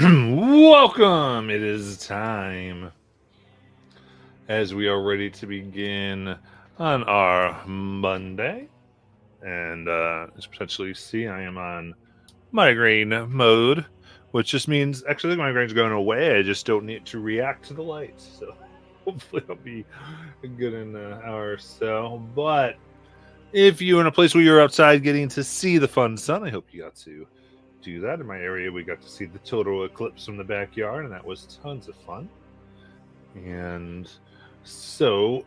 Welcome! It is time as we are ready to begin on our Monday. And as you potentially see, I am on migraine mode, which just means actually the migraine's going away. I just don't need to react to the lights. So hopefully I'll be good in an hour or so. But if you're in a place where you're outside getting to see the fun sun, I hope you got to do that. In my area, we got to see the total eclipse from the backyard, and that was tons of fun. And so,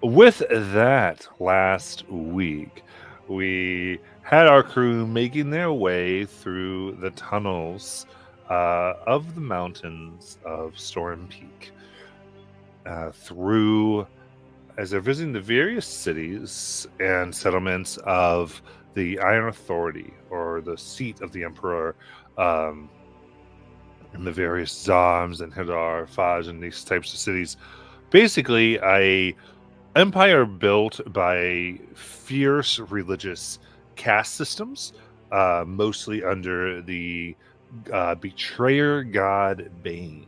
with that, last week, we had our crew making their way through the tunnels of the mountains of Storm Peak, through as they're visiting the various cities and settlements of the Iron Authority, or the seat of the Emperor, um, and the various Zoms and Hadar, Faj, and these types of cities. Basically, a empire built by fierce religious caste systems, mostly under the betrayer god Bane,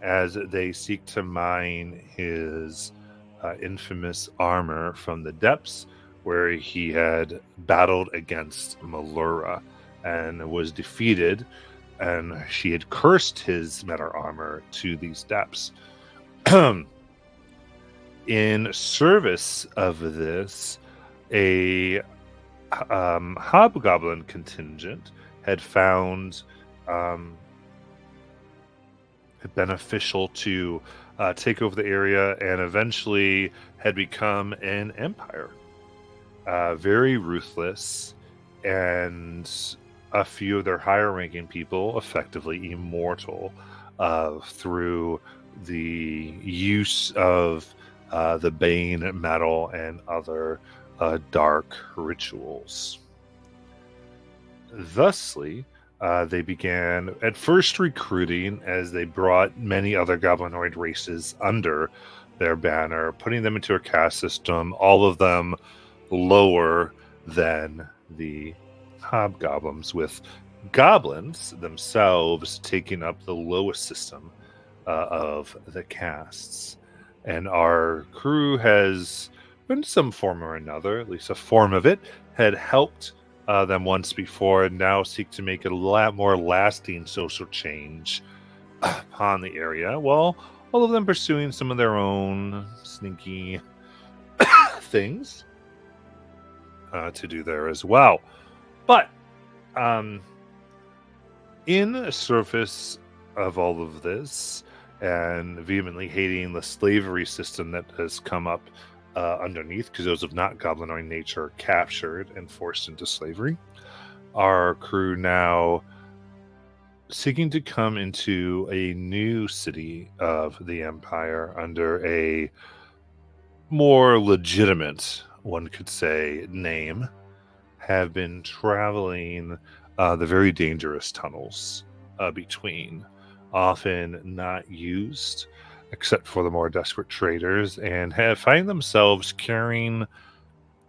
as they seek to mine his infamous armor from the depths, where he had battled against Malura and was defeated, and she had cursed his metal armor to these depths. In service of this, a hobgoblin contingent had found it beneficial to take over the area, and eventually had become an empire. Very ruthless, and a few of their higher ranking people effectively immortal through the use of the Bane metal and other dark rituals. Thusly, they began at first recruiting, as they brought many other goblinoid races under their banner, putting them into a caste system, all of them lower than the hobgoblins, with goblins themselves taking up the lowest system of the castes. And our crew has, in some form or another, at least a form of it, had helped them once before, and now seek to make a lot more lasting social change upon the area, while all of them pursuing some of their own sneaky things to do there as well. But in the surface of all of this, and vehemently hating the slavery system that has come up underneath, because those of not goblinoid nature are captured and forced into slavery, our crew now seeking to come into a new city of the Empire under a more legitimate, one could say, name, have been traveling the very dangerous tunnels between, often not used except for the more desperate traders, and have find themselves carrying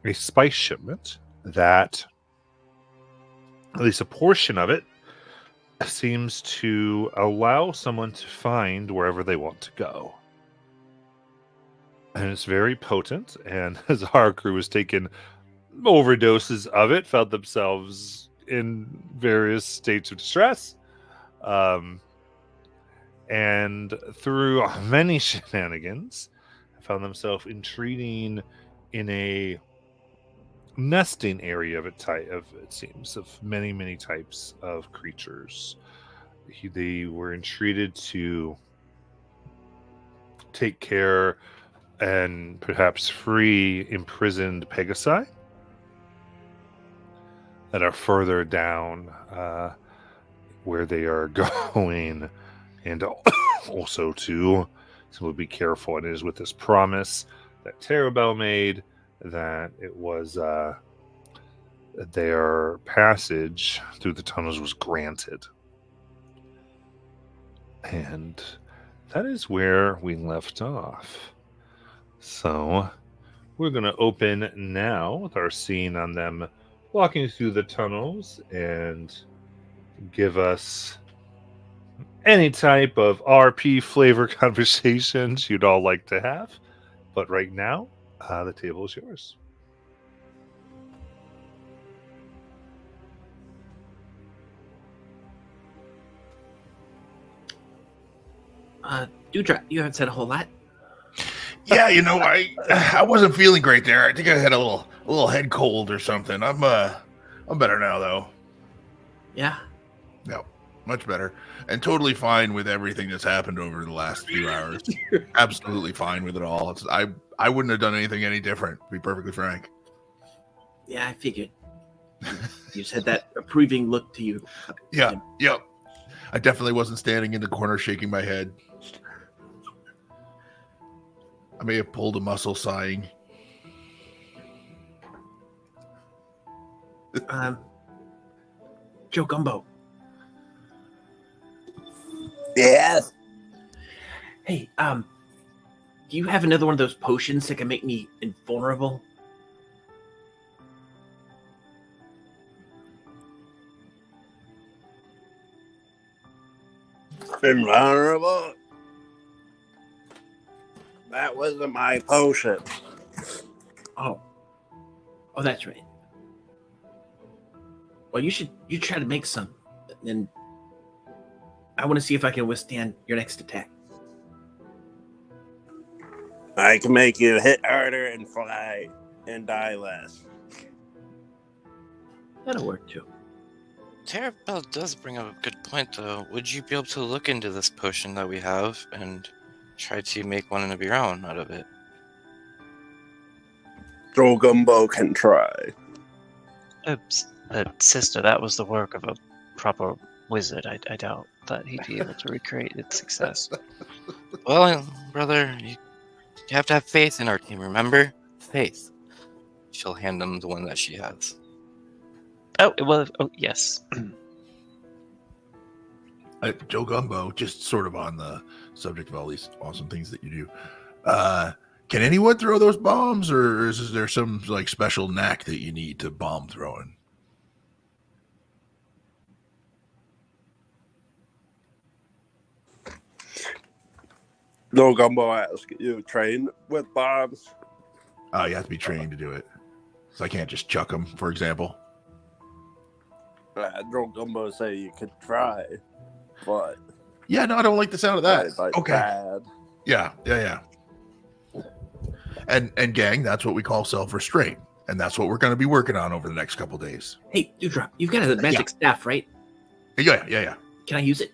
a spice shipment that, at least a portion of it, seems to allow someone to find wherever they want to go. And it's very potent, and as our crew has taken overdoses of it, felt themselves in various states of distress. And through many shenanigans, found themselves intriguing in a nesting area of it seems, of many types of creatures. They were entreated to take care and perhaps free imprisoned Pegasi that are further down where they are going, and also to simply be careful. And it is with this promise that Terabel made that it was their passage through the tunnels was granted. And that is where we left off. So we're going to open now with our scene on them walking through the tunnels and give us any type of RP flavor conversations you'd all like to have. But right now, the table is yours. Dewdrop, you haven't said a whole lot. Yeah, I wasn't feeling great there. I think I had a little head cold or something. I'm better now though. Yeah. No, much better, and totally fine with everything that's happened over the last few hours. Absolutely fine with it all. I wouldn't have done anything any different, to be perfectly frank. Yeah, I figured. You just had that approving look to you. Yeah, yep. I definitely wasn't standing in the corner shaking my head. I may have pulled a muscle sighing. Joe Gumbo. Yes. Hey, do you have another one of those potions that can make me invulnerable? Invulnerable? That wasn't my potion. Oh, that's right. Well, you try to make some, and I want to see if I can withstand your next attack. I can make you hit harder and fly and die less. That'll work too. Terabell does bring up a good point, though. Would you be able to look into this potion that we have and try to make one of your own out of it? Joe Gumbo can try. Oops. Sister, that was the work of a proper wizard. I doubt that he'd be able to recreate its success. Well, brother, you have to have faith in our team, remember? Faith. She'll hand them the one that she has. Oh, well, yes. Joe Gumbo, just sort of on the subject of all these awesome things that you do. Can anyone throw those bombs, or is there some like special knack that you need to bomb throwing? Joe Gumbo asks, you train with bombs? Oh, you have to be trained to do it. So I can't just chuck them, for example. Joe Gumbo say you could try, but Yeah, no, I don't like the sound of that. like Okay. bad. Yeah. And gang, that's what we call self-restraint. And that's what we're going to be working on over the next couple days. Hey, Dewdrop, you've got a magic staff, right? Yeah. Can I use it?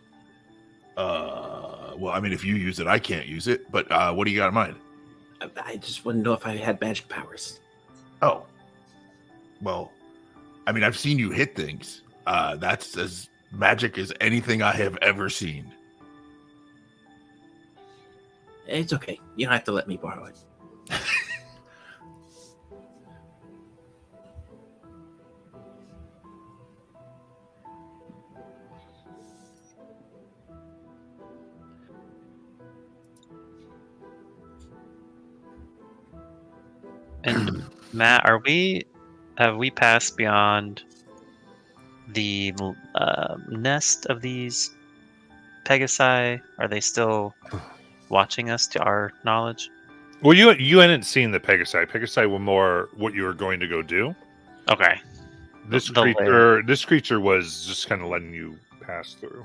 Well, I mean, if you use it, I can't use it. But what do you got in mind? I just want to know if I had magic powers. Oh. Well, I mean, I've seen you hit things. That's as magic as anything I have ever seen. It's okay. You don't have to let me borrow it. And Matt, have we passed beyond the nest of these Pegasi? Are they still watching us to our knowledge? Well, you hadn't seen the Pegasi. Pegasi were more what you were going to go do. Okay. This The creature was just kind of letting you pass through.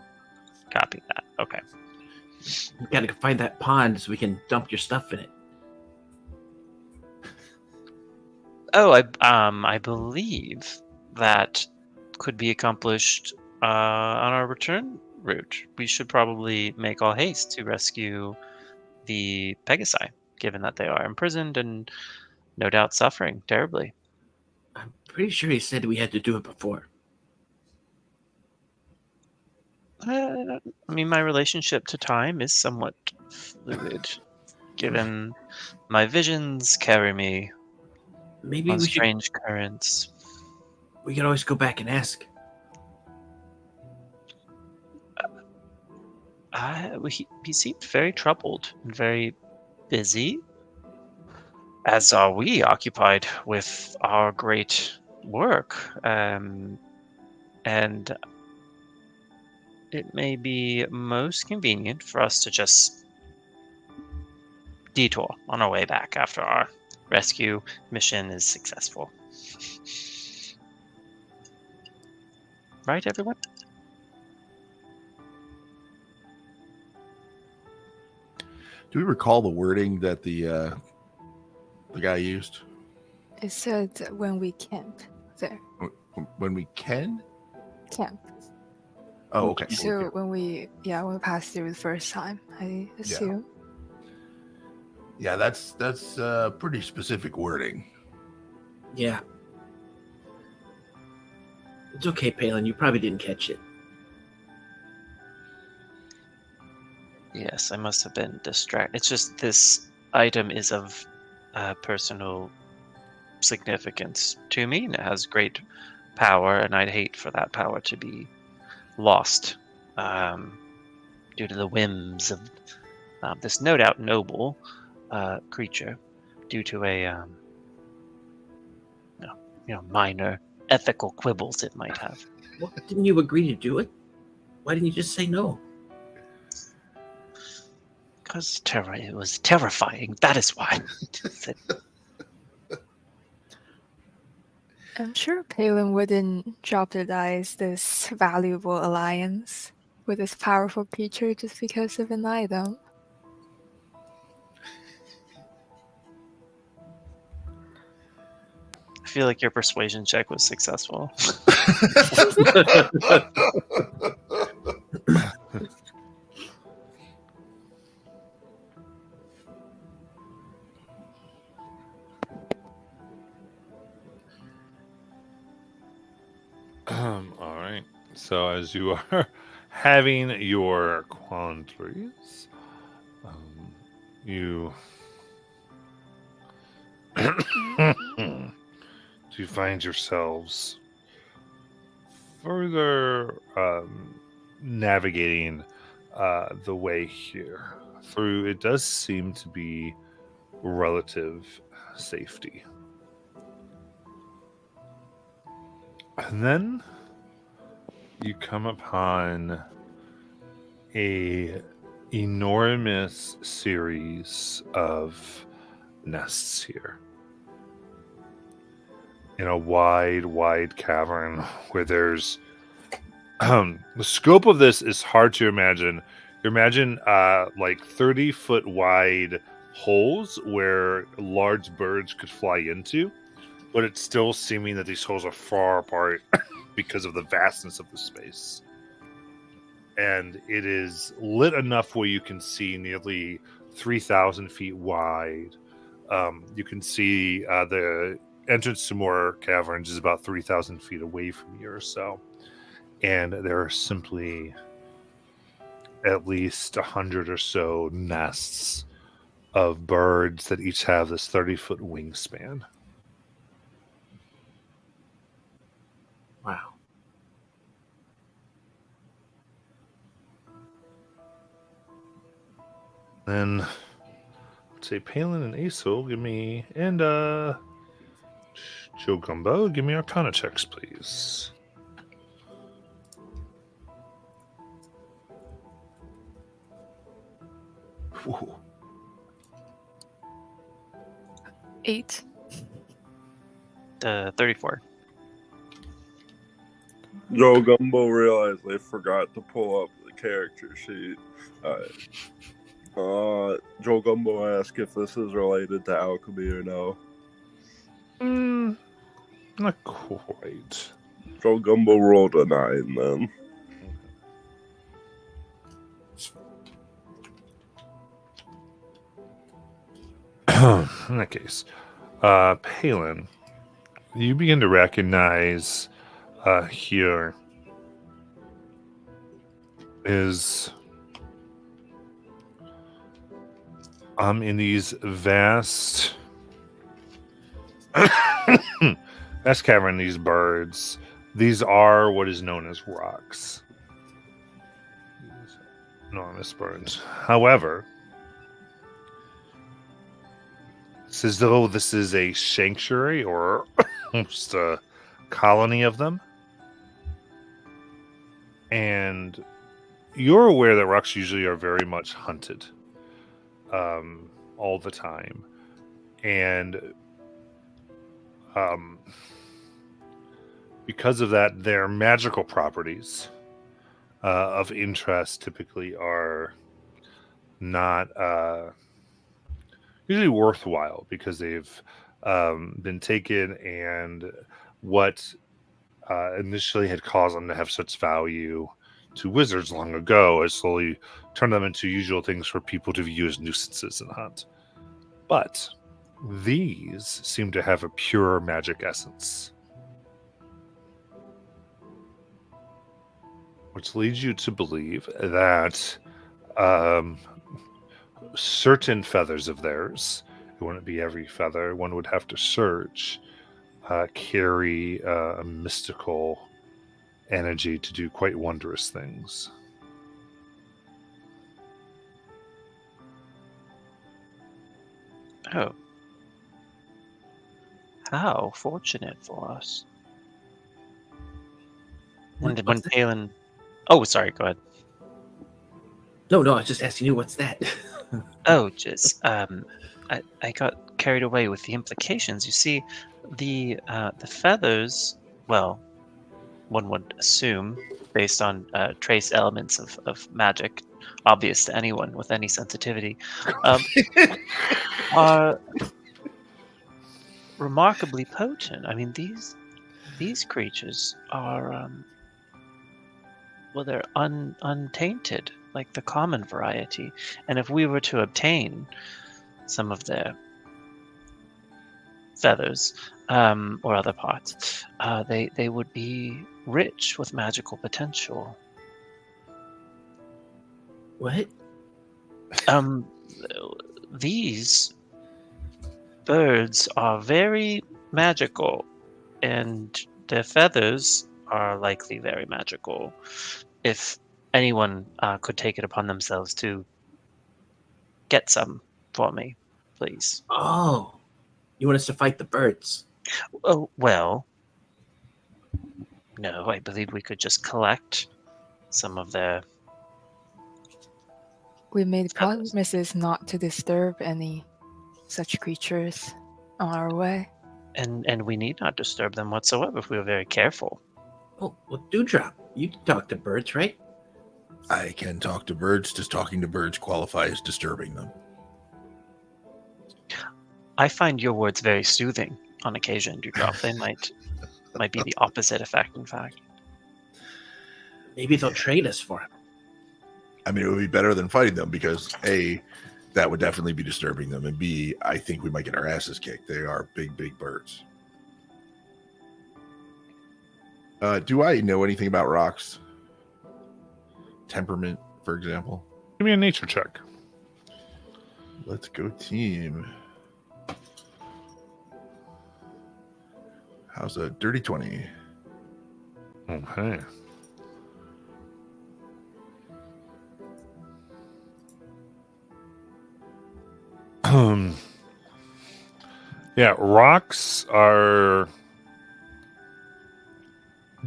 Copy that. Okay. We gotta find that pond so we can dump your stuff in it. Oh, I believe that could be accomplished on our return route. We should probably make all haste to rescue the Pegasi, given that they are imprisoned and no doubt suffering terribly. I'm pretty sure he said we had to do it before. I mean, my relationship to time is somewhat fluid, given my visions carry me Maybe on we strange currents. We could always go back and ask. He seemed very troubled and very busy, as are we, occupied with our great work. And it may be most convenient for us to just detour on our way back after our rescue mission is successful. Right, everyone? Do we recall the wording that the guy used? It said when we camp there. When we can? Camp. Oh, okay. So when we passed through the first time, I assume. Yeah, that's pretty specific wording. Yeah. It's okay, Palin. You probably didn't catch it. Yes, I must have been distracted. It's just this item is of personal significance to me, and it has great power, and I'd hate for that power to be lost due to the whims of this no doubt noble creature, due to a minor ethical quibbles it might have. Well, didn't you agree to do it? Why didn't you just say no? Because it was terrifying. That is why. I'm sure Palin wouldn't jeopardize this valuable alliance with this powerful creature just because of an item. I feel like your persuasion check was successful. All right. So as you are having your quandaries, you do find yourselves further navigating the way here through. It does seem to be relative safety. And then you come upon a enormous series of nests here in a wide cavern where there's the scope of this is hard to imagine. You imagine like 30-foot wide holes where large birds could fly into, but it's still seeming that these holes are far apart because of the vastness of the space. And it is lit enough where you can see nearly 3,000 feet wide. You can see the entrance to more caverns is about 3,000 feet away from you or so. And there are simply at least 100 or so nests of birds that each have this 30-foot wingspan. Wow. Then I'd say Palin and Aso, give me, and Joe Gumbo, give me Arcana checks, please. Ooh. 8. 34. Joe Gumbo realized they forgot to pull up the character sheet. Joe Gumbo asked if this is related to alchemy or no. Not quite. Joe Gumbo rolled a 9 then. In that case, Palin, you begin to recognize here is in these vast cavern, these birds, these are what is known as rocks. These enormous birds. However, it's as though this is a sanctuary or almost a colony of them. And you're aware that rocks usually are very much hunted all the time. And because of that, their magical properties of interest typically are not usually worthwhile because they've been taken, and what initially had caused them to have such value to wizards long ago has slowly turned them into usual things for people to view as nuisances and hunt. But these seem to have a pure magic essence, which leads you to believe that certain feathers of theirs, it wouldn't be every feather, one would have to search, carry a mystical energy to do quite wondrous things. Oh. How fortunate for us. And when What's that? Palin... Oh, sorry, go ahead. No, I was just asking you, what's that? Oh, just I got carried away with the implications. You see, the feathers, well, one would assume, based on trace elements of magic, obvious to anyone with any sensitivity, are remarkably potent. I mean, these creatures are well, they're untainted, like the common variety. And if we were to obtain some of their feathers or other parts, they would be rich with magical potential. What? These birds are very magical, and their feathers are likely very magical. If anyone could take it upon themselves to get some for me, please. Oh, you want us to fight the birds? Oh, well, no, I believe we could just collect some of their... We made feathers. promises not to disturb any such creatures on our way. And we need not disturb them whatsoever if we are very careful. Oh, well, Dewdrop, you can talk to birds, right? I can talk to birds. Does talking to birds qualify as disturbing them? I find your words very soothing on occasion, Dewdrop. They might be the opposite effect, in fact. Maybe they'll trade us for him. I mean, it would be better than fighting them because A, that would definitely be disturbing them, and B, I think we might get our asses kicked. They are big, big birds. Do I know anything about rocks? Temperament, for example. Give me a nature check. Let's go team. How's a dirty 20? Okay. Yeah, rocks are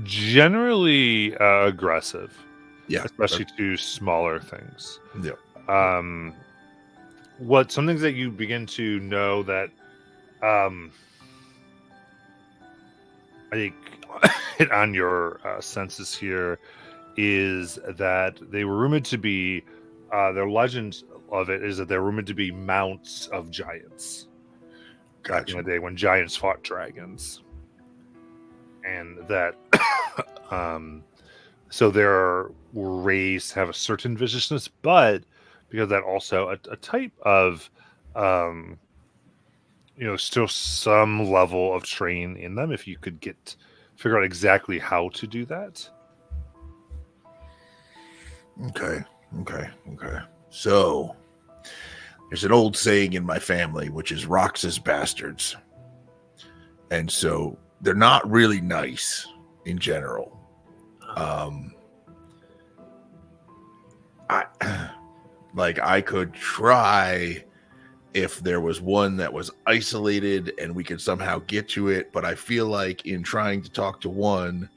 generally aggressive, Yeah. especially to smaller things. Yeah. Some things that you begin to know that I think hit on your senses here is that they were rumored to be their legend of it is that they're rumored to be mounts of giants back in the day when giants fought dragons, and that so their race have a certain viciousness, but because that also a type of still some level of train in them if you could figure out exactly how to do that. Okay. So there's an old saying in my family, which is rocks is bastards. And so they're not really nice in general. I could try if there was one that was isolated and we could somehow get to it, but I feel like in trying to talk to one,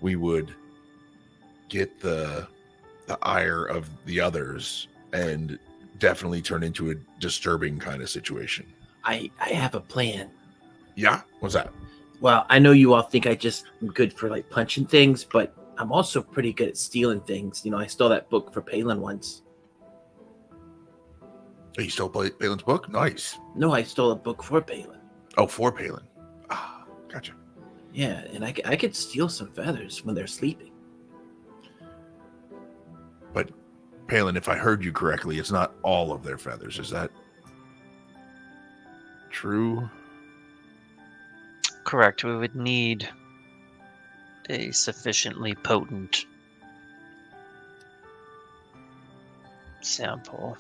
we would get the the ire of the others and definitely turn into a disturbing kind of situation. I have a plan. Yeah? What's that? Well, I know you all think I just am good for like punching things, but I'm also pretty good at stealing things. You know, I stole that book for Palin once. Oh, you stole Palin's book? Nice. No, I stole a book for Palin. Oh, for Palin. Ah, gotcha. Yeah, and I could steal some feathers when they're sleeping. But Palin, if I heard you correctly, it's not all of their feathers. Is that true? Correct. We would need a sufficiently potent sample.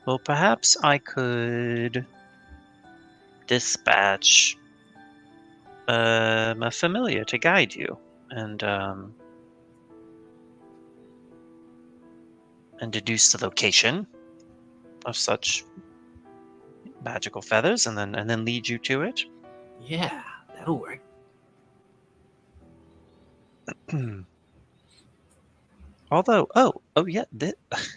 Well, perhaps I could dispatch a familiar to guide you and deduce the location of such magical feathers, and then lead you to it. Yeah, that'll work. Although, oh yeah,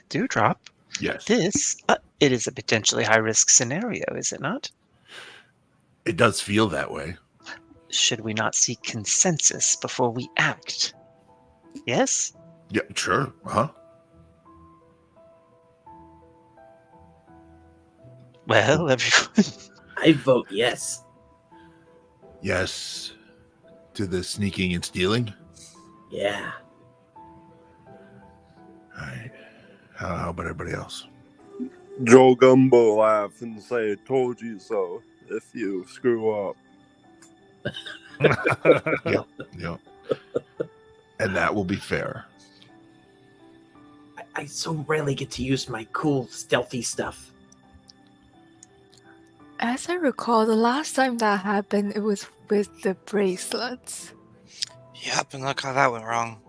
Dewdrop. Yes. This it is a potentially high risk scenario, is it not? It does feel that way. Should we not seek consensus before we act? Yes? Yeah, sure. Uh-huh. Well, everyone. I vote yes. Yes. To the sneaking and stealing? Yeah. All right. How about everybody else? Joe Gumbo laugh and say, "Told you so." If you screw up, Yep. And that will be fair. I so rarely get to use my cool, stealthy stuff. As I recall, the last time that happened, it was with the bracelets. Yep, and look how that went wrong.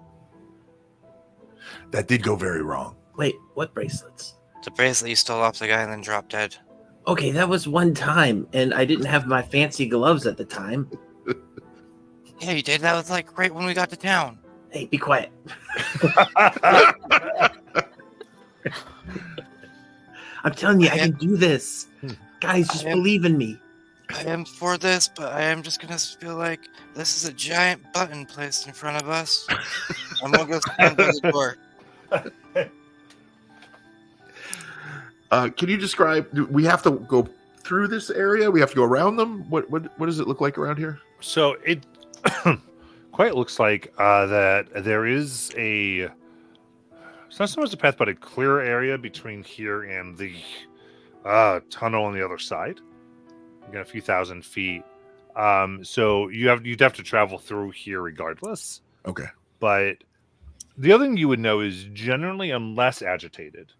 That did go very wrong. Wait, what bracelets? The bracelet you stole off the guy and then dropped dead. Okay, that was one time, and I didn't have my fancy gloves at the time. Yeah, you did. That was like right when we got to town. Hey, be quiet. I'm telling you, I can do this. Guys, just believe in me. I am for this, but I am just gonna feel like this is a giant button placed in front of us. I'm gonna go stand by the door. Can you describe? Do we have to go through this area? We have to go around them. What does it look like around here? So it quite looks like that there is a. It's not so much a path, but a clear area between here and the tunnel on the other side. You got a few thousand feet. So you'd have to travel through here regardless. Okay. But the other thing you would know is generally, unless agitated,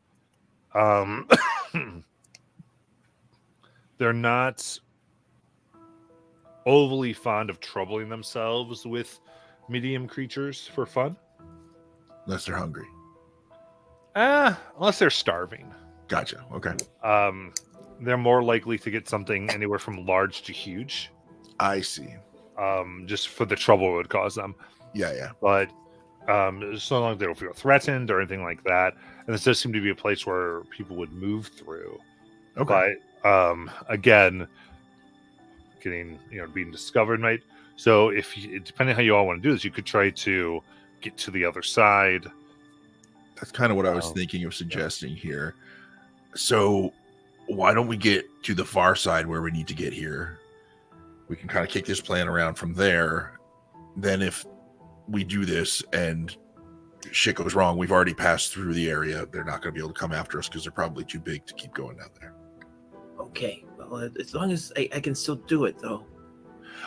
they're not overly fond of troubling themselves with medium creatures for fun. Unless they're hungry. Unless they're starving. Gotcha. Okay. They're more likely to get something anywhere from large to huge. I see. Just for the trouble it would cause them. Yeah. But so long as they don't feel threatened or anything like that. And this does seem to be a place where people would move through. Okay. But again, being discovered might. So depending on how you all want to do this, you could try to get to the other side. That's kind of what I was thinking of suggesting here. So why don't we get to the far side where we need to get here? We can kind of kick this plan around from there. Then if we do this and shit goes wrong, we've already passed through the area. They're not going to be able to come after us because they're probably too big to keep going down there. Okay, well, as long as I can still do it, though.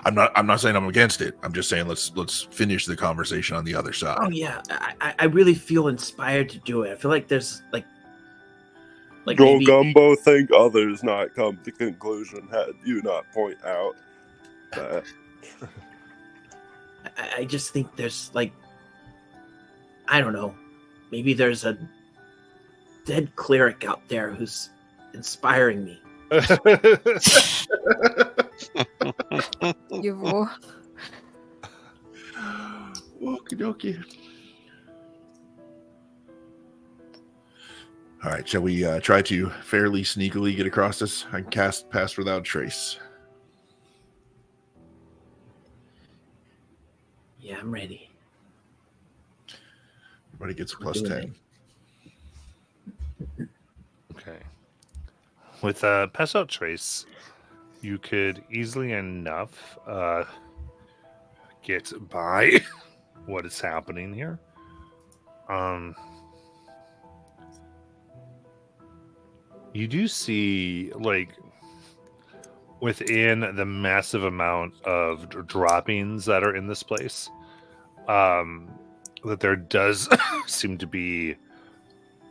I'm not saying I'm against it. I'm just saying let's finish the conversation on the other side. Oh yeah, I really feel inspired to do it. I feel like there's like Joe maybe... Gumbo think others not come to conclusion had you not point out that. I just think there's I don't know, maybe there's a dead cleric out there who's inspiring me. You will. Okie dokie. All right, shall we try to fairly sneakily get across this? I can cast Pass Without Trace. Yeah, I'm ready. Everybody gets a We're plus doing 10. Okay. With Pass Out Trace, you could easily enough get by what is happening here. You do see, like, within the massive amount of droppings that are in this place, that there does seem to be,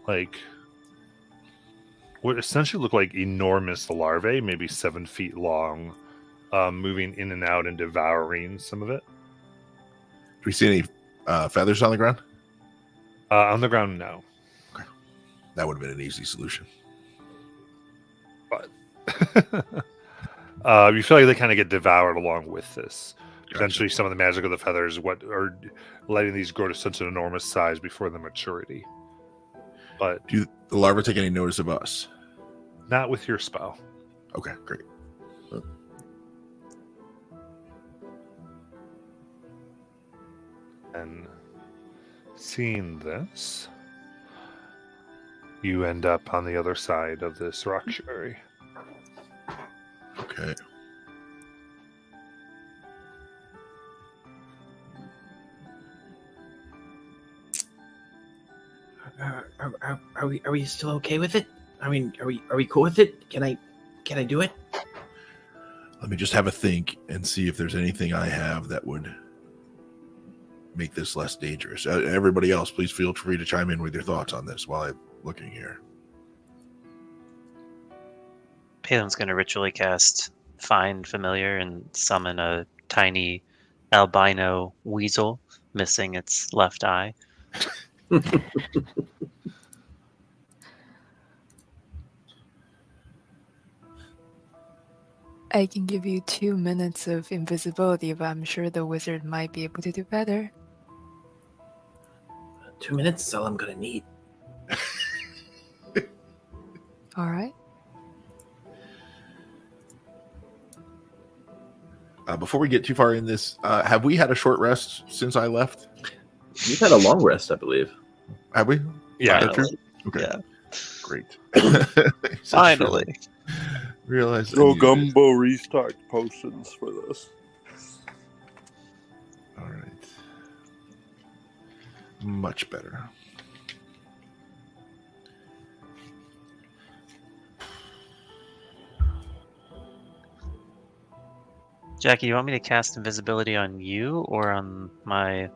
like, what essentially look like enormous larvae, maybe 7 feet long, moving in and out and devouring some of it. Do we see any feathers on the ground? On the ground, no. That would have been an easy solution. But you feel like they kind of get devoured along with this. Potentially, some of the magic of the feathers, what are letting these grow to such an enormous size before the maturity. But do the larvae take any notice of us? Not with your spell. Okay, great. And seeing this, you end up on the other side of this rocktuary. Okay. Are we still okay with it? I mean, are we cool with it? Can I do it? Let me just have a think and see if there's anything I have that would make this less dangerous. Everybody else, please feel free to chime in with your thoughts on this while I'm looking here. Palin's going to ritually cast Find Familiar and summon a tiny albino weasel missing its left eye. I can give you 2 minutes of invisibility, but I'm sure the wizard might be able to do better. 2 minutes is all I'm gonna need. All right. Before we get too far in this, have we had a short rest since I left? You've had a long rest, I believe. Have we? Yeah. That's true? Okay. Yeah. Great. Finally. Realize Joe Gumbo restocked potions for this. All right. Much better. Jackie, you want me to cast invisibility on you or on my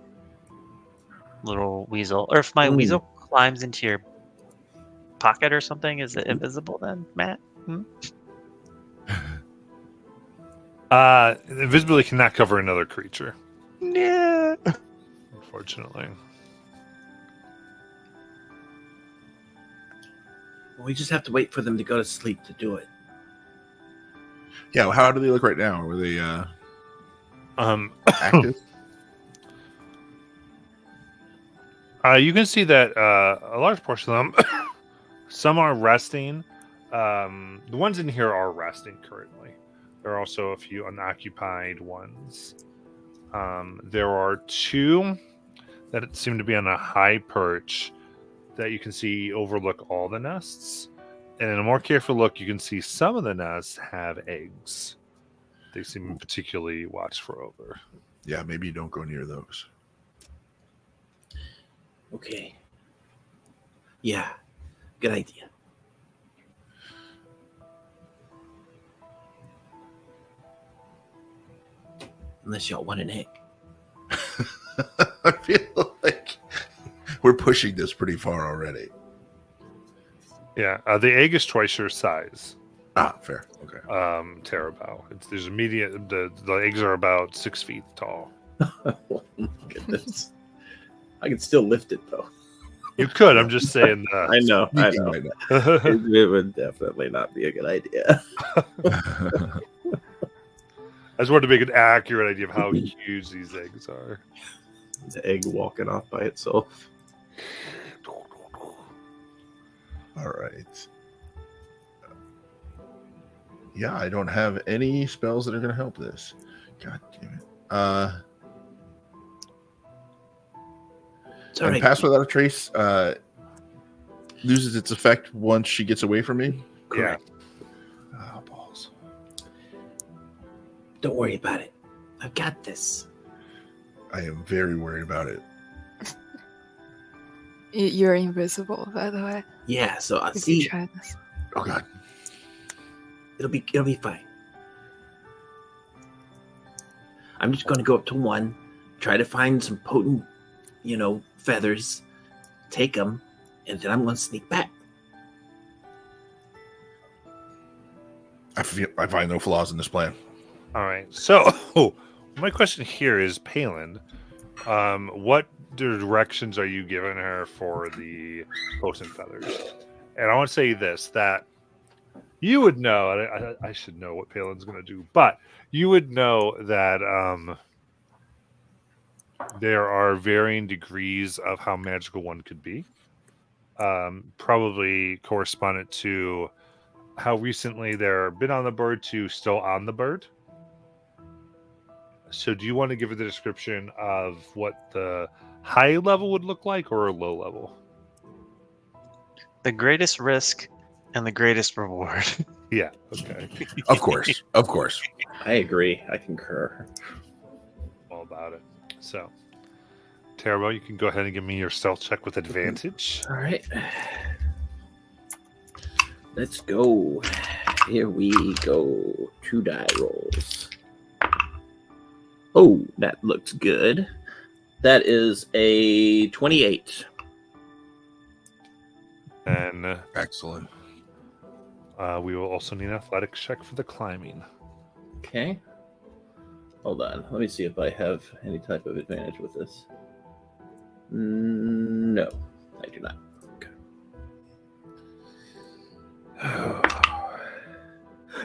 little weasel? Or if my weasel climbs into your pocket or something, is it invisible then, Matt? Invisibility cannot cover another creature. Yeah. Unfortunately. We just have to wait for them to go to sleep to do it. Yeah, well, how do they look right now? Were they active? You can see that a large portion of them, some are resting. The ones in here are resting currently. There are also a few unoccupied ones. There are 2 that seem to be on a high perch that you can see overlook all the nests. And in a more careful look, you can see some of the nests have eggs. They seem particularly watchful over. Yeah, maybe you don't go near those. Okay. Yeah. Good idea. Unless y'all want an egg. I feel like we're pushing this pretty far already. Yeah, the egg is twice your size. Ah, fair. Okay. Terabao. There's a medium. The eggs are about 6 feet tall. Oh my goodness. I can still lift it though. You could. I'm just saying. I know. It would definitely not be a good idea. I just wanted to make an accurate idea of how huge these eggs are. The egg walking off by itself. All right. Yeah, I don't have any spells that are going to help this. God damn it. It's all And right. Pass Without a Trace loses its effect once she gets away from me. Correct. Oh, balls. Don't worry about it. I've got this. I am very worried about it. You're invisible, by the way. Yeah, so I If you see. try this. Oh, God. It'll be fine. I'm just gonna go up to one, try to find some potent, feathers, take them, and then I'm gonna sneak back. I find no flaws in this plan. All right. So, my question here is, Palin, what directions are you giving her for the potion feathers? And I want to say this, that you would know, I should know what Palin's going to do, but you would know that there are varying degrees of how magical one could be. Probably correspondent to how recently they're been on the bird to still on the bird. So do you want to give it the description of what the high level would look like or a low level? The greatest risk and the greatest reward. Yeah, okay. Of course. Of course. I agree. I concur. All about it. So, Terrible, you can go ahead and give me your stealth check with advantage. All right. Let's go. Here we go. 2 die rolls. Oh, that looks good. That is a 28. And Excellent. we will also need an athletics check for the climbing. Okay. Hold on. Let me see if I have any type of advantage with this. No, I do not. Okay.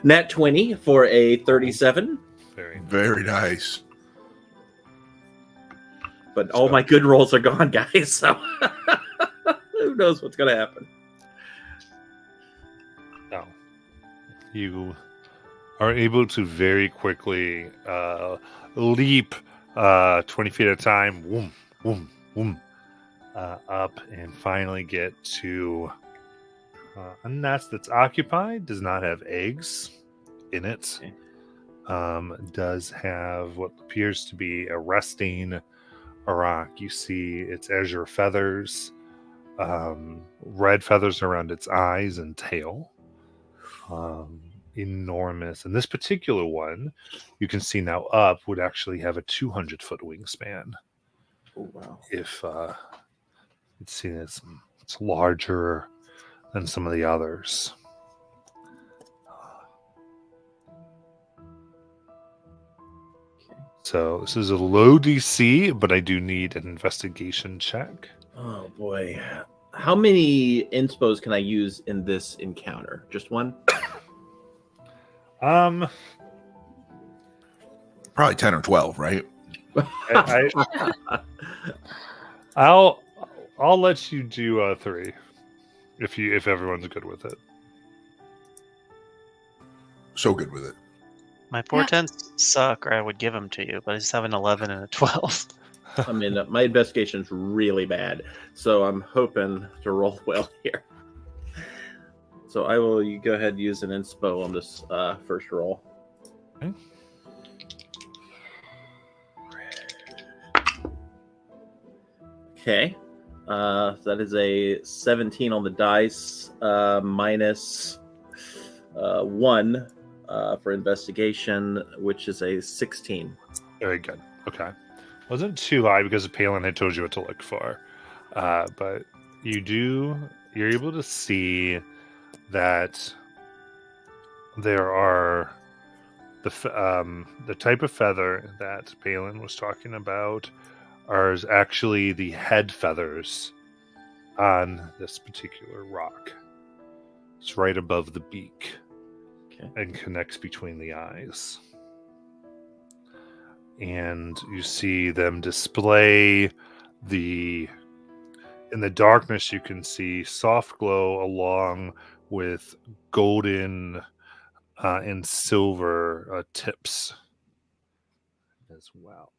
Nat 20 for a 37. Very nice. But all my good rolls are gone, guys. So who knows what's going to happen? No. You are able to very quickly leap 20 feet at a time, whoom, whoom, whoom, up and finally get to a nest that's occupied, does not have eggs in it. Okay. Does have what appears to be a resting rock. You see its azure feathers, red feathers around its eyes and tail. Enormous. And this particular one, you can see now up, would actually have a 200-foot wingspan. Oh, wow. If it's seen as it's larger than some of the others. So this is a low DC, but I do need an investigation check. Oh, boy. How many inspos can I use in this encounter? Just one? Probably 10 or 12, right? I'll let you do 3 if everyone's good with it. So good with it. My portents suck, or I would give them to you, but I just have an 11 and a 12. I mean, my investigation's really bad, so I'm hoping to roll well here. So I will you go ahead and use an inspo on this first roll. Okay. Okay. That is a 17 on the dice, minus 1 for investigation, which is a 16. Very good. Okay. Wasn't too high because Palin had told you what to look for. But you're able to see that there are the type of feather that Palin was talking about are actually the head feathers on this particular rock. It's right above the beak. Okay. And connects between the eyes. And you see them display the In the darkness, you can see soft glow along with golden and silver tips as well.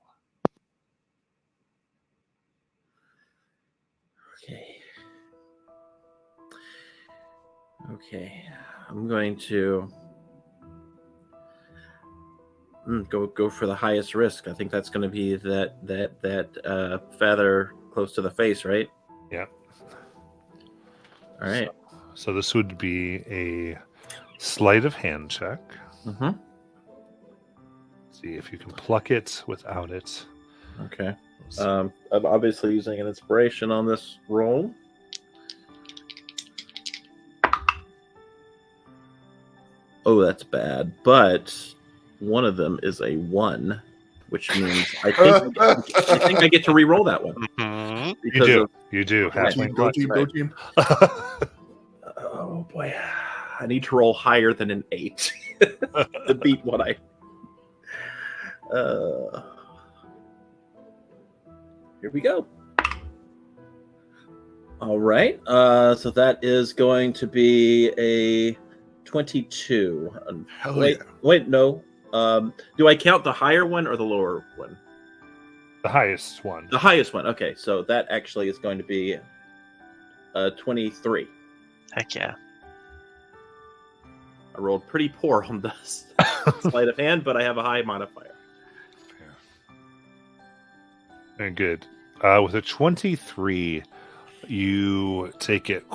Okay. I'm going to go for the highest risk. I think that's going to be that feather close to the face, right? Yeah. All right. So this would be a sleight of hand check. Mm-hmm. See if you can pluck it without it. Okay. I'm obviously using an inspiration on this roll. Oh, that's bad. But one of them is a 1, which means I think I get to re-roll that one. Mhm. You do. Go team, go team, go team. Oh boy, I need to roll higher than an 8 to beat what I. Here we go. All right. So that is going to be a 22. Hell yeah. Wait, no. Do I count the higher one or the lower one? The highest one. The highest one. Okay, so that actually is going to be 23. Heck yeah. I rolled pretty poor on the sleight of hand, but I have a high modifier. Very good. With a 23, you take it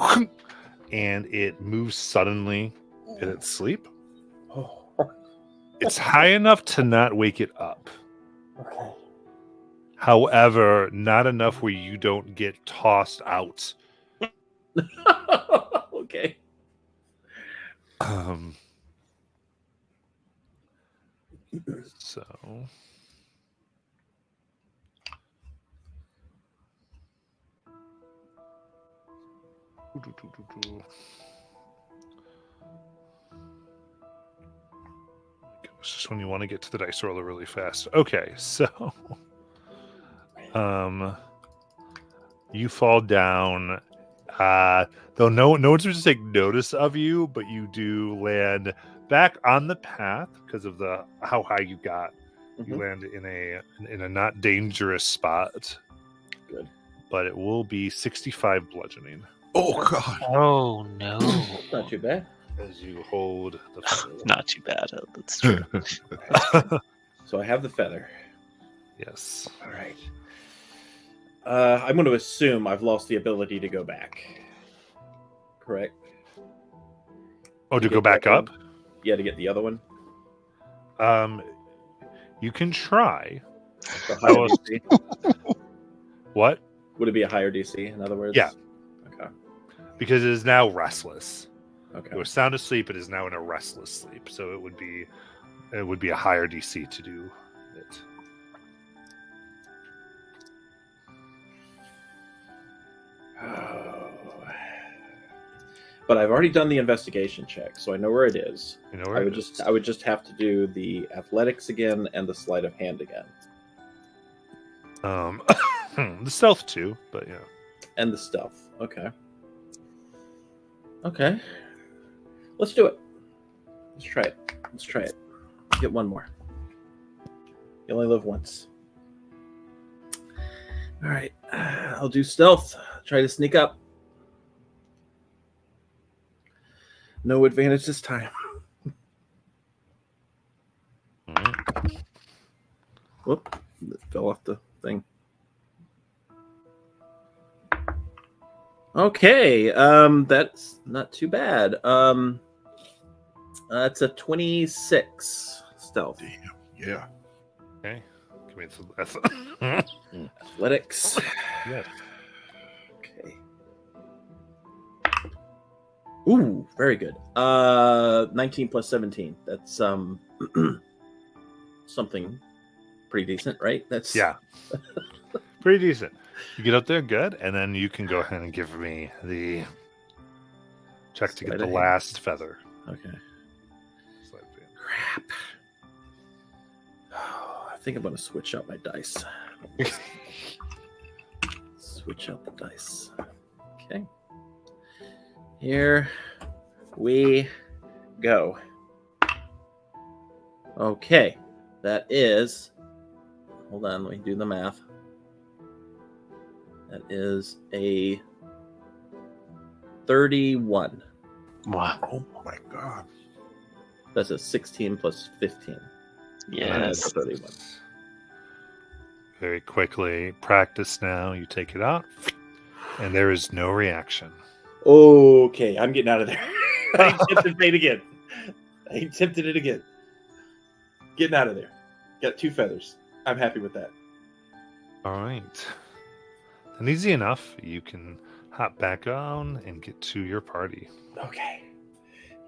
and it moves suddenly in its sleep. Oh. It's high enough to not wake it up. Okay. However, not enough where you don't get tossed out. Okay. So it's just when you want to get to the dice roller really fast. Okay, so you fall down. Though no one's going to take notice of you, but you do land back on the path because of how high you got. You land in a not dangerous spot. Good. But it will be 65 bludgeoning. Oh god. Oh no. Not too bad. As you hold the feather. Not too bad. That's true. So I have the feather. Yes. All right. I'm going to assume I've lost the ability to go back. Correct? Oh, to get go back the other up? one? Yeah, to get the other one. You can try. The higher DC. What? Would it be a higher DC, in other words? Yeah. Okay. Because it is now restless. Okay. It was sound asleep. It is now in a restless sleep. So it would be a higher DC to do it. Oh. But I've already done the investigation check, so I know where it is. You know where I would just have to do the athletics again and the sleight of hand again. The stealth too, but yeah. And the stealth. Okay. Okay. Let's do it. Let's try it. Get one more. You only live once. All right. I'll do stealth. Try to sneak up. No advantage this time. All right. Whoop. It fell off the thing. Okay. That's not too bad. That's a 26 stealth. Damn. Yeah. Okay. Give me that's Athletics. yes. Okay. Ooh, very good. 19 plus 17. That's something pretty decent, right? That's Yeah. Pretty decent. You get up there, good, and then you can go ahead and give me the check to get the last feather. Okay. Crap. Oh, I think I'm gonna switch out my dice. switch out the dice. Okay. Here we go. Okay. That is. Hold on, let me do the math. That is a 31. Wow. Oh my god. That's a 16 plus 15. Yes. 31. Very quickly, practice now. You take it out, and there is no reaction. Okay, I'm getting out of there. I attempted fate again. I attempted it again. Getting out of there. Got 2 feathers. I'm happy with that. All right. And easy enough. You can hop back on and get to your party. Okay.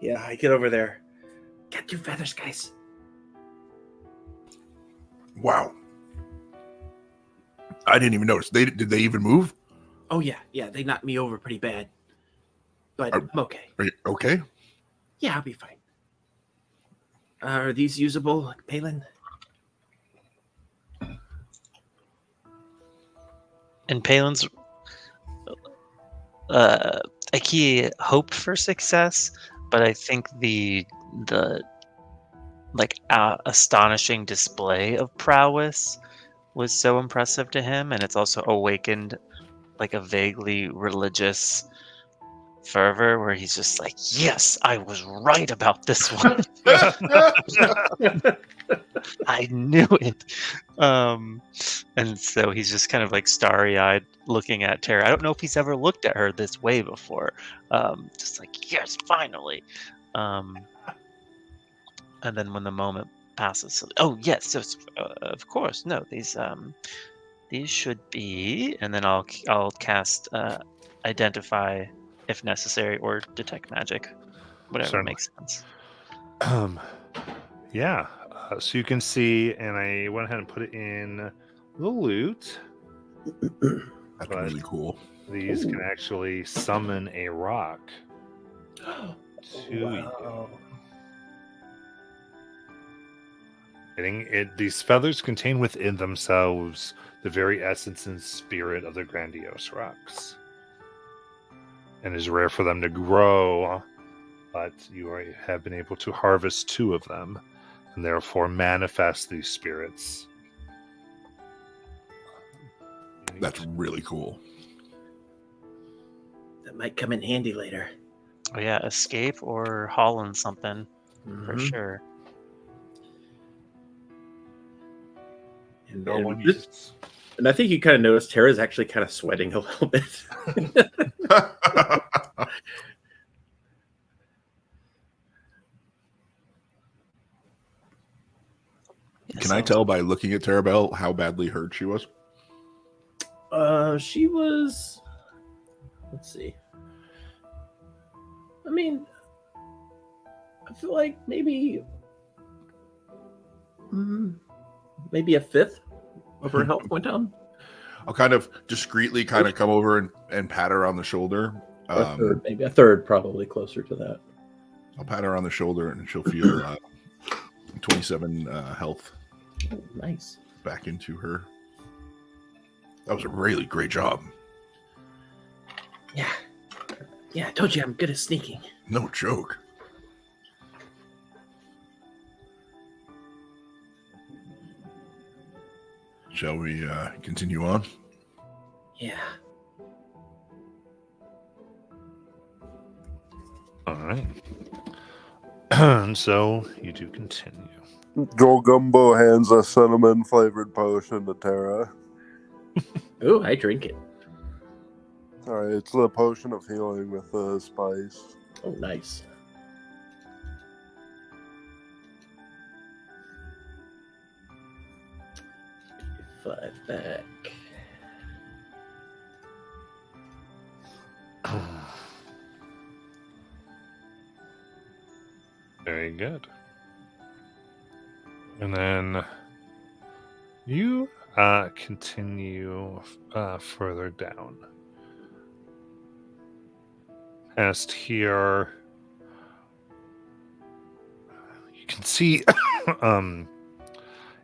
Yeah, I get over there. Got 2 feathers, guys. Wow. I didn't even notice. Did they even move? Oh yeah, they knocked me over pretty bad. But I'm okay. Are you okay? Yeah, I'll be fine. Are these usable, Palin? And Palin's Aki hoped for success, but I think the like astonishing display of prowess was so impressive to him, and it's also awakened like a vaguely religious fervor where he's just like, yes, I was right about this one. I knew it. And so he's just kind of like starry-eyed looking at Tara. I don't know if he's ever looked at her this way before. Just like, yes, finally. And then when the moment passes, oh yes, so of course, no, these should be, and then I'll cast identify if necessary, or detect magic, whatever Certainly. makes sense. Yeah. So you can see, and I went ahead and put it in the loot. That's But really cool. these can actually summon a rock to you. These feathers contain within themselves the very essence and spirit of the grandiose rocks. And it is rare for them to grow, but you have been able to harvest 2 of them, and therefore manifest these spirits. That's really cool. That might come in handy later. Oh yeah, escape or haul in something for Mhm. sure. And, No one this- uses. and I think you kind of noticed Tara's actually kind of sweating a little bit. Can I tell by looking at Tarabelle how badly hurt she was? She was. Let's see. I mean, I feel like maybe a fifth of her health went down. I'll kind of discreetly come over and pat her on the shoulder. Or a third, maybe a third, probably closer to that. I'll pat her on the shoulder and she'll feel 27 health Oh, nice. back into her. That was a really great job. Yeah, I told you I'm good at sneaking. No joke. Shall we continue on? Yeah. All right. And so you do continue. Joel Gumbo hands a cinnamon flavored potion to Tara. Ooh, I drink it. Alright, it's the potion of healing with the spice. Oh, nice. Five back. Very good. And then you continue further down. Past here, you can see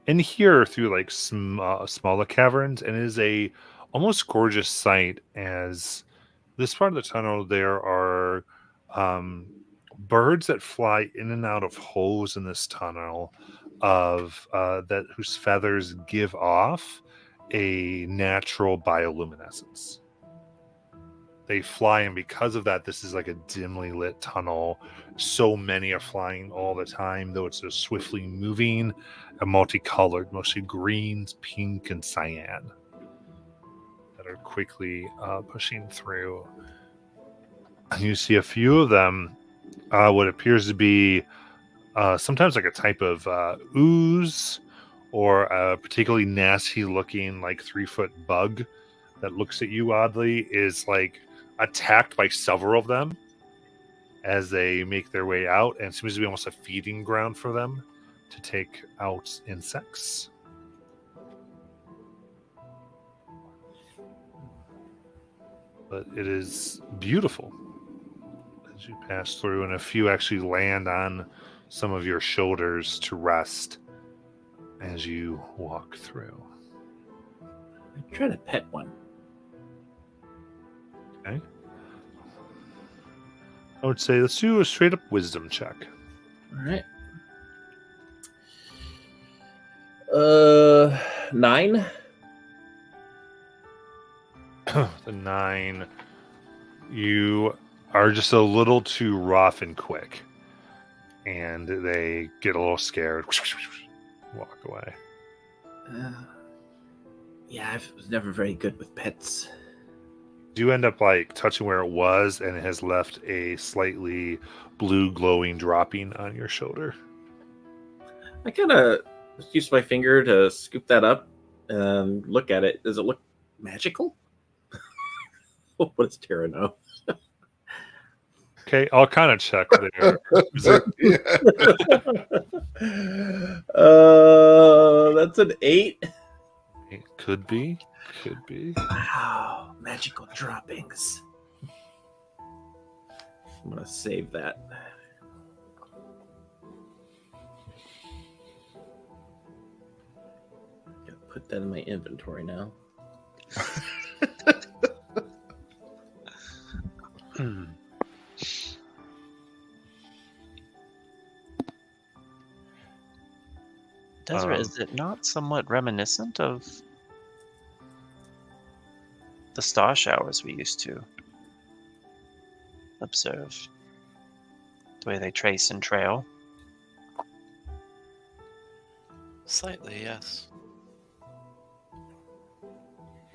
in here through like smaller caverns, and it is a almost gorgeous sight as this part of the tunnel there are birds that fly in and out of holes in this tunnel of that whose feathers give off a natural bioluminescence. They fly, and because of that, this is like a dimly lit tunnel. So many are flying all the time, though it's so swiftly moving and multicolored, mostly greens, pink, and cyan that are quickly pushing through. You see a few of them, what appears to be sometimes like a type of ooze or a particularly nasty looking like 3-foot bug that looks at you oddly is like attacked by several of them as they make their way out, and it seems to be almost a feeding ground for them to take out insects. But it is beautiful as you pass through, and a few actually land on some of your shoulders to rest as you walk through. I'm trying to pet one. Okay. I would say let's do a straight up wisdom check. All right. 9. The 9. You are just a little too rough and quick, and they get a little scared. Walk away. Yeah, I was never very good with pets. You end up like touching where it was, and it has left a slightly blue glowing dropping on your shoulder. I kind of use my finger to scoop that up and look at it. Does it look magical? What does Tara know? Okay, I'll kind of check there. That's an 8. It could be. Could be. Wow, magical droppings. I'm gonna save that. Gotta put that in my inventory now. Desiree, is it not somewhat reminiscent of the star showers we used to observe? The way they trace and trail? Slightly, yes.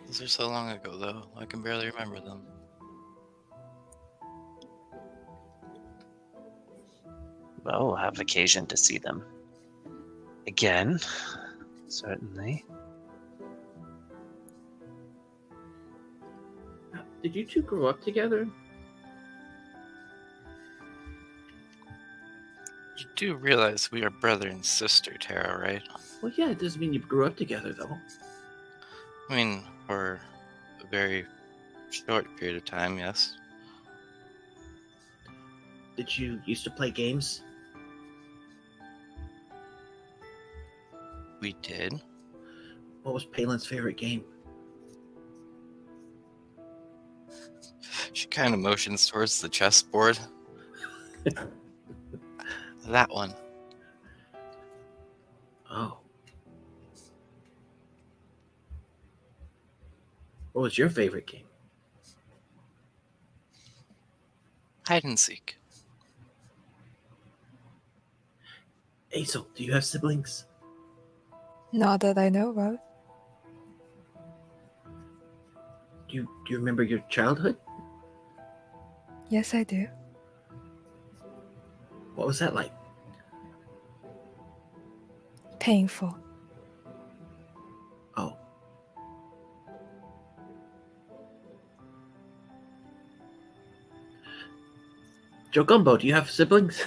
Those are so long ago, though. I can barely remember them. Well, we'll have occasion to see them again, certainly. Did you two grow up together? You do realize we are brother and sister, Tara, right? Well, yeah, it doesn't mean you grew up together, though. I mean, for a very short period of time, yes. Did you used to play games? We did. What was Palin's favorite game? She kind of motions towards the chessboard. That one. Oh. What was your favorite game? Hide and seek. Azel, do you have siblings? Not that I know of. Do you remember your childhood? Yes, I do. What was that like? Painful. Oh. Joe Gumbo, do you have siblings?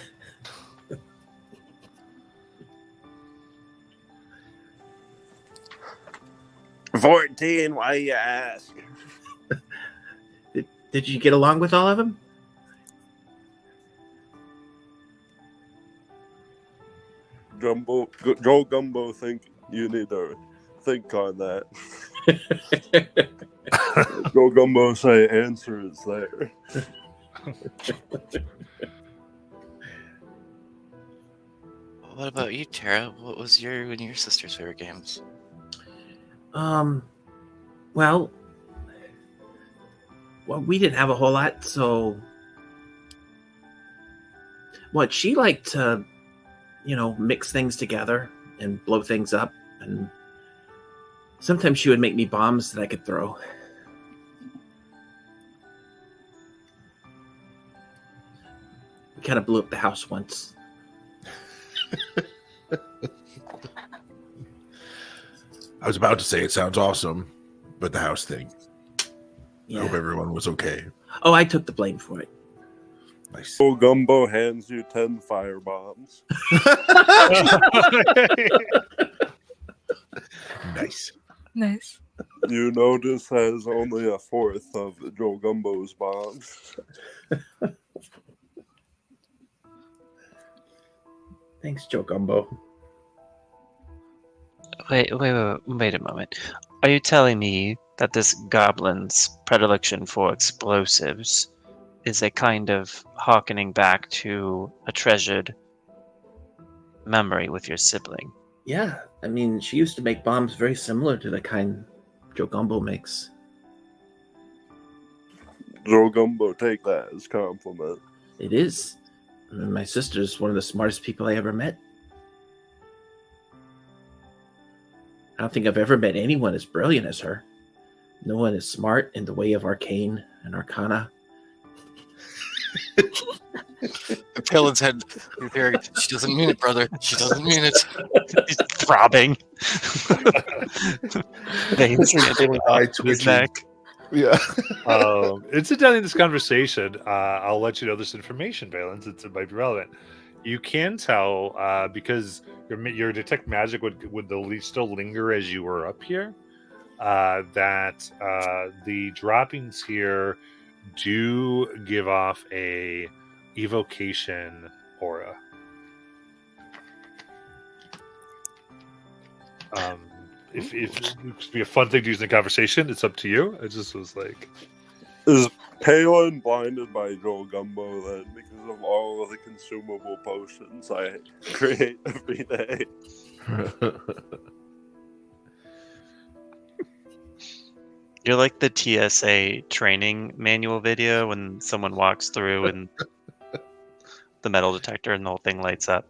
14, why you ask? Did you get along with all of them? Joe Gumbo think you need to think on that. Joe Gumbo say answer is there. What about you, Tara? What was your and your sister's favorite games? Well, we didn't have a whole lot, so what she liked to, mix things together and blow things up, and sometimes she would make me bombs that I could throw. We kind of blew up the house once. I was about to say it sounds awesome, but the house thing. Yeah. I hope everyone was okay. Oh, I took the blame for it. Nice. Joe Gumbo hands you 10 fire bombs. Nice. Nice. You notice has only a fourth of Joe Gumbo's bombs. Thanks, Joe Gumbo. Wait a moment. Are you telling me that this goblin's predilection for explosives is a kind of harkening back to a treasured memory with your sibling? Yeah, I mean, she used to make bombs very similar to the kind Joe Gumbo makes. Joe Gumbo, take that as compliment. It is. I mean, my sister's one of the smartest people I ever met. I don't think I've ever met anyone as brilliant as her. No one is smart in the way of arcane and arcana. Palin's head. She doesn't mean it, brother. She doesn't mean it. He's throbbing. Veins getting Eye off his twitching. neck. Yeah. Incidentally, in this conversation, I'll let you know this information, Valence. It might be relevant. You can tell because your detect magic would still linger as you were up here. That the droppings here do give off a evocation aura. If it would be a fun thing to use in a conversation, it's up to you. I just was like, Is Palin blinded by Joe Gumbo then because of all of the consumable potions I create every day? You're like the TSA training manual video when someone walks through and the metal detector and the whole thing lights up.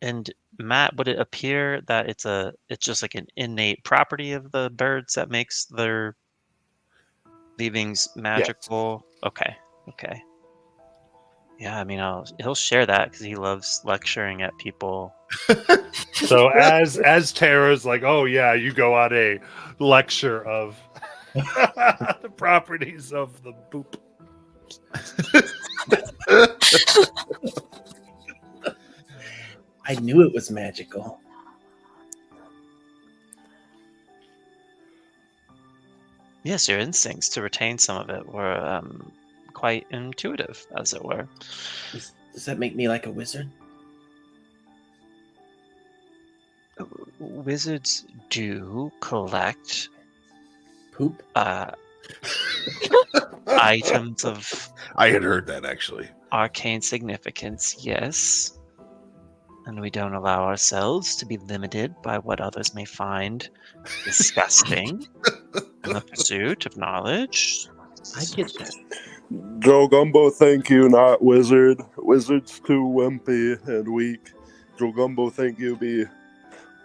And Matt, would it appear that it's just like an innate property of the birds that makes their leavings magical? Okay. Yeah, I mean, he'll share that because he loves lecturing at people. so as Tara's like, oh yeah, you go on a lecture of the properties of the boop. I knew it was magical. Yes, your instincts to retain some of it were quite intuitive, as it were. Does that make me like a wizard? Wizards do collect Poop? items of I had heard that actually. arcane significance, yes. And we don't allow ourselves to be limited by what others may find disgusting in the pursuit of knowledge. I get that. Joe Gumbo, thank you, not wizard. Wizard's too wimpy and weak. Joe Gumbo, thank you, be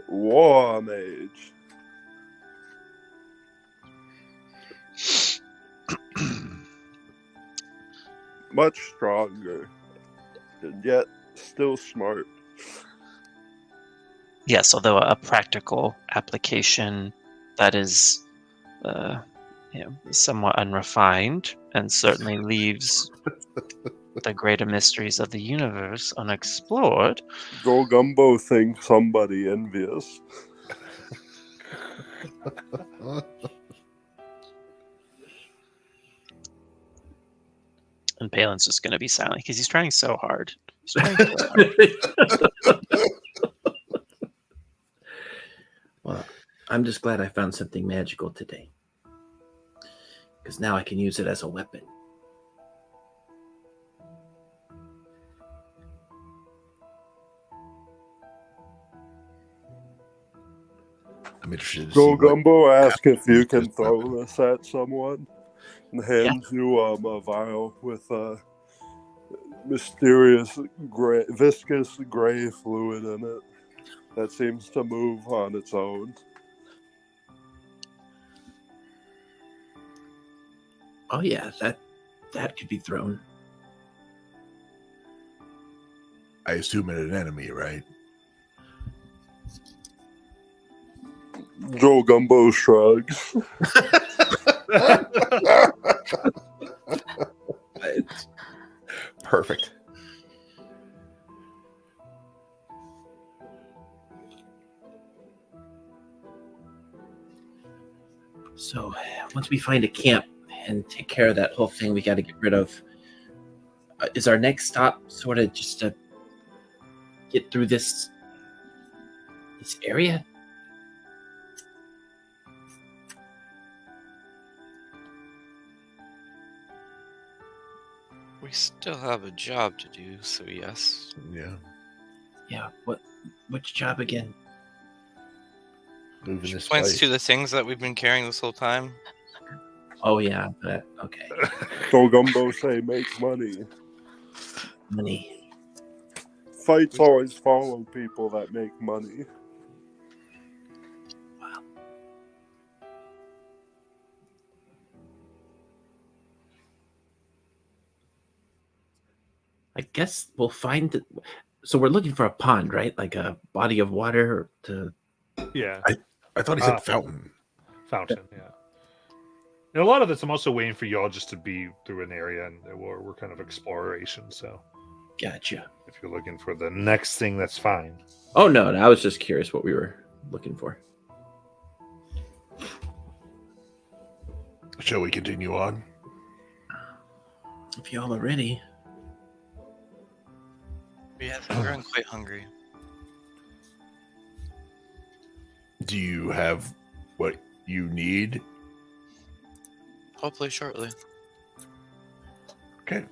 war mage. Much stronger, and yet still smart. Yes, although a practical application that is somewhat unrefined and certainly leaves the greater mysteries of the universe unexplored. Joe Gumbo thinks somebody envious. And Palin's just going to be silent because he's trying so hard. He's trying so hard. I'm just glad I found something magical today. Because now I can use it as a weapon. I'm interested to see Joe what. Gumbo, ask if you happens can with this throw weapon. this at someone, and hands you a vial with mysterious viscous gray fluid in it that seems to move on its own. Oh yeah, that could be thrown. I assume at an enemy, right? Joe Gumbo shrugs. Perfect. So once we find a camp and take care of that whole thing we got to get rid of, is our next stop sort of just to get through this area? We still have a job to do, so yes. Yeah. Yeah. Which job again? Moving this Points fight. to the things that we've been carrying this whole time. Oh yeah, okay. Joe Gumbo say make money. Money. Fights always follow people that make money. I guess we'll find it. So we're looking for a pond, right? Like a body of water to. Yeah, I thought he said fountain. fountain. Yeah. And a lot of this, I'm also waiting for y'all just to be through an area, and we're kind of exploration. So Gotcha. if you're looking for the next thing, that's fine. Oh no, I was just curious what we were looking for. Shall we continue on? If y'all are ready. Yeah, I'm growing quite hungry. Do you have what you need? Hopefully shortly. Okay.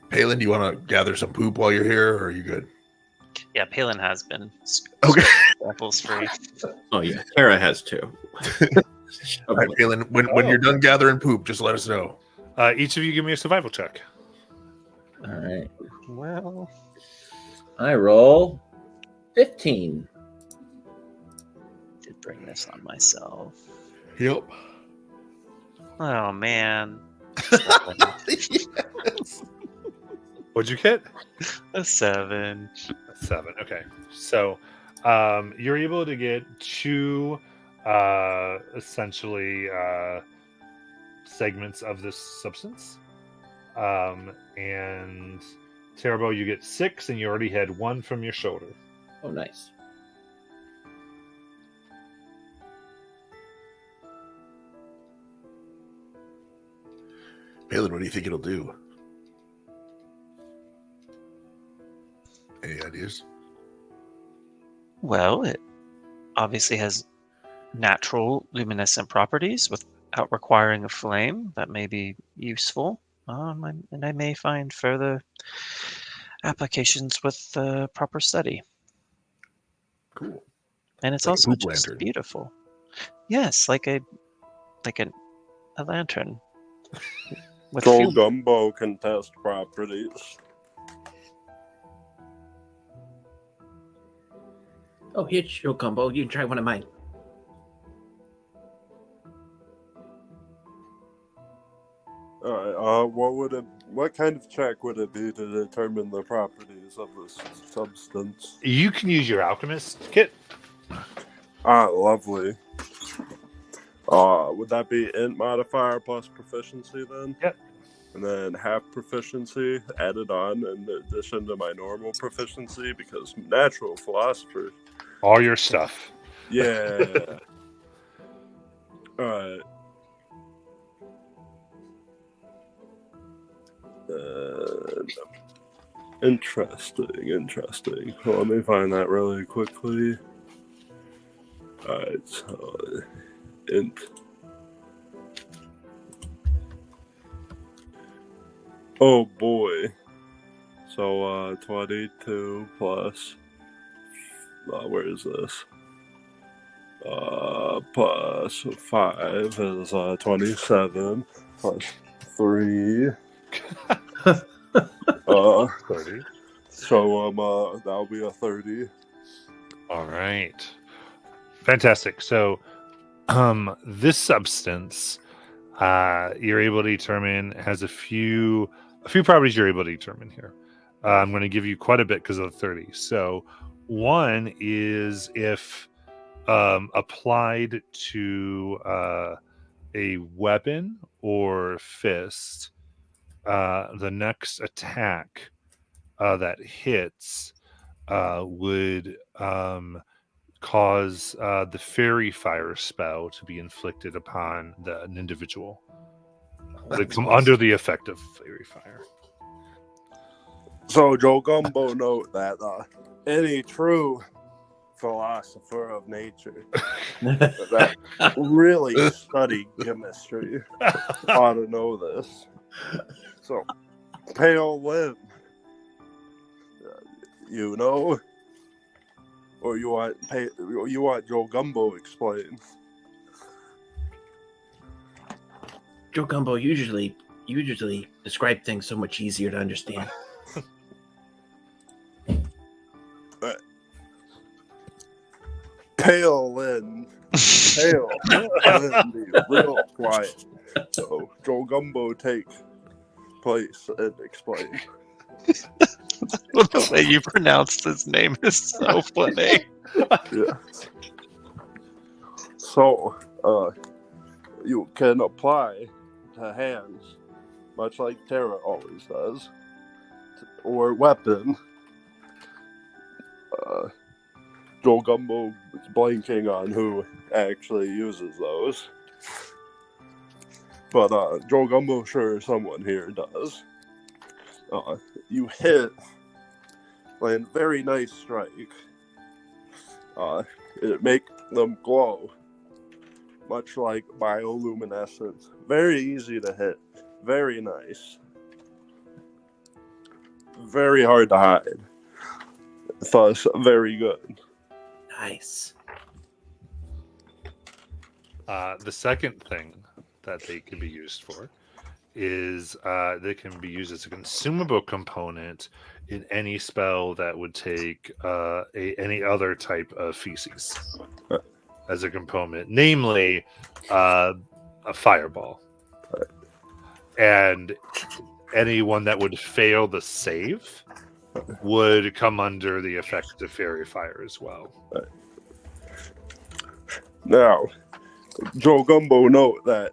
Palin, do you want to gather some poop while you're here, or are you good? Yeah, Palin has been. Okay. Apples free. Oh yeah, Kara has too. All right, Palin, when you're done gathering poop, just let us know. Each of you give me a survival check. All right, Well, I roll 15. did bring this on myself. Yep. Oh man. What'd you get? A 7. 7. Okay. So you're able to get 2 essentially segments of this substance. And Terrible, you get 6, and you already had 1 from your shoulder. Oh, nice. Palin, what do you think it'll do? Any ideas? Well, it obviously has natural luminescent properties without requiring a flame. That may be useful. And I may find further applications with proper study. Cool. And it's Like a also poop just lantern. beautiful. Yes, like a lantern. With Joe fuel. Gumbo can test properties. Oh, here's your combo. You can try one of mine. All right. What kind of check would it be to determine the properties of this substance? You can use your alchemist kit. Ah, lovely. Would that be int modifier plus proficiency then? Yep. And then half proficiency added on in addition to my normal proficiency because natural philosopher. All your stuff. Yeah. All right. Interesting. Well, let me find that really quickly. Alright, so int. Oh boy. So 22 plus where is this? Plus 5 is 27 plus 3. 30. So that'll be a 30. All right. Fantastic. So this substance you're able to determine has a few properties you're able to determine here. I'm going to give you quite a bit because of the 30. So one is if applied to a weapon or fist, the next attack that hits would cause the fairy fire spell to be inflicted upon an individual. They That's come awesome. under the effect of fairy fire. So Joe Gumbo note that any true philosopher of nature that really studied chemistry ought to know this. So Pale Lynn, you know, or you want Joe Gumbo explained? Joe Gumbo usually describe things so much easier to understand. Pale Lynn, be real quiet. So Joe Gumbo take place and explain. The way you pronounced his name is so funny. Yeah. So, you can apply to hands, much like Terra always does, or weapon. Joe Gumbo is blanking on who actually uses those. But Joe Gumbo sure someone here does. You hit a very nice strike. It make them glow, much like bioluminescence. Very easy to hit. Very nice. Very hard to hide. Thus, very good. Nice. The second thing that they can be used for is they can be used as a consumable component in any spell that would take any other type of feces as a component, namely a fireball. And anyone that would fail the save would come under the effect of fairy fire as well. Now, Joe Gumbo note that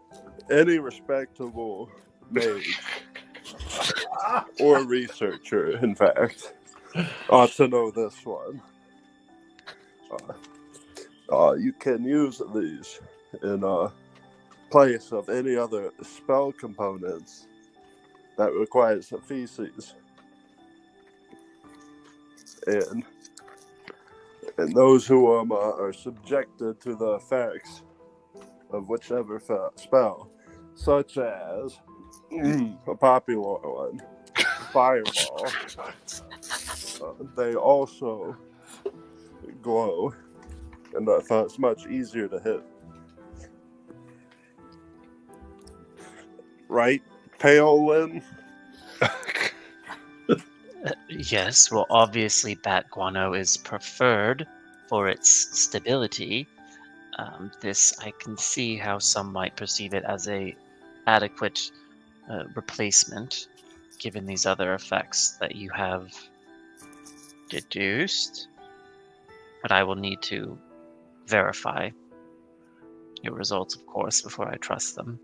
any respectable mage or researcher, in fact, ought to know this one. You can use these in place of any other spell components that requires feces. And those who are subjected to the effects of whichever spell, such as a popular one, Fireball, they also glow, and thus it's much easier to hit. Right, Pale Lynn? Yes, well, obviously, bat guano is preferred for its stability. This, I can see how some might perceive it as a adequate replacement, given these other effects that you have deduced. But I will need to verify your results, of course, before I trust them.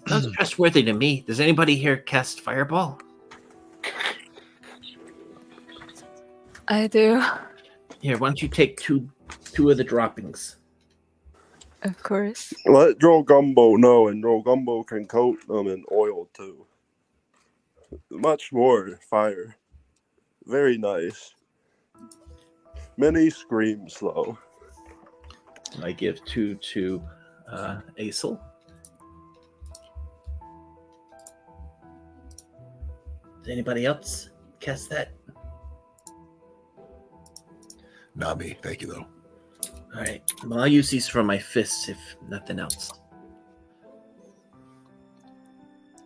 Sounds trustworthy to me. Does anybody here cast Fireball? I do, Here, why don't you take two of the droppings? of course. Let Joe Gumbo know, and Joe Gumbo can coat them in oil too. Much more fire. Very nice. Many screams though. I give 2 to Aesel. Did anybody else cast that? Not me. Thank you, though. All right. Well, I'll use these for my fists if nothing else.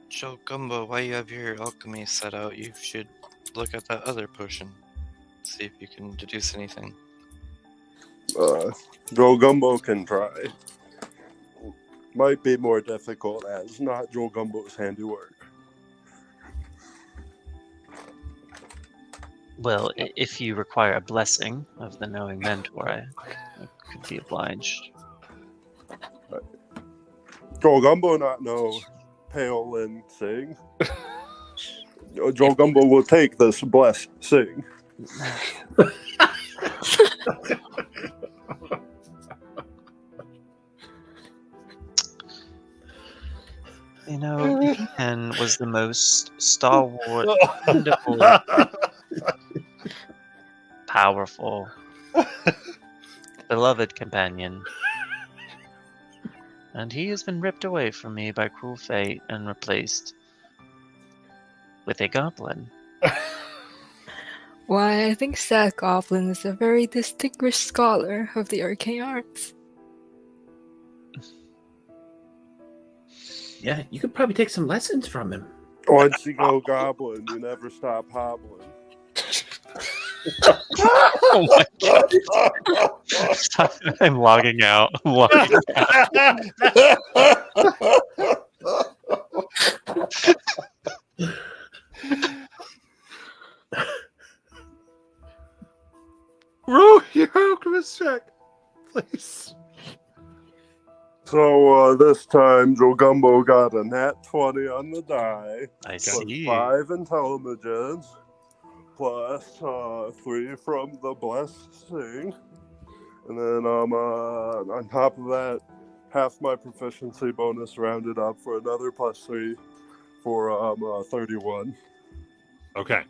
Joe Gumbo, while you have your alchemy set out, you should look at that other potion. See if you can deduce anything. Joe Gumbo can try. Might be more difficult as not Joe Gumbo's handiwork. Well, if you require a blessing of the knowing mentor, I could be obliged. Joe Gumbo not know Pale and Sing. Joe Gumbo will take this blessing. You know, Ian was the most stalwart, dependable, powerful, beloved companion. And he has been ripped away from me by cruel fate and replaced with a goblin. Why, I think that goblin is a very distinguished scholar of the arcane arts. Yeah, you could probably take some lessons from him. Once you go goblin, you never stop hobbling. Oh my god. I'm logging out. I'm logging Roll your alchemist check, please. So this time, Joe Gumbo got a nat 20 on the die. I Plus see. 5 intelligence. Plus 3 from the blessing. And then on top of that, half my proficiency bonus rounded up for another plus 3 for 31. Okay.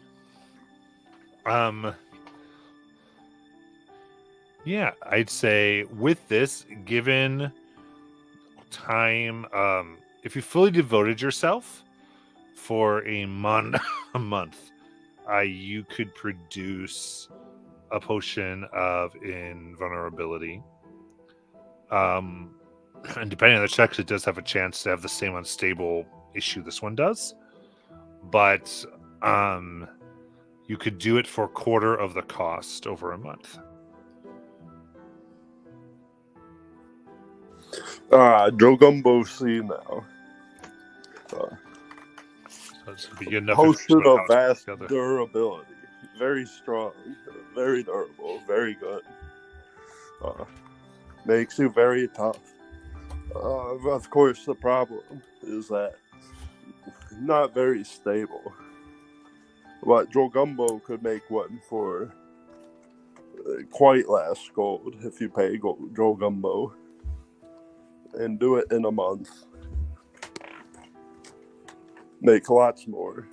Yeah, I'd say with this, given time, if you fully devoted yourself for a month, you could produce a potion of invulnerability. And depending on the checks, it does have a chance to have the same unstable issue this one does. But you could do it for a quarter of the cost over a month. Joe Gumbo see now. So it's gonna be good enough Potion information of about how to vast put it together. durability. Very strong. Very durable. Very good. Makes you very tough. Of course, the problem is that not very stable. But Joe Gumbo could make one for quite less gold if you pay Joe Gumbo. And do it in a month. Make lots more.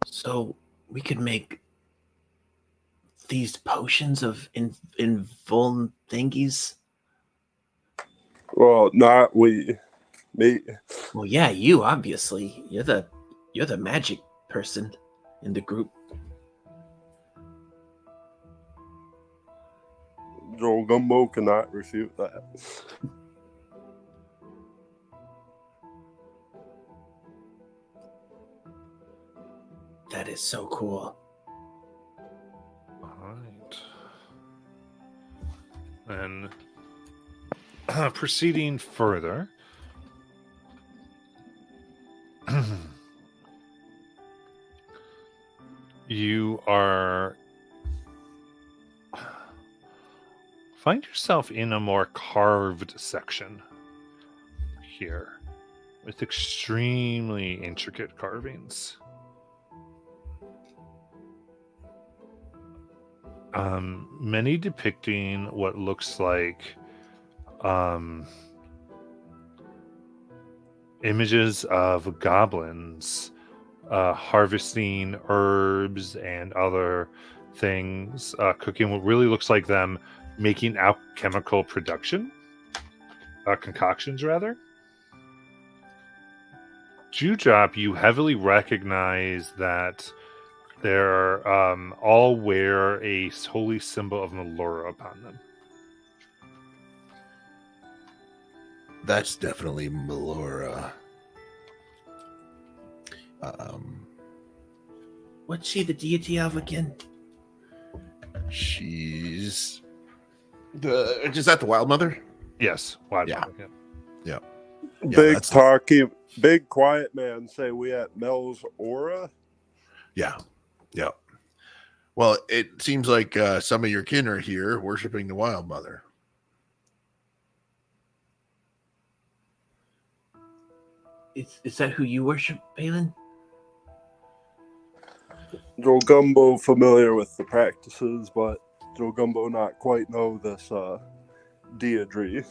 So we could make these potions of invuln thingies. Well, not we. Me. Well, yeah, you obviously. You're the magic person in the group. Joe Gumbo cannot refute that. That is so cool. All right. And proceeding further, you find yourself in a more carved section here with extremely intricate carvings. Many depicting what looks like images of goblins harvesting herbs and other things cooking. What really looks like them making alchemical concoctions rather. Jujop, you heavily recognize that they're all wear a holy symbol of Melora upon them. That's definitely Melora. What's she the deity of again? She's is that the Wild Mother? Yes, Wild Yeah. Mother, yeah. Big that's- talky, big quiet man say we at Mel's Aura. Yeah. Well, it seems like some of your kin are here worshiping the Wild Mother. Is that who you worship, Balin? Drogumbo familiar with the practices, but Drogumbo not quite know this Deidre.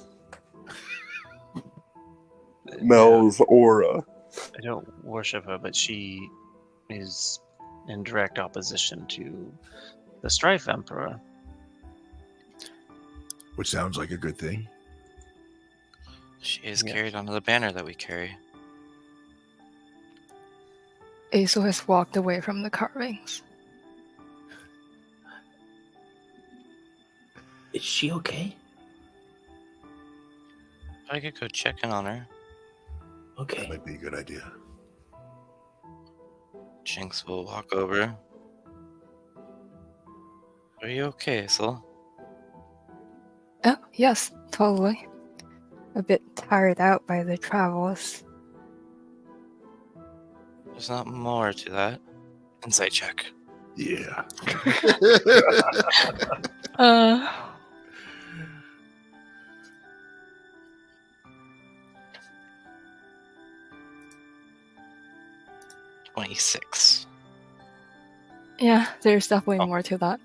Mel's Aura. I don't worship her, but she is in direct opposition to the Strife Emperor. Which sounds like a good thing. She is Yeah. carried onto the banner that we carry. Azel has walked away from the carvings. Is she okay? I could go check in on her. That Okay. might be a good idea. Jinx will walk over. Are you okay, Isla? Oh, yes, totally. A bit tired out by the travels. There's not more to that. Insight check. Yeah. 26. Yeah, there's definitely more to that.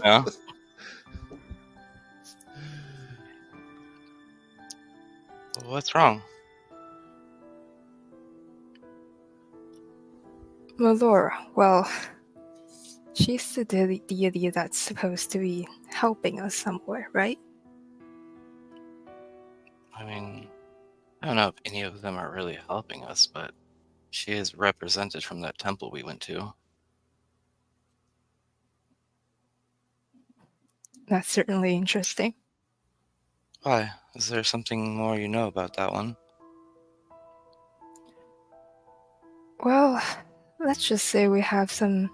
Yeah. What's wrong? Melora, well, she's the deity that's supposed to be helping us somewhere, right? I mean, I don't know if any of them are really helping us, but she is represented from that temple we went to. That's certainly interesting. Why? Is there something more you know about that one? Well, let's just say we have some.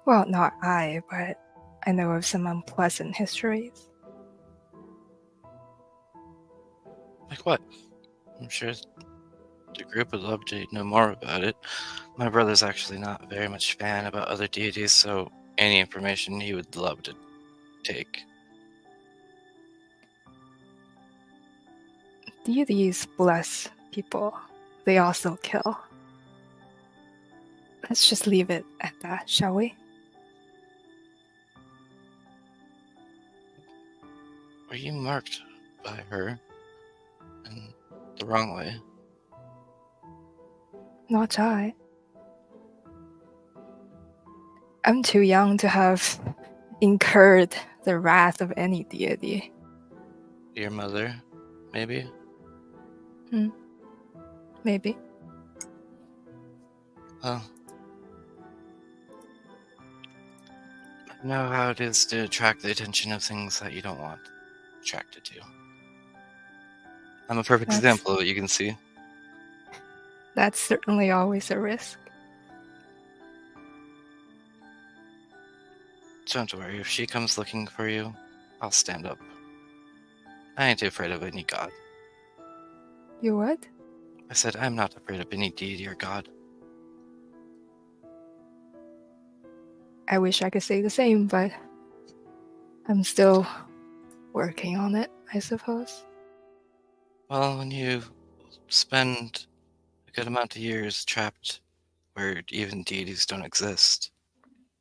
Well, not I, but I know of some unpleasant histories. Like what? I'm sure the group would love to know more about it. My brother's actually not very much fan about other deities, so any information he would love to take. Deities bless people, they also kill. Let's just leave it at that, shall we? Were you marked by her in the wrong way? Not I. I'm too young to have incurred the wrath of any deity. Your mother, maybe? Maybe. Well, I know how it is to attract the attention of things that you don't want attracted to. I'm a perfect That's- example of it, you can see. That's certainly always a risk. Don't worry, if she comes looking for you, I'll stand up. I ain't too afraid of any god. You what? I said I'm not afraid of any deity or god. I wish I could say the same, but I'm still working on it, I suppose. Well, when you spend a good amount of years trapped where even deities don't exist,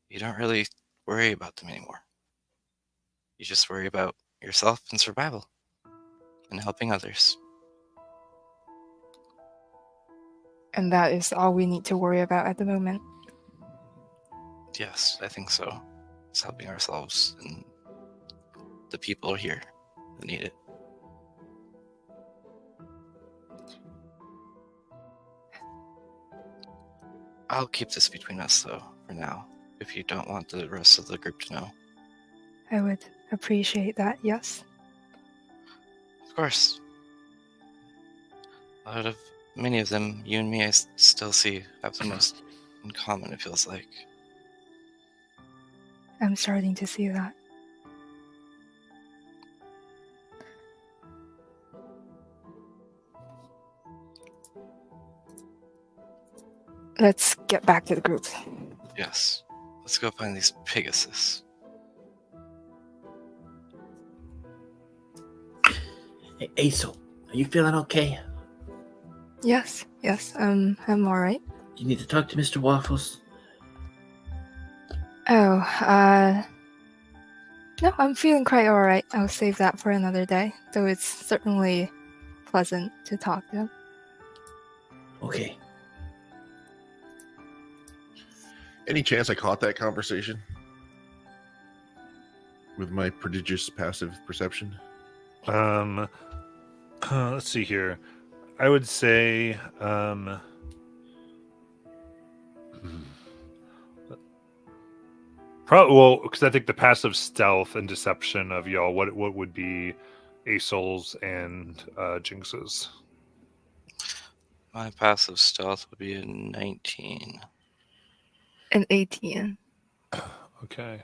you don't really worry about them anymore. You just worry about yourself and survival and helping others. And that is all we need to worry about at the moment. Yes, I think so. It's helping ourselves and the people here that need it. I'll keep this between us, though, for now, if you don't want the rest of the group to know. I would appreciate that, yes. Of course. Out of many of them, you and me, I still see have the most in common, it feels like. I'm starting to see that. Let's get back to the group. Yes. Let's go find these Pegasus. Hey, Aesol, are you feeling okay? Yes, I'm alright. You need to talk to Mr. Waffles. Oh, no, I'm feeling quite alright. I'll save that for another day, though it's certainly pleasant to talk to him. Okay. Any chance I caught that conversation with my prodigious passive perception? Let's see here. I would say, probably, well, because I think the passive stealth and deception of y'all, what would be Asol's and Jinx's? My passive stealth would be a 19. An 18. Okay.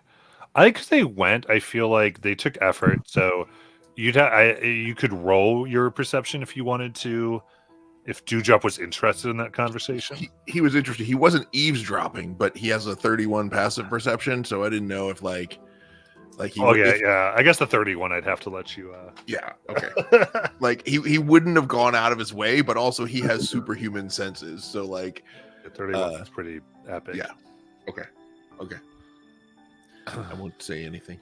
I think 'cause they went, I feel like they took effort, so you could roll your perception if you wanted to, if Dewdrop was interested in that conversation. He was interested. He wasn't eavesdropping, but he has a 31 passive perception, so I didn't know if like he. Oh yeah, yeah. I guess the 31, I'd have to let you. Yeah. Okay. Like he wouldn't have gone out of his way, but also he has superhuman senses, so like. 31 is pretty epic. Yeah. Okay. I won't say anything.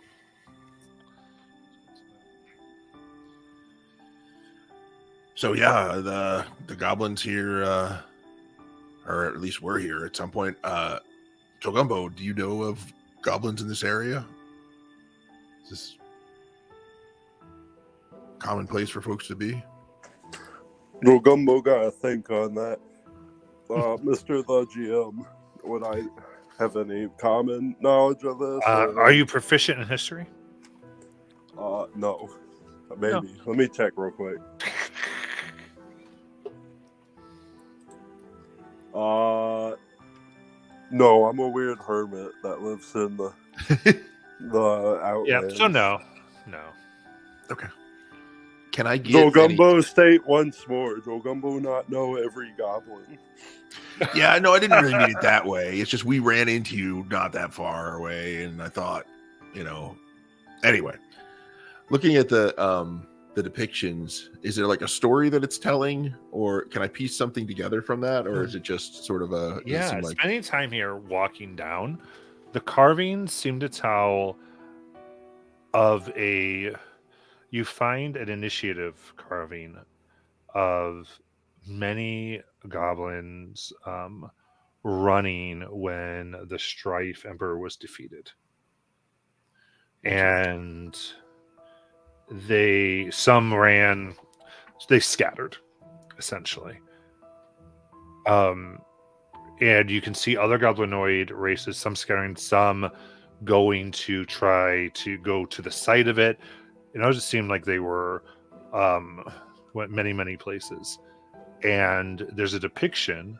So yeah, the goblins here, or at least were here at some point. Togumbo, do you know of goblins in this area? Is this commonplace for folks to be? Gumbo got to think on that. Mr. the GM, would I have any common knowledge of this? Are you proficient in history? No. Maybe. No. Let me check real quick. No, I'm a weird hermit that lives in the outlands. Yeah, so no. Okay. Can I get Gumbo state once more? Gumbo not know every goblin. Yeah, no, I didn't really mean it that way. It's just we ran into you not that far away, and I thought, Anyway, looking at the depictions, is there like a story that it's telling, or can I piece something together from that, or is it just sort of a? Yeah, spending time here walking down, the carvings seem to tell of a. You find an initiative carving of many goblins running when the Strife Emperor was defeated. And some ran, they scattered, essentially. And you can see other goblinoid races, some scattering, some going to try to go to the site of it. It just seemed like they were went many places. And there's a depiction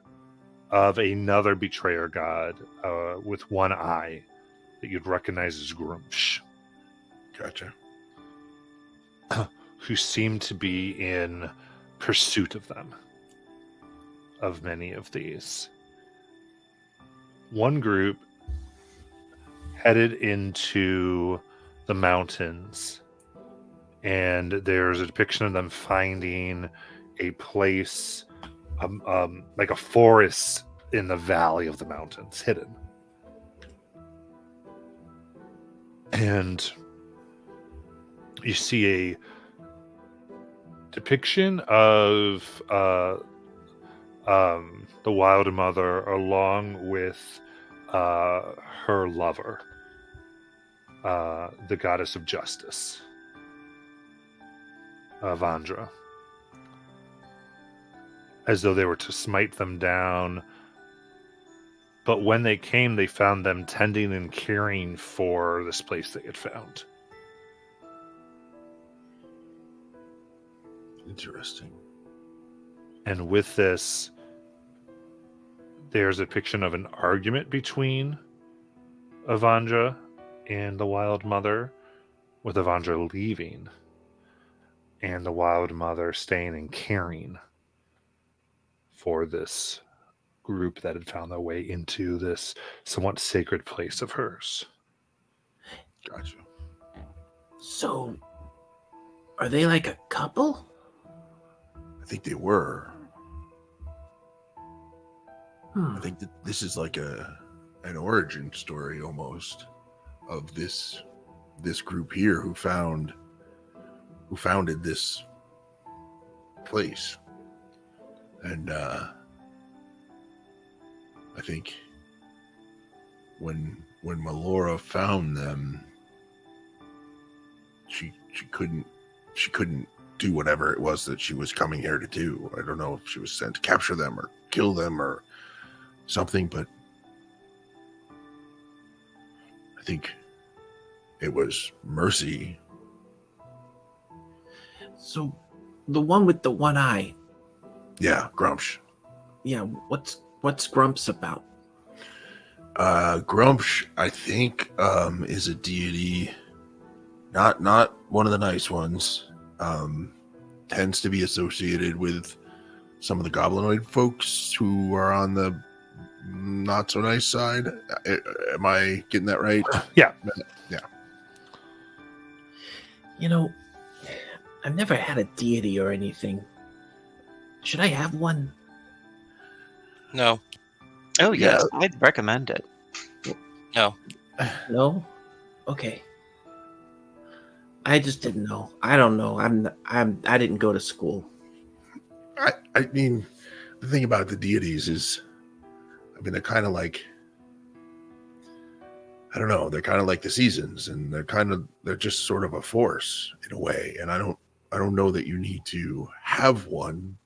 of another betrayer god with one eye that you'd recognize as Grumsh. Gotcha. Who seem to be in pursuit of them, of many of these. One group headed into the mountains, and there's a depiction of them finding a place, like a forest in the valley of the mountains, hidden. And you see a depiction of the Wild Mother along with her lover, the goddess of justice, Vandra, as though they were to smite them down. But when they came, they found them tending and caring for this place they had found. Interesting. And with this, there's a depiction of an argument between Avandra and the Wild Mother, with Avandra leaving, and the Wild Mother staying and caring for this group that had found their way into this somewhat sacred place of hers. Gotcha. So, are they like a couple? I think they were. Hmm. I think that this is like an origin story almost of this group here who founded this place. And I think when Melora found them, she couldn't do whatever it was that she was coming here to do. I don't know if she was sent to capture them or kill them or something, but I think it was mercy. So, the one with the one eye. Yeah, Grumsh. Yeah, what's Grumps about? Grumsh, I think, is a deity, not one of the nice ones. Tends to be associated with some of the goblinoid folks who are on the not so nice side. Am I getting that right? Yeah. Yeah. You know, I've never had a deity or anything. Should I have one? No. Oh yes, I'd recommend it. No. No? Okay. I just didn't know. I don't know. I didn't go to school. I mean, the thing about the deities is, I mean, they're kind of like, I don't know, they're kind of like the seasons, and they're just sort of a force in a way. And I don't know that you need to have one.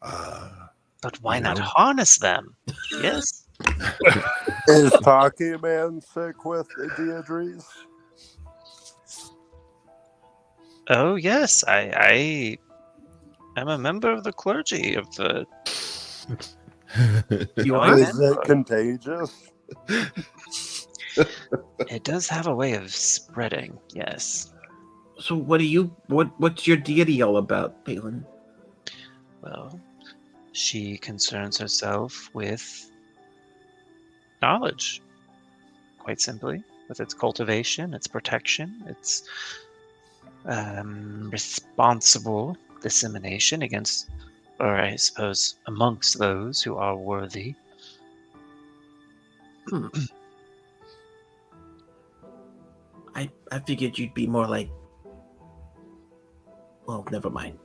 But why not harness them? Yes. Is Taki Man sick with the deities? Oh yes, I am a member of the clergy of the. You I are? Is it contagious? It does have a way of spreading. Yes. So what's your deity all about, Palin? Well, she concerns herself with knowledge, quite simply, with its cultivation, its protection, its responsible dissemination against, or I suppose, amongst those who are worthy. I figured you'd be more like. Well, never mind.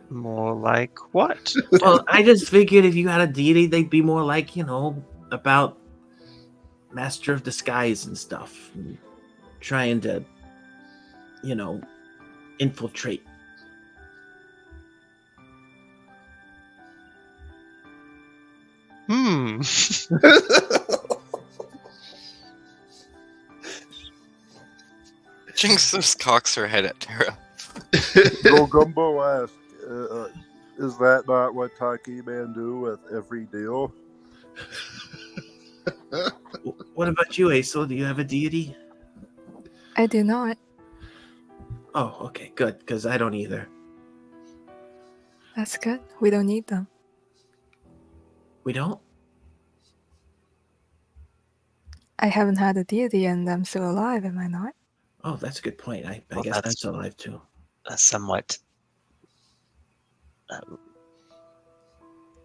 More like what? Well, I just figured if you had a deity, they'd be more like, about Master of Disguise and stuff. And trying to, infiltrate. Jinx just cocks her head at Tara. Gumbo asked, is that not what Taki Man do with every deal? What about you, Aesel? Do you have a deity? I do not. Oh, okay, good, because I don't either. That's good. We don't need them. We don't? I haven't had a deity and I'm still alive, am I not? Oh, that's a good point. I Well, guess that's- that's alive too. A somewhat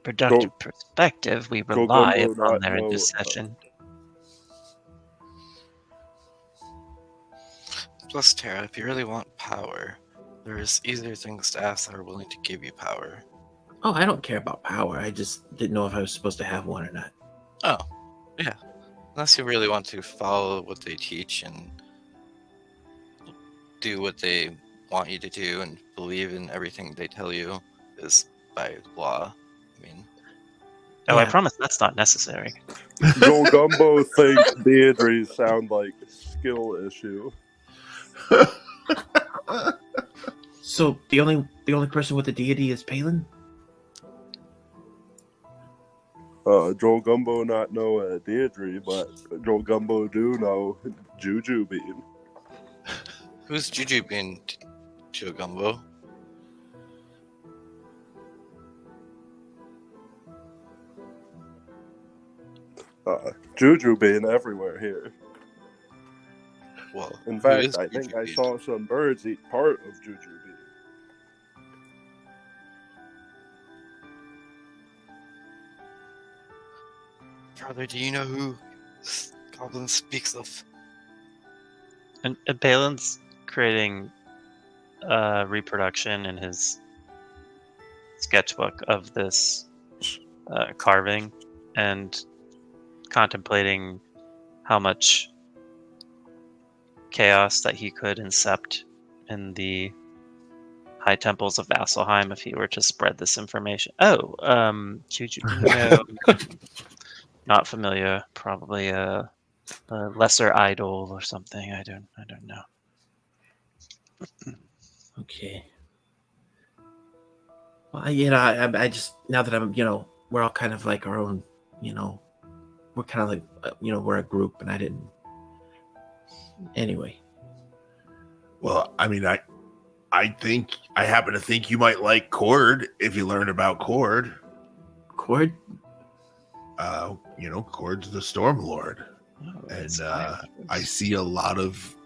productive perspective. We rely Gumbo upon not their know, intercession. Plus, Tara, if you really want power, There's easier things to ask that are willing to give you power. Oh, I don't care about power. I just didn't know if I was supposed to have one or not. Oh, yeah. Unless you really want to follow what they teach and do what they want you to do and believe in everything they tell you is by law. I mean, Oh, I Yeah. promise that's not necessary. Joel Gumbo thinks Deirdre sound like skill issue. So the only person with a deity is Palin? Joel Gumbo not know Deirdre, but Joel Gumbo do know Juju Bean. who's Juju being Joe Gumbo? Juju being everywhere here. Well, In who fact, is I Juju think I being? saw some birds eat part of Juju Bean. Brother, do you know who Goblin speaks of? And Palin's creating a reproduction in his sketchbook of this carving and contemplating how much chaos that he could incept in the high temples of Vasselheim if he were to spread this information. Oh, Juju, no, not familiar. Probably a lesser idol or something. I don't know. Okay. Well, I just now that I'm, we're all kind of like our own, we're kind of like, we're a group, and I didn't. Anyway, Well, I mean, I happen to think you might like Cord if you learn about Cord. Cord. Cord's the Storm Lord, Oh, and that's fine. I see a lot of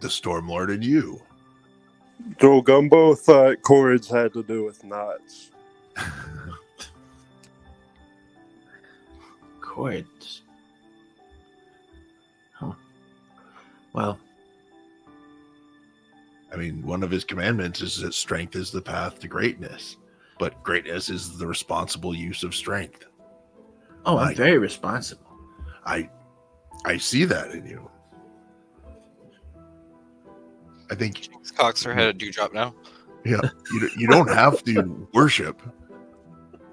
the Storm Lord in you. Joel Gumbo thought cords had to do with knots. Cord. Huh. Well, I mean, one of his commandments is that strength is the path to greatness, but greatness is the responsible use of strength. I'm very responsible. I see that in you. I think Coxer had a dewdrop now. Yeah, you don't have to worship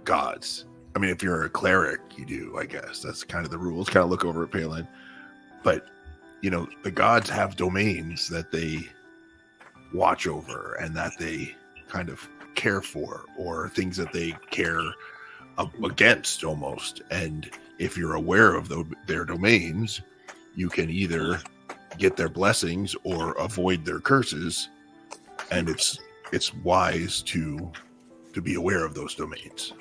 gods. I mean, if you're a cleric, you do, I guess. That's kind of the rules. Kind of look over at Palin. But, the gods have domains that they watch over and that they kind of care for, or things that they care against almost. And if you're aware of their domains, you can either get their blessings or avoid their curses. And it's wise to be aware of those domains.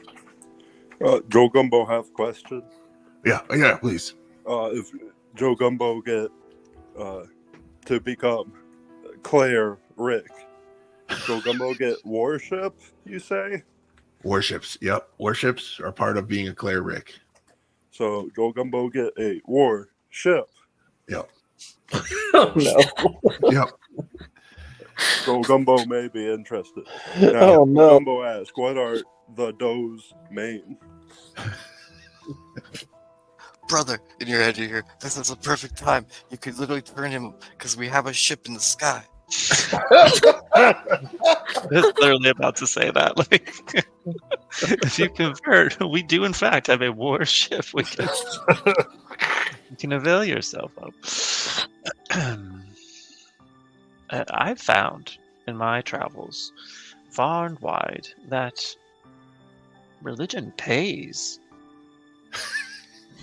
Joe Gumbo have question. Yeah, please. If Joe Gumbo get to become Claire Rick, Joe Gumbo get worship, you say? Warships. Yep. Warships are part of being a cleric. So Joe Gumbo get a warship. Yep. Oh no. Yep. Joe Gumbo may be interested. Now, Oh no. Gumbo asks, what are the does main? Brother, in your head, you hear, this is a perfect time. You could literally turn him because we have a ship in the sky. I was literally about to say that. Like, if you convert, we do in fact have a warship. You can avail yourself of. I've found in my travels, far and wide, that religion pays.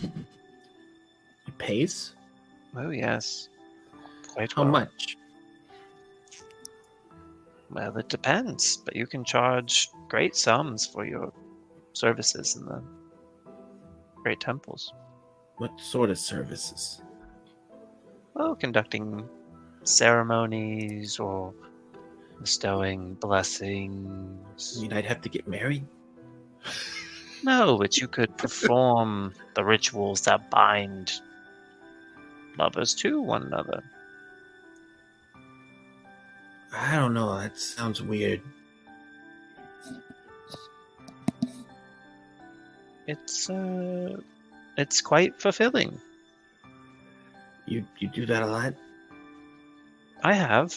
It pays? Oh yes, quite How well. much? Well, it depends, but you can charge great sums for your services in the great temples. What sort of services? Well, conducting ceremonies or bestowing blessings. I mean, I'd have to get married? No, but you could perform the rituals that bind lovers to one another. I don't know. That sounds weird. It's quite fulfilling. You do that a lot? I have,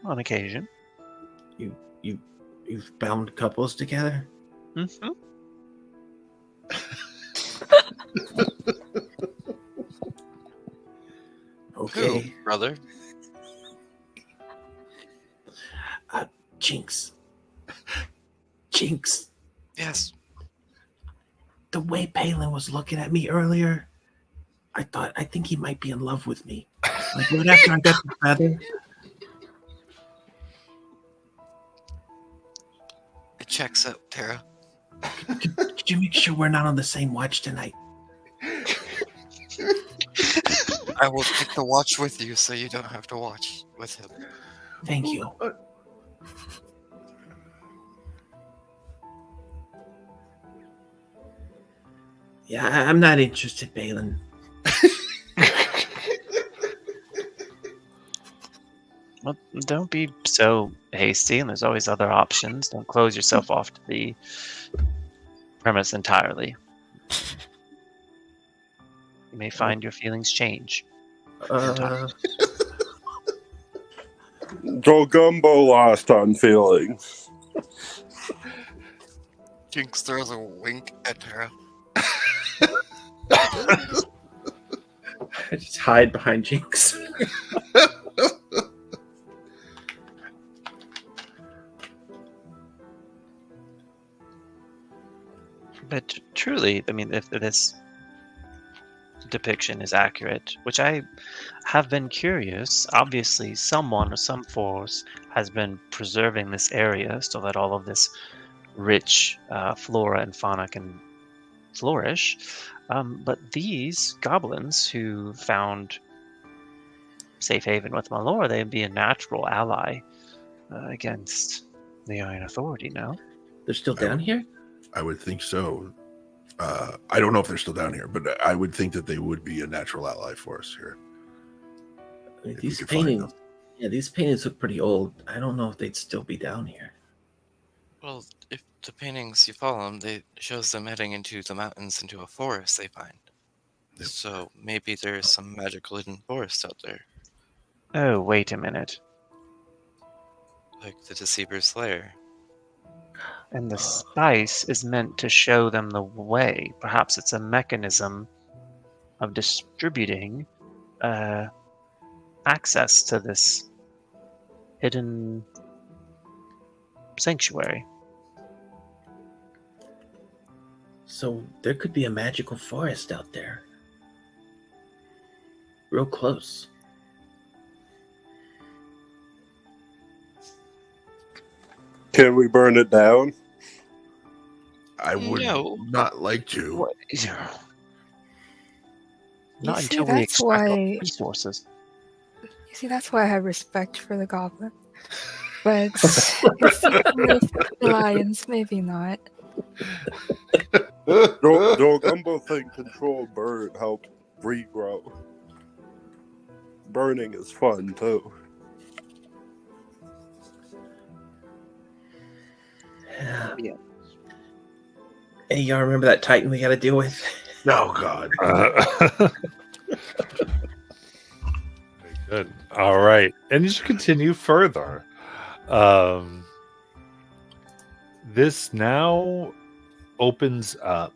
on occasion. You've bound couples together? Mm-hmm. Okay. Who, brother? Jinx. Jinx. Yes. The way Palin was looking at me earlier, I think he might be in love with me. Like right after I got the feather. It checks out, Tara. Could you make sure we're not on the same watch tonight? I will take the watch with you so you don't have to watch with him. Thank you. Yeah, I'm not interested, Balin. Well, don't be so hasty, and there's always other options. Don't close yourself off to the premise entirely. You may find your feelings change. Joe Gumbo lost on feelings. Jinx throws a wink at Tara. I just hide behind Jinx. But truly, I mean, if this depiction is accurate, which I have been curious, obviously someone or some force has been preserving this area so that all of this rich flora and fauna can flourish. But these goblins who found safe haven with Malor, they'd be a natural ally against the Iron Authority, no? They're still down here? I would think so. I don't know if they're still down here, but I would think that they would be a natural ally for us here. I mean, If we these could find paintings, them. yeah, these paintings look pretty old. I don't know if they'd still be down here. Well, if the paintings, you follow them, they shows them heading into the mountains, into a forest they find. Yep. So maybe there's some magical hidden forest out there, Oh, wait a minute. like the Deceiver's Lair. And the spice is meant to show them the way. Perhaps it's a mechanism of distributing access to this hidden sanctuary. So there could be a magical forest out there. Real close. Can we burn it down? I would No. not like to. What? Not see, until we that's extract all why- the resources. You see, that's why I have respect for the goblin. But it's lions, maybe not. Joe Gumbo think controlled burn help regrow. Burning is fun too. Yeah. Hey, y'all remember that Titan we got to deal with? Oh God. Very good. All right. And as you continue further, this now opens up.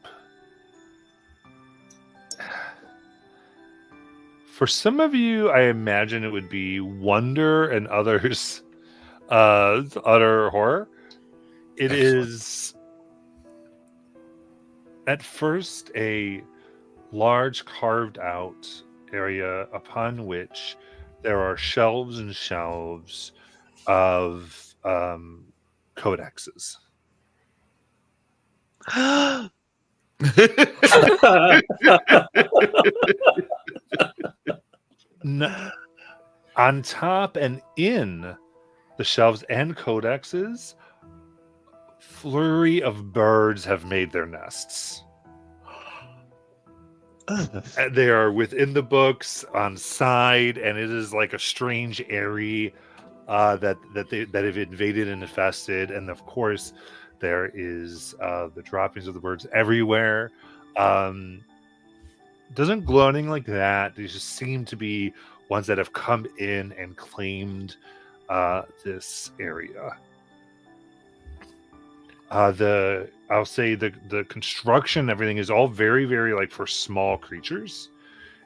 For some of you, I imagine it would be wonder, and others, utter horror. It is at first a large carved out area upon which there are shelves and shelves of codexes. On top and in the shelves and codexes, flurry of birds have made their nests. They are within the books on side, and it is like a strange, airy that have invaded and infested, and of course, there is the droppings of the birds everywhere. Doesn't glow anything like that. These just seem to be ones that have come in and claimed this area. I'll say the construction, everything is all very, very like for small creatures.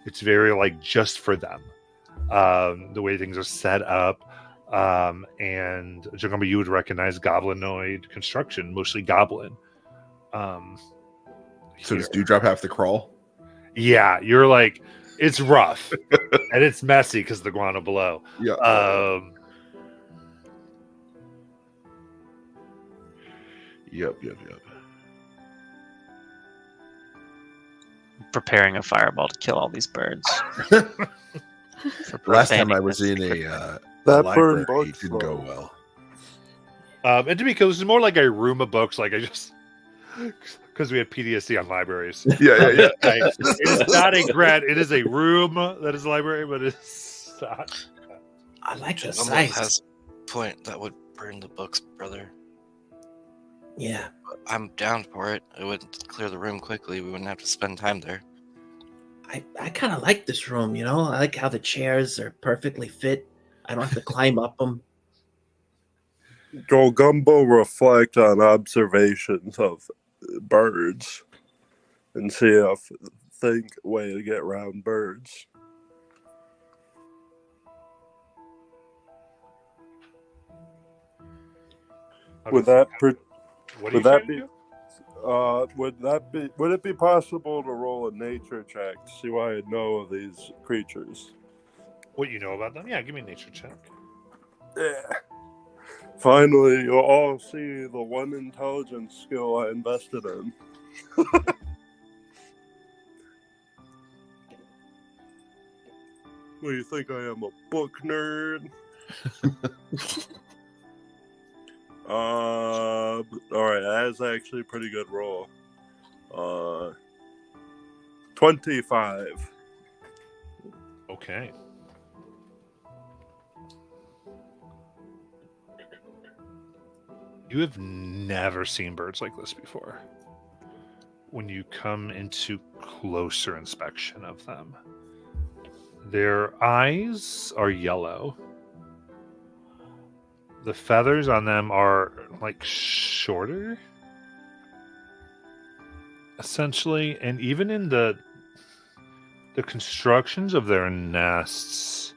It's very like just for them. The way things are set up. And Jagumba, you would recognize goblinoid construction, mostly goblin. So does Dewdrop have to crawl? Yeah, you're like, it's rough and it's messy because the guano below. Yeah. Yep. Preparing a fireball to kill all these birds. Last time I was in a That library, burned it didn't go well. And to me, because it's more like a room of books, like I just because we have PTSD on libraries. Yeah. Like, it is not a grad. It is a room that is a library, but it's not. I like the Jagumbo size. has a point that would burn the books, brother. Yeah. I'm down for it. It would clear the room quickly. We wouldn't have to spend time there. I kind of like this room, you know? I like how the chairs are perfectly fit. I don't have to climb up them. Jogumbo reflect on observations of birds and see if think way to get around birds. Would that What are would you that trying to be- do? would it be possible to roll a nature check to see what I know of these creatures? What you know about them? Yeah, give me a nature check. Yeah. Finally, you'll all see the one intelligence skill I invested in. What do you think I am, a book nerd? Alright, that's actually a pretty good roll. 25. Okay. You have never seen birds like this before. When you come into closer inspection of them, their eyes are yellow. The feathers on them are like shorter, essentially, and even in the constructions of their nests,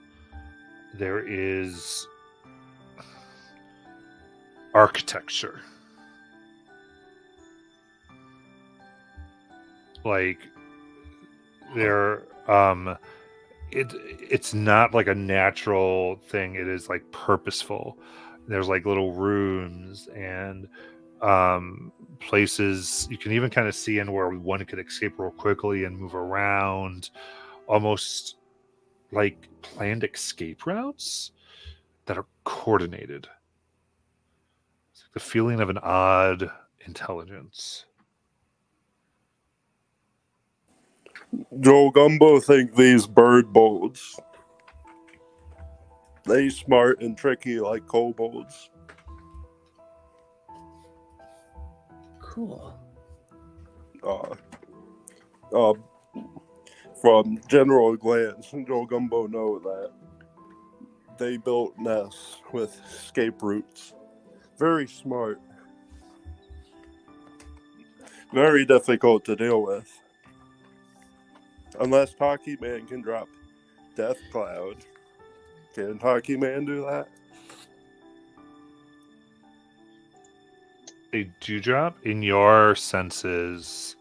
there is architecture. Like they're it's not like a natural thing. It is like purposeful. There's like little rooms and places you can even kind of see in where one could escape real quickly and move around, almost like planned escape routes that are coordinated. It's like the feeling of an odd intelligence. Joe Gumbo think these bird bolts. They smart and tricky like kobolds. Cool. From general glance, Joe Gumbo know that they built nests with escape routes. Very smart. Very difficult to deal with. Unless Hockey Man can drop Death Cloud. Can Hockey Man do that? They do drop in your senses.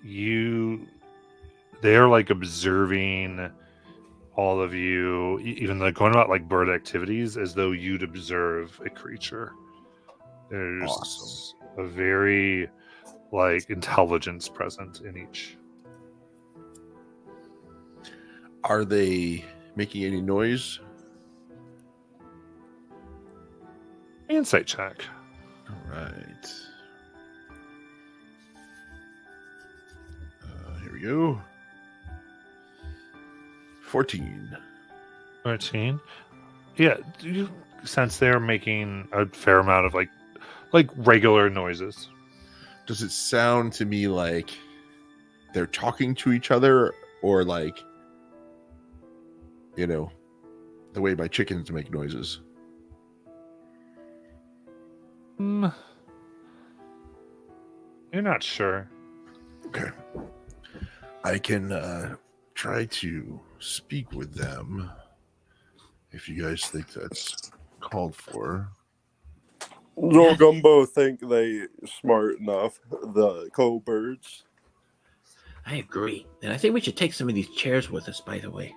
They're like observing all of you, even like going about like bird activities as though you'd observe a creature. There's Awesome. a very like intelligence present in each. Are they making any noise? Insight check. All right. Here we go. 14. 13. Yeah, sense they're making a fair amount of like regular noises. Does it sound to me like they're talking to each other, or like, the way my chickens make noises? You're not sure. Okay. I can try to speak with them if you guys think that's called for. Joel Gumbo think they smart enough, the co-birds. I agree. And I think we should take some of these chairs with us, by the way.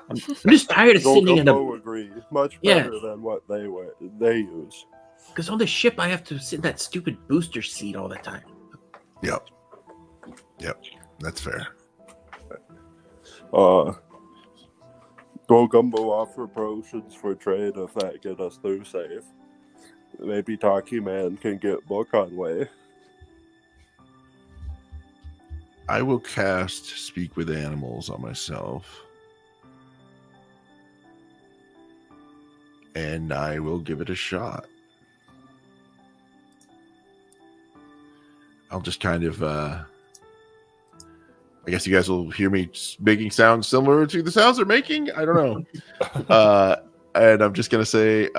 I'm just tired of Joel sitting in Gumbo a... agree. Much Yeah. better than what they use. Because on the ship, I have to sit in that stupid booster seat all the time. Yep. That's fair. Joel Gumbo offer potions for trade if that get us through safe. Maybe Taki Man can get book on way. I will cast Speak with Animals on myself. And I will give it a shot. I'll just kind of, I guess you guys will hear me making sounds similar to the sounds they're making. I don't know. And I'm just going to say,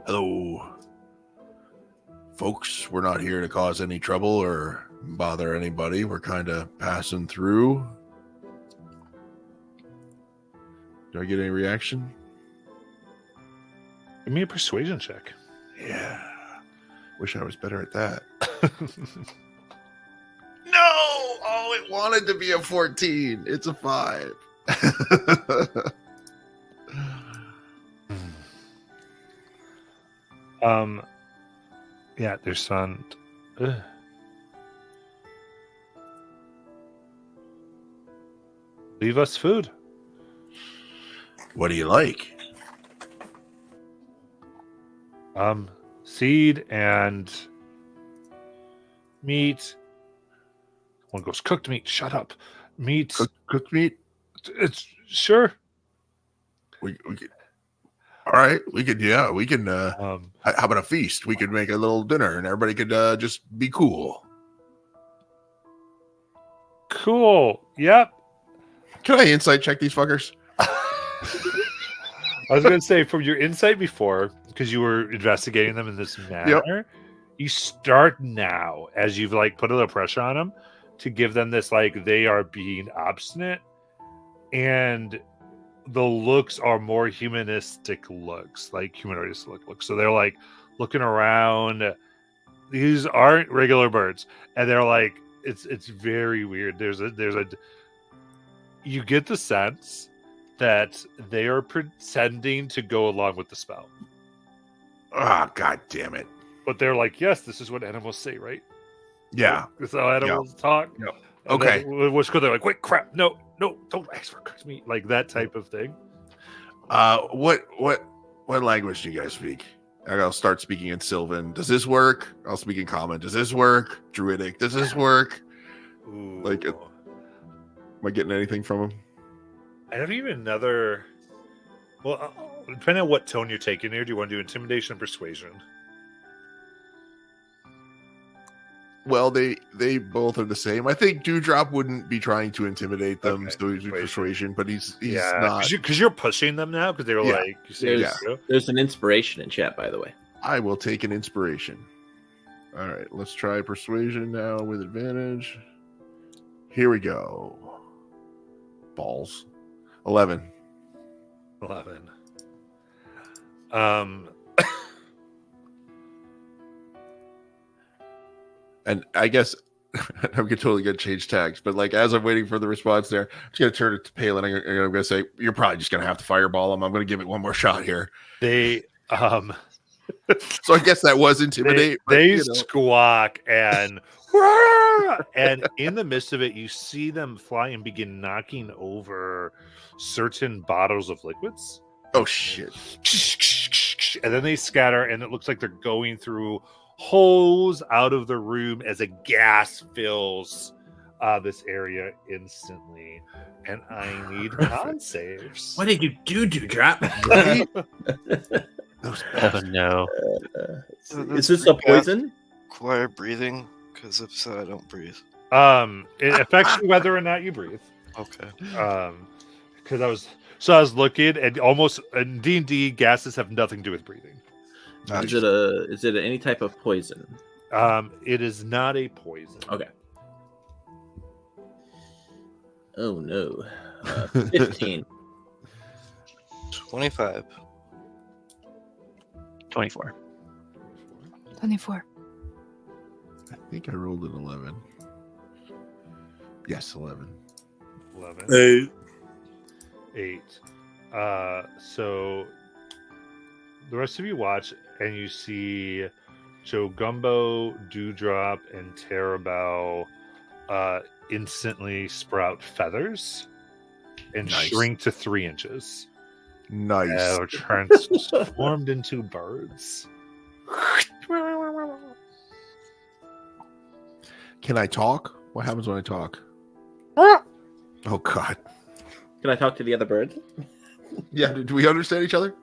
hello, folks. We're not here to cause any trouble or bother anybody. We're kind of passing through. Do I get any reaction? Give me a persuasion check. Yeah. Wish I was better at that. No! Oh, it wanted to be a 14. It's a 5. Yeah, their son. Leave us food. What do you like? Seed and meat. One goes cooked meat. Shut up. Meat. Cooked meat? It's sure. We could, all right. We can. How about a feast? We could make a little dinner and everybody could just be cool. Cool. Yep. Can I insight check these fuckers? I was going to say, from your insight before, because you were investigating them in this manner, you start now, as you've put a little pressure on them, to give them this they are being obstinate, and the looks are more humanistic looks, like humanoidistic looks. So they're looking around. These aren't regular birds, and they're it's very weird. There's a you get the sense that they are pretending to go along with the spell. Ah, God damn it. But they're yes, this is what animals say, right? Yeah. That's how animals talk. Yep. And Okay. then, which they're wait, crap, no, don't ask for cooked meat. That type of thing. What language do you guys speak? I'll start speaking in Sylvan. Does this work? I'll speak in Common. Does this work? Druidic. Does this work? Ooh. Am I getting anything from him? I don't even another. Well, depending on what tone you're taking here, do you want to do intimidation or persuasion? Well, they both are the same. I think Dewdrop wouldn't be trying to intimidate them, Okay. so he's persuasion, but he's not. Because you're pushing them now, because they're Yeah. you see, There's an inspiration in chat, by the way. I will take an inspiration. All right, let's try persuasion now with advantage. Here we go. Balls. 11. 11. And I guess I'm totally gonna change tags, but as I'm waiting for the response there, I'm just gonna turn it to Palin. I'm gonna say, you're probably just gonna have to fireball him. I'm gonna give it one more shot here. They So I guess that was intimidate. They squawk and and in the midst of it, you see them fly and begin knocking over certain bottles of liquids. Oh shit! And then they scatter, and it looks like they're going through holes out of the room as a gas fills this area instantly, and I need Perfect. con saves. What did you do, Dewdrop? Right? Those Oh no. Is this a poison? Quiet breathing, because if so, I don't breathe. It affects you whether or not you breathe. Okay. Because I was looking, and almost in D&D, gases have nothing to do with breathing. Is it any type of poison? It is not a poison. Okay. Oh no. 15. 25. 24. 24. I think I rolled an 11. Yes, 11. 11. 8. So the rest of you watch, and you see Joe Gumbo, Dewdrop, and Terabao instantly sprout feathers and Nice. shrink to 3 inches. Nice. Are transformed into birds. Can I talk? What happens when I talk? Oh God. Can I talk to the other bird? Yeah. Do we understand each other?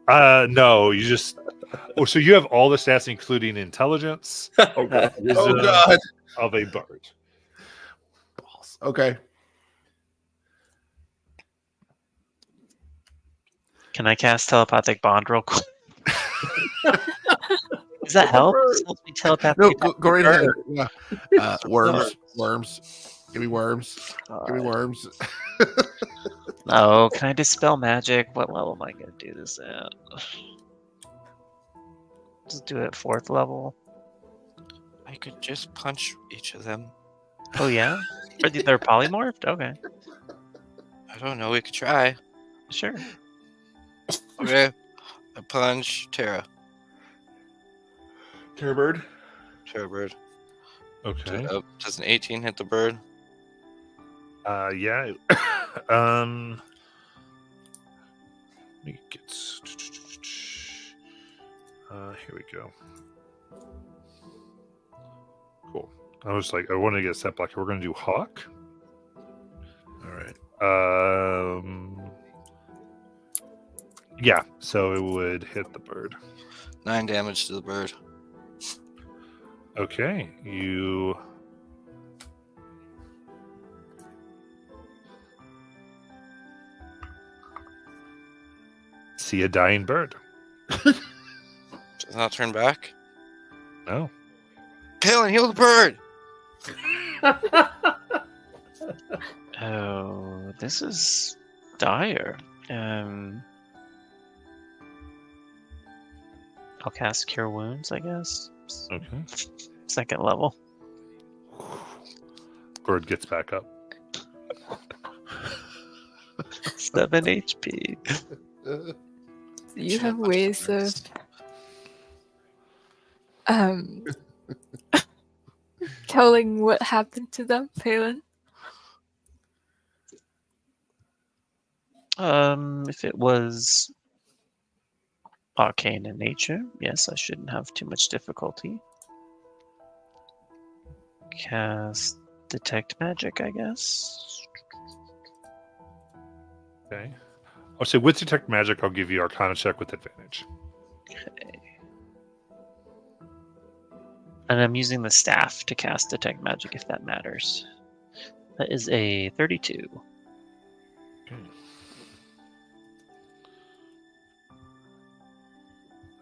No, you just. Oh, so you have all the stats, including intelligence. Oh wisdom God. of a bird. Okay. Can I cast telepathic bond real quick? Does that help? Does it help me telepathically? No, go right ahead. Yeah. Worms. Give me worms. Give me worms. No, can I dispel magic? What level am I going to do this at? Just do it at 4th level. I could just punch each of them. Oh yeah? They're polymorphed? Okay. I don't know. We could try. Sure. Okay. I punch Terra. Terror bird. Terra bird. Okay. Does an 18 hit the bird? Yeah. Let me get. Here we go. Cool. I was like, I want to get a step back. We're going to do Hawk. All right. Yeah. So it would hit the bird. 9 damage to the bird. Okay. You. See a dying bird. Does not turn back. No. Palin, heal the bird. Oh, this is dire. I'll cast Cure Wounds, I guess. Okay. 2nd level. Bird gets back up. 7 HP. You have ways of telling what happened to them, Phelan? If it was arcane in nature, yes, I shouldn't have too much difficulty. Cast Detect Magic, I guess. Okay. I'll say with Detect Magic, I'll give you Arcana check with advantage. Okay. And I'm using the staff to cast Detect Magic, if that matters. That is a 32. Okay.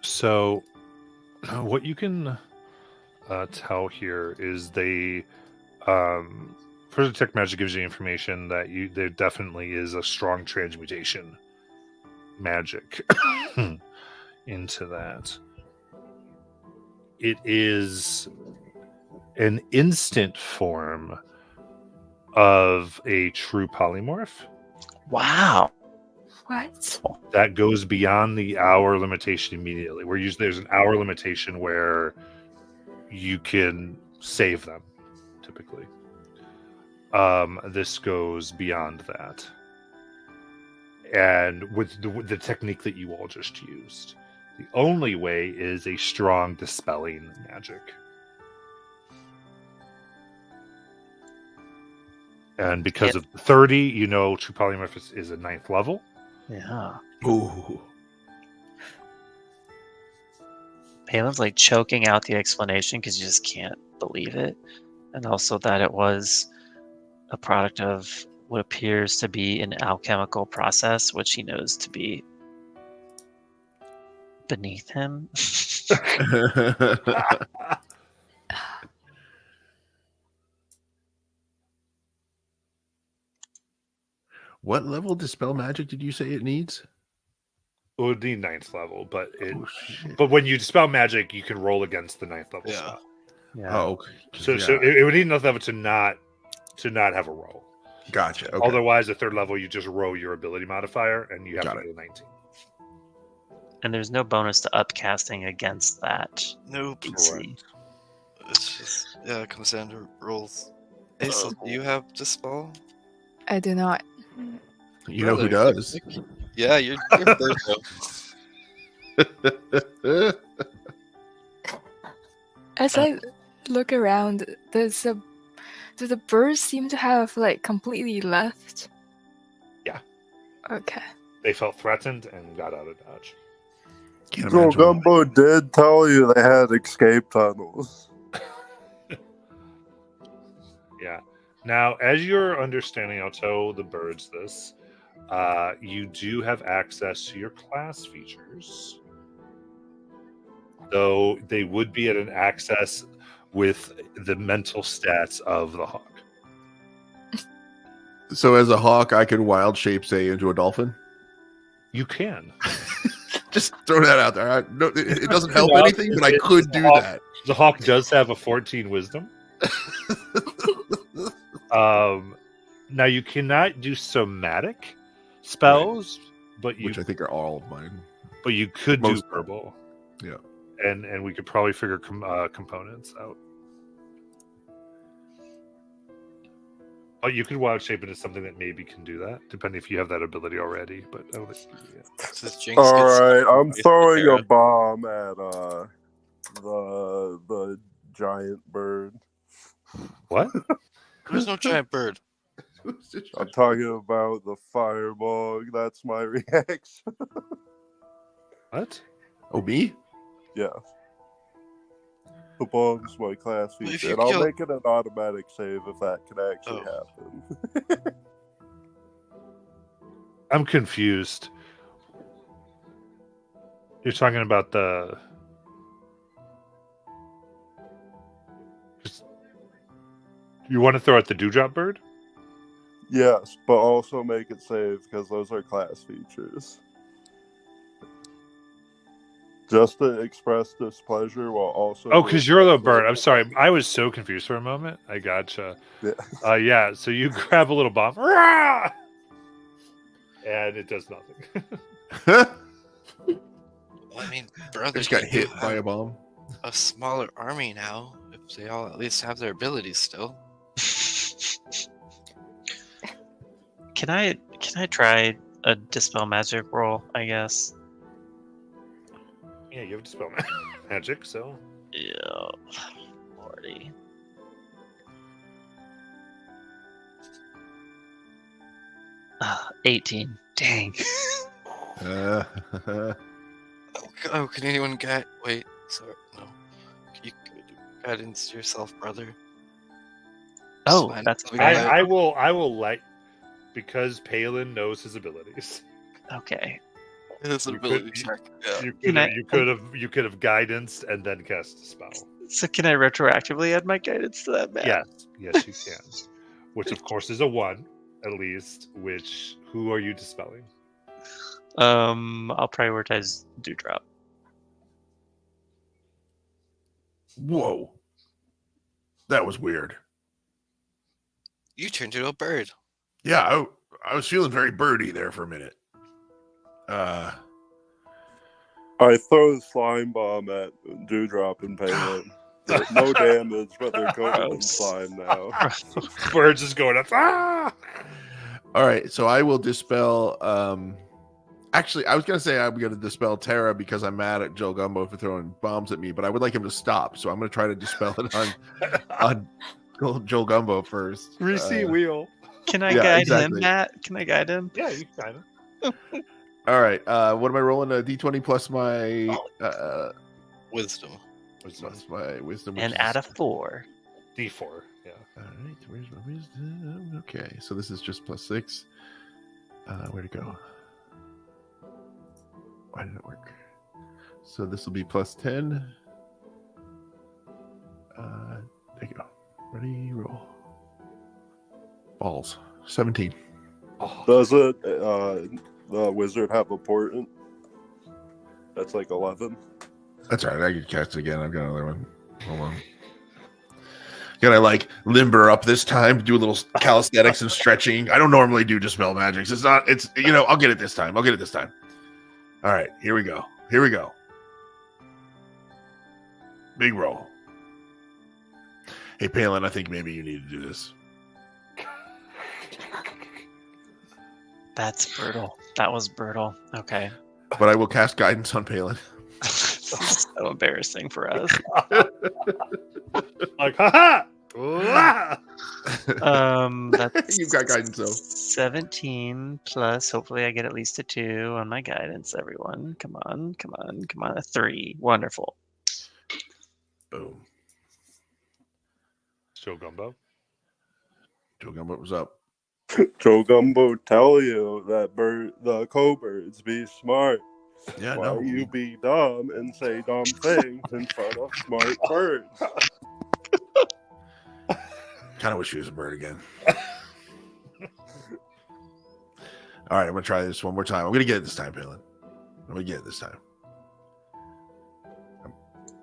So, what you can tell here is they, first Detect Magic gives you information that there definitely is a strong transmutation magic into that. It is an instant form of a true polymorph Wow. What? that goes beyond the hour limitation immediately. Where usually there's an hour limitation where you can save them, typically. This goes beyond that. And with the technique that you all just used, the only way is a strong dispelling magic. And because of 30, you know true polymorph is a 9th level. Yeah. Ooh. Palin's like choking out the explanation because you just can't believe it. And also that it was a product of what appears to be an alchemical process, which he knows to be beneath him. What level dispel magic did you say it needs? It would need 9th level, but Oh, shit. but when you dispel magic, you can roll against the 9th level Yeah. spell. Yeah. Oh, okay. So Yeah. it would need enough level to not have a roll. Gotcha. Okay. Otherwise, at 3rd level, you just roll your ability modifier, and you have Got to it. get a 19. And there's no bonus to upcasting against that Nope. DC. It's just it comes down to rolls. Aisel, do you have dispel? I do not. You know who Brother, does? Yeah, you're Virgo. As I look around, do the birds seem to have like completely left? Yeah. Okay. They felt threatened and got out of dodge. Can't Joe imagine. Gumbo did tell you they had escape tunnels. Yeah. Now, as you're understanding, I'll tell the birds this. You do have access to your class features, though they would be at an access with the mental stats of the hawk. So as a hawk, I can wild shape say into a dolphin. You can. Just throw that out there. No, it doesn't help No, anything, but I could do hawk- that. The hawk does have a 14 wisdom. Now you cannot do somatic spells, but you Which I think are all of mine. but you could Most do of them. verbal. Yeah. And we could probably figure components out. Oh, you could wild shape into something that maybe can do that, depending if you have that ability already. But I don't think. Yeah. Says Jinx All gets- right, I'm gets throwing Sarah. a bomb at the giant bird. What? There's no giant bird. I'm talking about the fireball. That's my reaction. What? Oh, me? Yeah. The bomb's my class Well, if feature, you and I'll kill- make it an automatic save if that can actually happen. I'm confused. You're talking about the. You want to throw out the dewdrop bird? Yes, but also make it save because those are class features. Just to express displeasure while also. Oh, because you're the bird. I'm sorry. sorry. I was so confused for a moment. I gotcha. Yeah. Yeah. So you grab a little bomb, Rah! And it does nothing. I mean, brother, Just got you hit have by a bomb. a smaller army now. If they all at least have their abilities still. Can I try a dispel magic roll, I guess? Yeah, you have dispel magic, so Yeah. Lordy. Ah, 18. Dang. Oh, can anyone get? Wait, sorry, no. You could guidance yourself, brother. Oh, Fine. that's We bad. got I will let because Palin knows his abilities. Okay. his You ability could- check. Yeah. You could have guidance and then cast a spell. So can I retroactively add my guidance to that map? Yes, you can. Which of course is a 1 at least. Which who are you dispelling? I'll prioritize Dewdrop. Whoa. That was weird. You turned into a bird. Yeah, I was feeling very birdy there for a minute. I throw the slime bomb at Dewdrop and Palin. No damage, but they're covered in Gross. slime now. Birds is going up. Ah! All right, so I will dispel. Actually, I was gonna say I'm gonna dispel Terra because I'm mad at Joe Gumbo for throwing bombs at me, but I would like him to stop. So I'm gonna try to dispel it on Joel Gumbo first. Greasy wheel. Can I Yeah, guide exactly. him, Matt? Can I guide him? Yeah, you kind of. All right. What am I rolling? A d20 plus my Wisdom. plus my wisdom, which And is add a 4. D4. Yeah. All right. Where's my wisdom? Okay, so this is just plus 6. Where'd it go? Why did it work? So this will be plus 10. There you go. Ready, roll. Balls. 17. Oh, Does it the wizard have a portent? That's like 11. That's all right. I can cast it again. I've got another one. Hold on. Gotta like limber up this time, do a little calisthenics and stretching. I don't normally do dispel magics. It's I'll get it this time. All right, here we go. Big roll. Hey Palin, I think maybe you need to do this. That's brutal. That was brutal. Okay. But I will cast guidance on Palin. This is so embarrassing for us. like, haha! Wah! That's You've got guidance though. 17 plus. Hopefully, I get at least a 2 on my guidance. Everyone, come on! A 3. Wonderful. Boom. Joe Gumbo. Joe Gumbo was up. Joe Gumbo tell you that the co-birds be smart. Yeah, While no. you be dumb and say dumb things in front of smart birds. Kind of wish he was a bird again. All right, I'm gonna try this one more time. I'm gonna get it this time, Palin.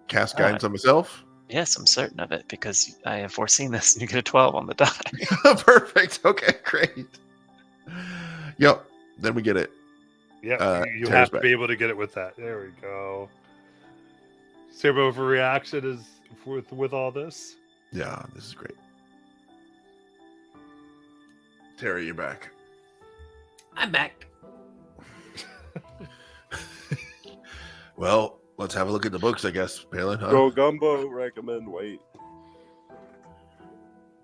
Cast guidance on myself. Yes, I'm certain of it because I have foreseen this. And you get a 12 on the die. Perfect. Okay, great. Yep. Then we get it. Yeah, you Terry's have to back. be able to get it with that. There we go. Servo overreaction is with all this. Yeah, this is great. Terry, you're back. I'm back. Well, let's have a look at the books, I guess, Palin. Huh? Joe Gumbo recommend wait.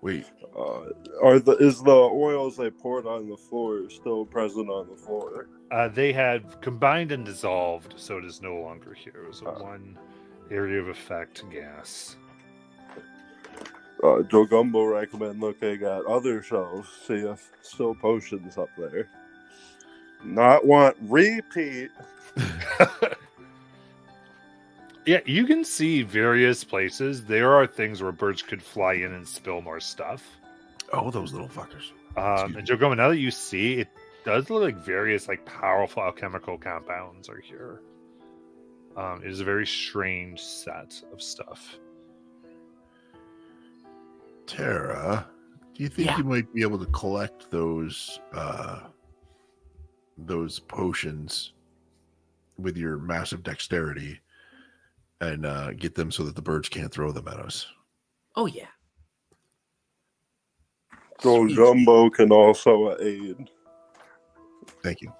Wait. Is the oils they poured on the floor still present on the floor? They had combined and dissolved, so it is no longer here. It was a one area of effect gas. Joe Gumbo recommend looking at other shelves, see if still potions up there. Not want repeat. Yeah, you can see various places. There are things where birds could fly in and spill more stuff. Oh, those little fuckers. And Joe Gumbo, now that you see, it does look like various powerful alchemical compounds are here. It is a very strange set of stuff. Tara, do you think Yeah. you might be able to collect those potions with your massive dexterity and get them so that the birds can't throw them at us? Oh yeah. Joe Sweet. Gumbo can also aid. Thank you.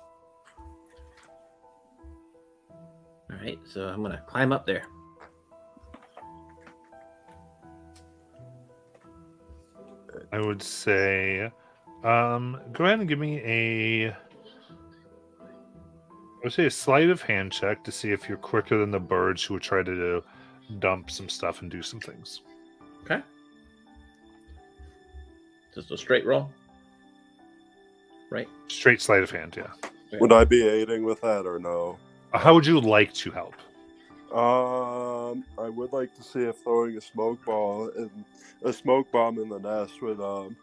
All right, so I'm gonna climb up there. I would say, go ahead and give me I would say a sleight of hand check to see if you're quicker than the birds who would try to dump some stuff and do some things. Okay. Just a straight roll. Right. Straight sleight of hand, yeah. Would I be aiding with that or no? How would you like to help? I would like to see if throwing a smoke bomb in the nest would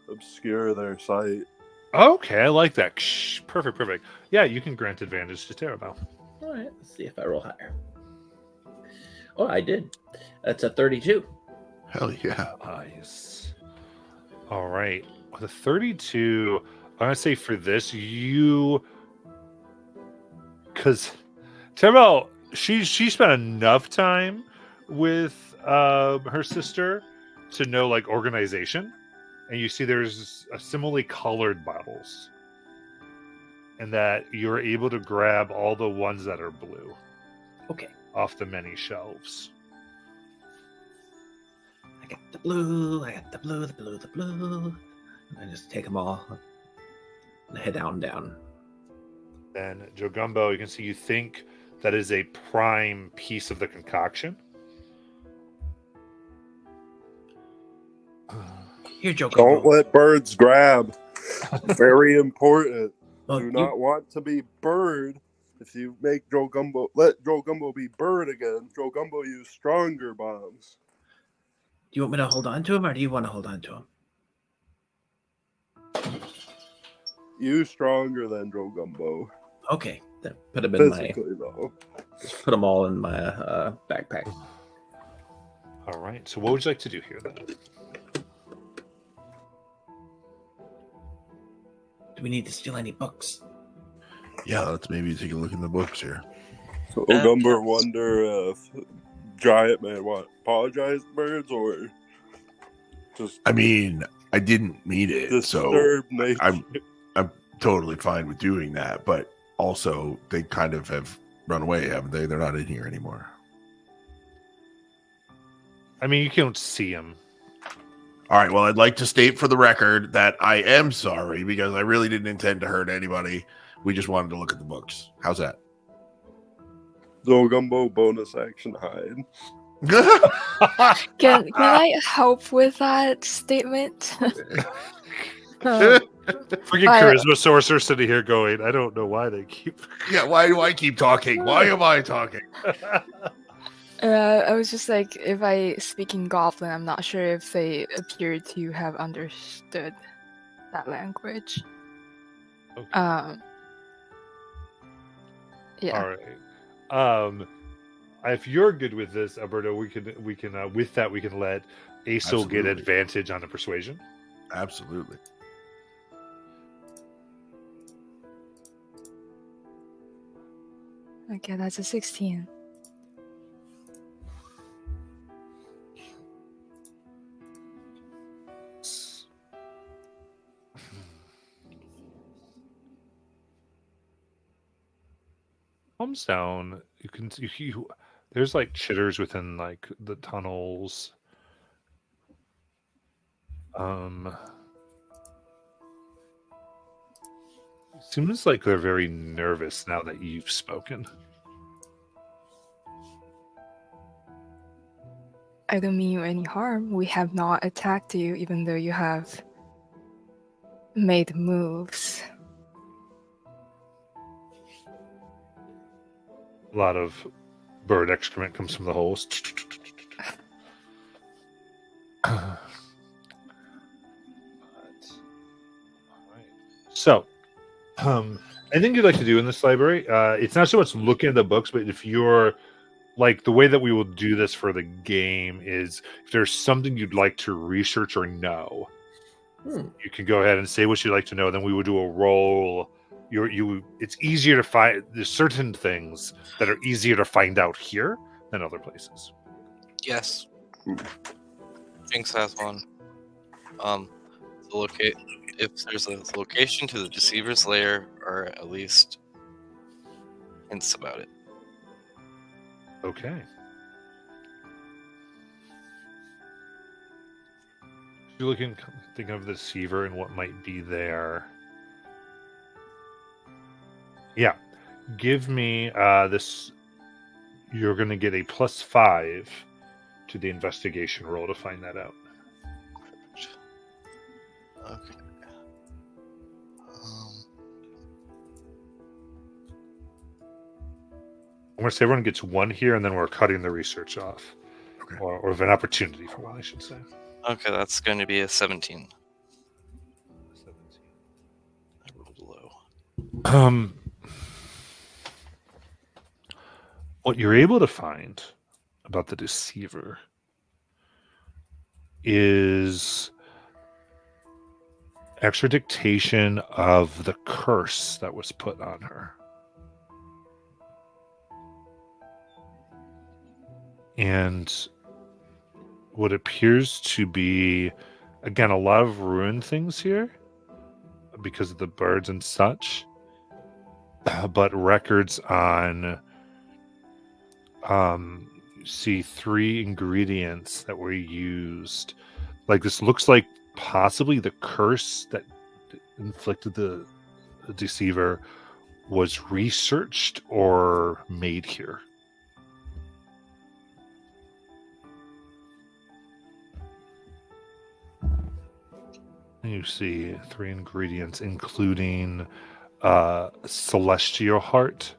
obscure their sight. Okay, I like that. Shh, perfect. Yeah, you can grant advantage to Terabelle. All right. Let's see if I roll higher. Oh, I did. That's a 32. Hell yeah. Nice. All right. With a 32, I'm going to say for this, because Terabelle, she spent enough time with her sister to know organization. And you see there's similarly colored bottles. And that you're able to grab all the ones that are blue Okay. off the many shelves. I got the blue. I got the blue. And I just take them all. head down. Then Joe Gumbo, you can see you think that is a prime piece of the concoction. Here, Joe. Don't let birds grab. Very important. Well, Do not want to be bird. If you make Joe Gumbo, let Joe Gumbo be bird again. Joe Gumbo use stronger bombs. Do you want me to hold on to him, or do you want to hold on to him? Use stronger than Joe Gumbo. Okay, then put him in Physically, though. Just put them all in my backpack. All right. So, what would you like to do here then? Do we need to steal any books? Yeah, let's maybe take a look in the books here. So Gumbo wonder if Giant Man apologize to birds or just I mean, I didn't mean it, so disturb nature. I'm totally fine with doing that. But also, they kind of have run away, haven't they? They're not in here anymore. I mean, you can't see him. All right. Well, I'd like to state for the record that I am sorry because I really didn't intend to hurt anybody. We just wanted to look at the books. How's that? Joe Gumbo bonus action hide. Can I help with that statement? Freaking charisma sorcerer sitting here going, I don't know why they keep. Yeah. Why do I keep talking? Why am I talking? I was just like, if I speak in Goblin, I'm not sure if they appear to have understood that language. Okay. Yeah. All right. If you're good with this, Alberto, we can with that we can let Aso get Absolutely. advantage on the persuasion. Absolutely. Okay, that's a 16. Comes down. There's like chitters within like the tunnels. Seems like they're very nervous now that you've spoken. I don't mean you any harm. We have not attacked you, even though you have made moves. A lot of bird excrement comes from the holes. So, anything you'd like to do in this library? It's not so much looking at the books, but if you're like the way that we will do this for the game is if there's something you'd like to research or know, you can go ahead and say what you'd like to know. Then we would do a roll. It's easier to find. There's certain things that are easier to find out here than other places. Yes. Jinx has one. Locate if there's a location to the deceiver's lair, or at least hints about it. Okay. You're thinking of the deceiver and what might be there. Yeah. Give me this. You're going to get a +5 to the investigation roll to find that out. Okay. I'm going to say everyone gets 1 here, and then we're cutting the research off. Okay. Or an opportunity for one, I should say. Okay, that's going to be a 17. 17. I rolled low. What you're able to find about the deceiver is extra dictation of the curse that was put on her. And what appears to be, again, a lot of ruined things here because of the birds and such, but records on see 3 ingredients that were used. Like, this looks like possibly the curse that inflicted the deceiver was researched or made here? You see 3 ingredients, including celestial heart,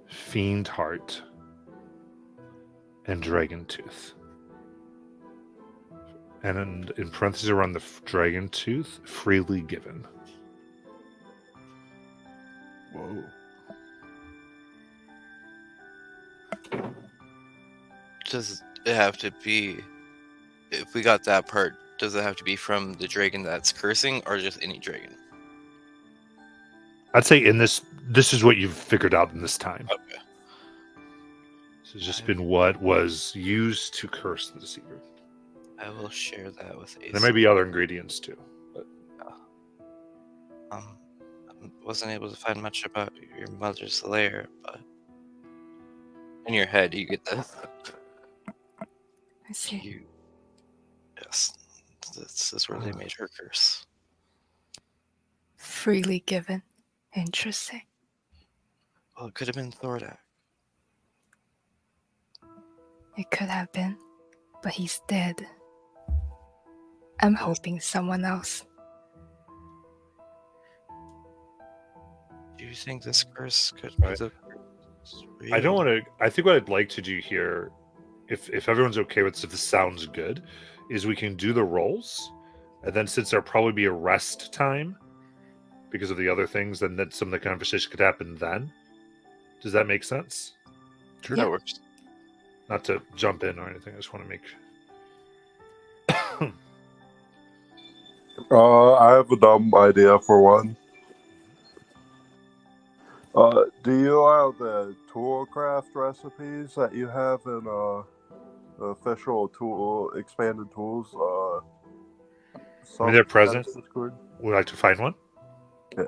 fiend heart, and dragon tooth. And in parentheses around the dragon tooth, freely given. Whoa. Does it have to be, if we got that part, does it have to be from the dragon that's cursing or just any dragon? I'd say this is what you've figured out in this time. Okay. This has just been what was used to curse the deceiver. I will share that with Ace. There may be other ingredients too. But I wasn't able to find much about your mother's lair, but in your head you get the. I see. Yes, this is where they made her curse. Freely given. Interesting. Well, it could have been Thordak. It could have been, but he's dead. I'm hoping someone else. Do you think this curse could be the I don't want to. I think what I'd like to do here, if everyone's okay with this, if this sounds good, is we can do the rolls, and then since there'll probably be a rest time because of the other things, then that some of the conversation could happen then. Does that make sense? Sure, that works. Not to jump in or anything. I just want to make. I have a dumb idea for one. Do you allow the toolcraft recipes that you have in the official tool expanded tools? I mean, they're present. Discord? Would like to find one? Yeah.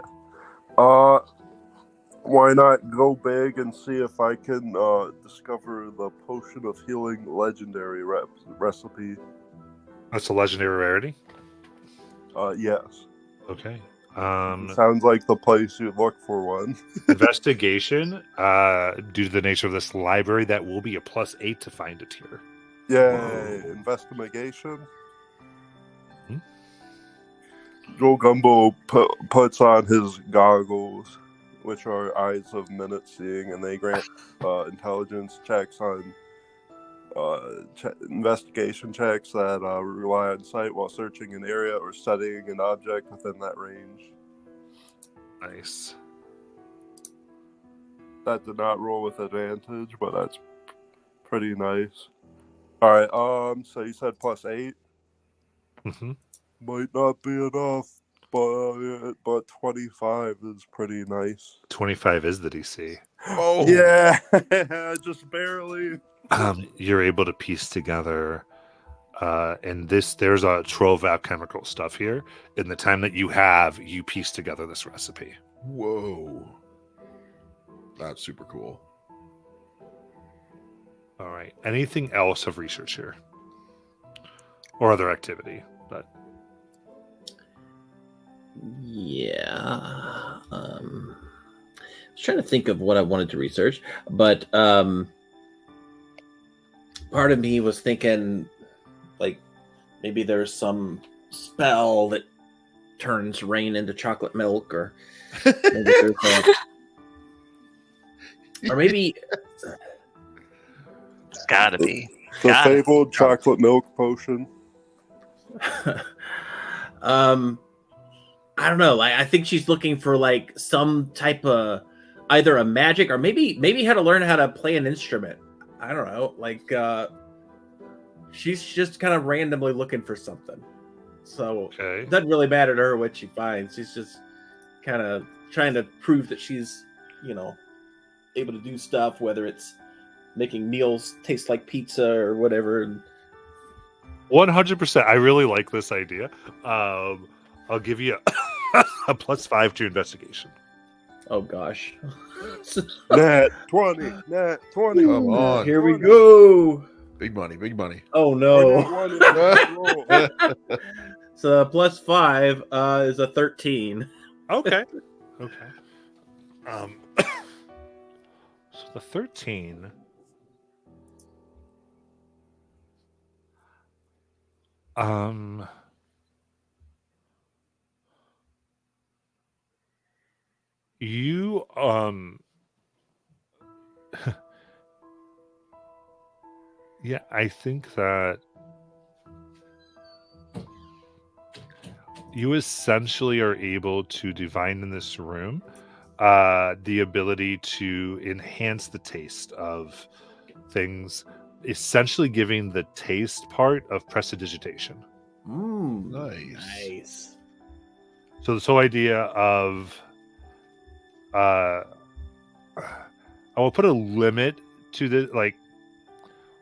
Why not go big and see if I can discover the potion of healing legendary recipe? That's a legendary rarity. Yes. Okay. Sounds like the place you'd look for one. Investigation. Due to the nature of this library, that will be a +8 to find it here. Yay! Investigation. Joe Gumbo puts on his goggles, which are eyes of minute seeing, and they grant intelligence checks on investigation checks that rely on sight while searching an area or studying an object within that range. Nice. That did not roll with advantage, but that's pretty nice. All right. So you said +8. Mm-hmm. Might not be enough, but 25 is pretty nice. 25 is the DC. Oh Yeah, just barely. You're able to piece together, and there's a trove of alchemical stuff here. In the time that you have, you piece together this recipe. Whoa. That's super cool. All right. Anything else of research here? Or other activity? But Yeah. I was trying to think of what I wanted to research, but part of me was thinking, like, maybe there's some spell that turns rain into chocolate milk, or maybe there's or maybe It's gotta be. The fabled chocolate milk potion. I don't know. I think she's looking for like some type of either a magic or maybe how to learn how to play an instrument. I don't know. Like she's just kind of randomly looking for something. So it doesn't really matter to her what she finds. She's just kind of trying to prove that she's, able to do stuff, whether it's making meals taste like pizza or whatever. 100%. I really like this idea. I'll give you a +5 to investigation. Oh gosh. Nat 20. Nat 20. Come on. Here we go. Big money, big money. Oh no. So +5 is a 13. Okay. Okay. So the 13. You yeah, I think that you essentially are able to divine in this room the ability to enhance the taste of things, essentially giving the taste part of prestidigitation. Nice. So this whole idea of I will put a limit to the like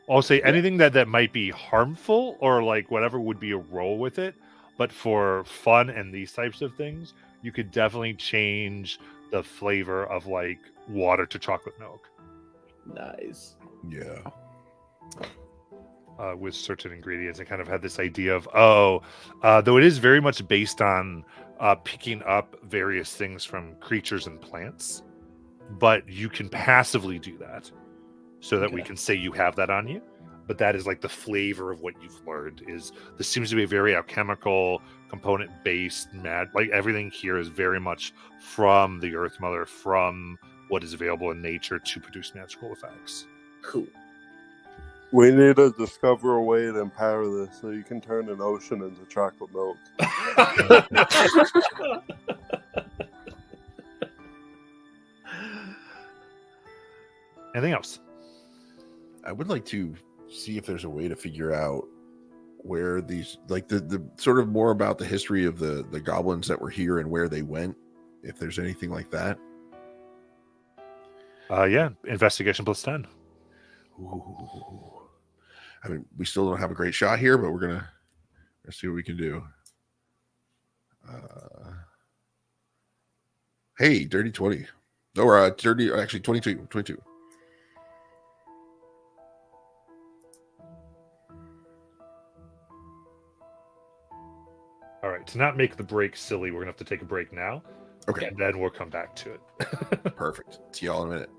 I'll say anything that might be harmful or like whatever would be a roll with it, but for fun and these types of things, you could definitely change the flavor of like water to chocolate milk Nice. Yeah. with certain ingredients, and kind of had this idea of though it is very much based on picking up various things from creatures and plants, but you can passively do that so that we Okay. can say you have that on you. But that is like the flavor of what you've learned. Is this seems to be a very alchemical, component based like everything here is very much from the Earth Mother, from what is available in nature to produce magical effects. Cool. We need to discover a way to empower this so you can turn an ocean into chocolate milk. Anything else? I would like to see if there's a way to figure out where these, like the sort of more about the history of the goblins that were here and where they went, if there's anything like that. Yeah, investigation +10. Ooh. I mean, we still don't have a great shot here, but we're gonna see what we can do. Hey, dirty 20. Or dirty, actually 22. All right, to not make the break silly, we're gonna have to take a break now. Okay. And then we'll come back to it. Perfect. See y'all in a minute.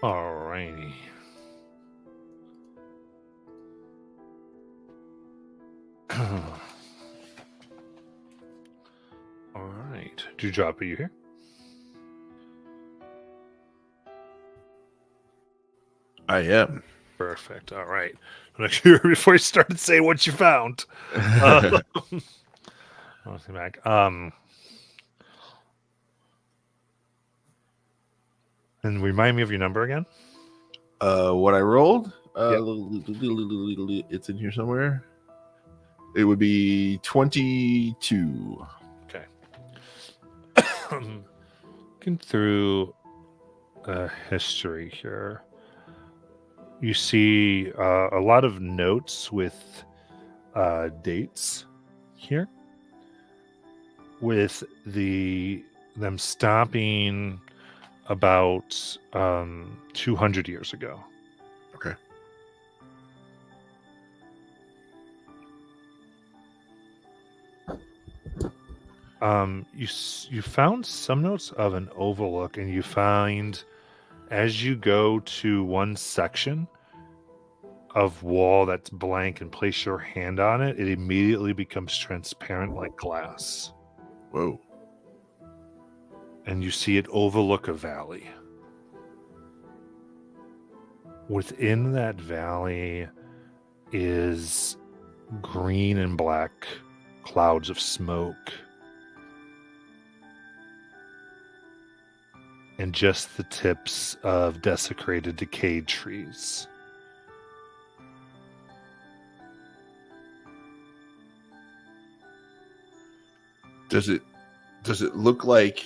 Alrighty. Alright. Dewdrop, are you here? I am. Perfect. Alright. Make sure before you started saying what you found. I'll see back. And remind me of your number again. What I rolled? Yep. It's in here somewhere. It would be 22. Okay. Looking through history here, you see a lot of notes with dates here, with them stopping about 200 years ago. Okay. You found some notes of an overlook, and you find as you go to one section of wall that's blank and place your hand on it, it immediately becomes transparent like glass. Whoa. And you see it overlook a valley. Within that valley is green and black clouds of smoke. And just the tips of desecrated, decayed trees. Does it look like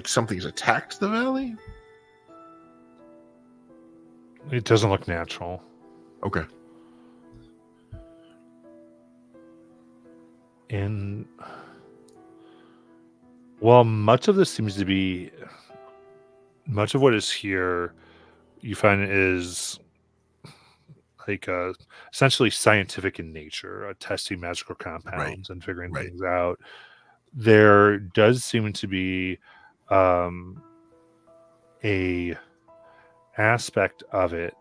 something's attacked the valley? It doesn't look natural. Okay. And while much of this seems to be, much of what is here, you find is like essentially scientific in nature, testing magical compounds and figuring Right. things out. There does seem to be a aspect of it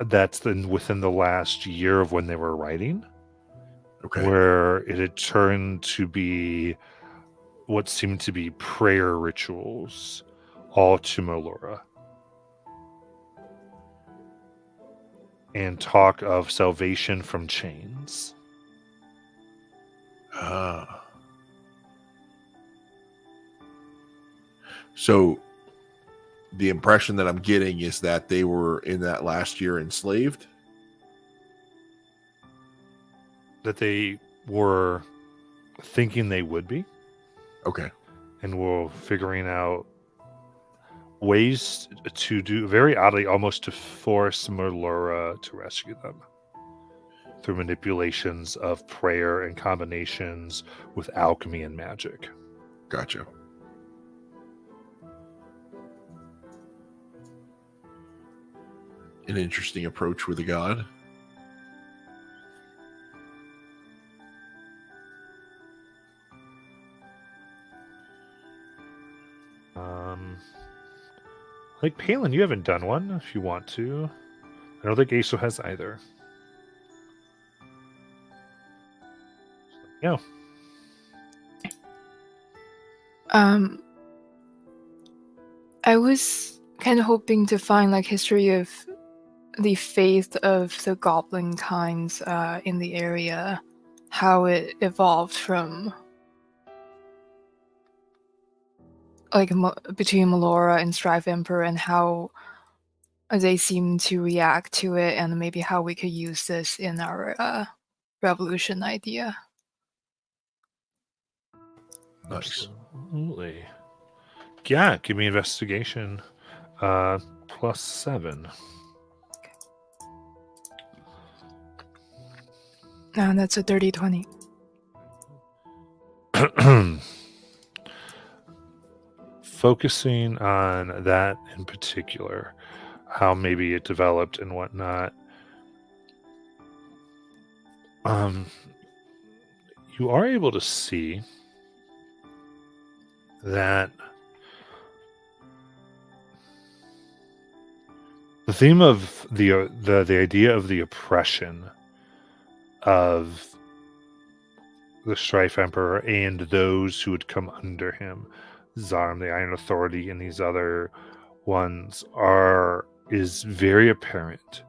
that's within the last year of when they were writing, Okay. where it had turned to be what seemed to be prayer rituals, all to Melora, and talk of salvation from chains. So the impression that I'm getting is that they were in that last year enslaved. That they were thinking they would be. Okay. And were figuring out ways to do, very oddly, almost to force Melora to rescue them through manipulations of prayer and combinations with alchemy and magic. Gotcha. An interesting approach with a god. Like Palin, you haven't done one if you want to. I don't think Aso has either. Yeah. I was kind of hoping to find like history of the faith of the goblin kinds in the area, how it evolved from like between Melora and Strive Emperor, and how they seem to react to it, and maybe how we could use this in our revolution idea. Nice. Absolutely. Yeah, give me investigation. +7. And that's a dirty 20. Focusing on that in particular, how maybe it developed and whatnot. You are able to see that theme of the idea of the oppression of the Strife Emperor and those who would come under him, Zarm, the Iron Authority, and these other ones is very apparent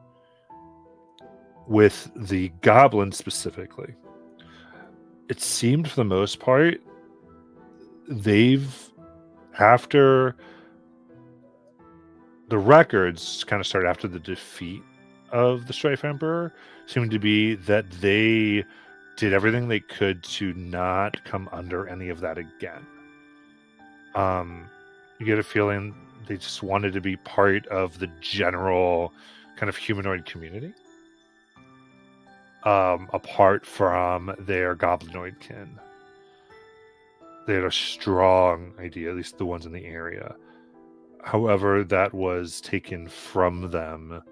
with the goblins specifically. It seemed for the most part after the records kind of started after the defeat of the Strife Emperor, seemed to be that they did everything they could to not come under any of that again. You get a feeling they just wanted to be part of the general kind of humanoid community, apart from their goblinoid kin. They had a strong idea, at least the ones in the area. However, that was taken from them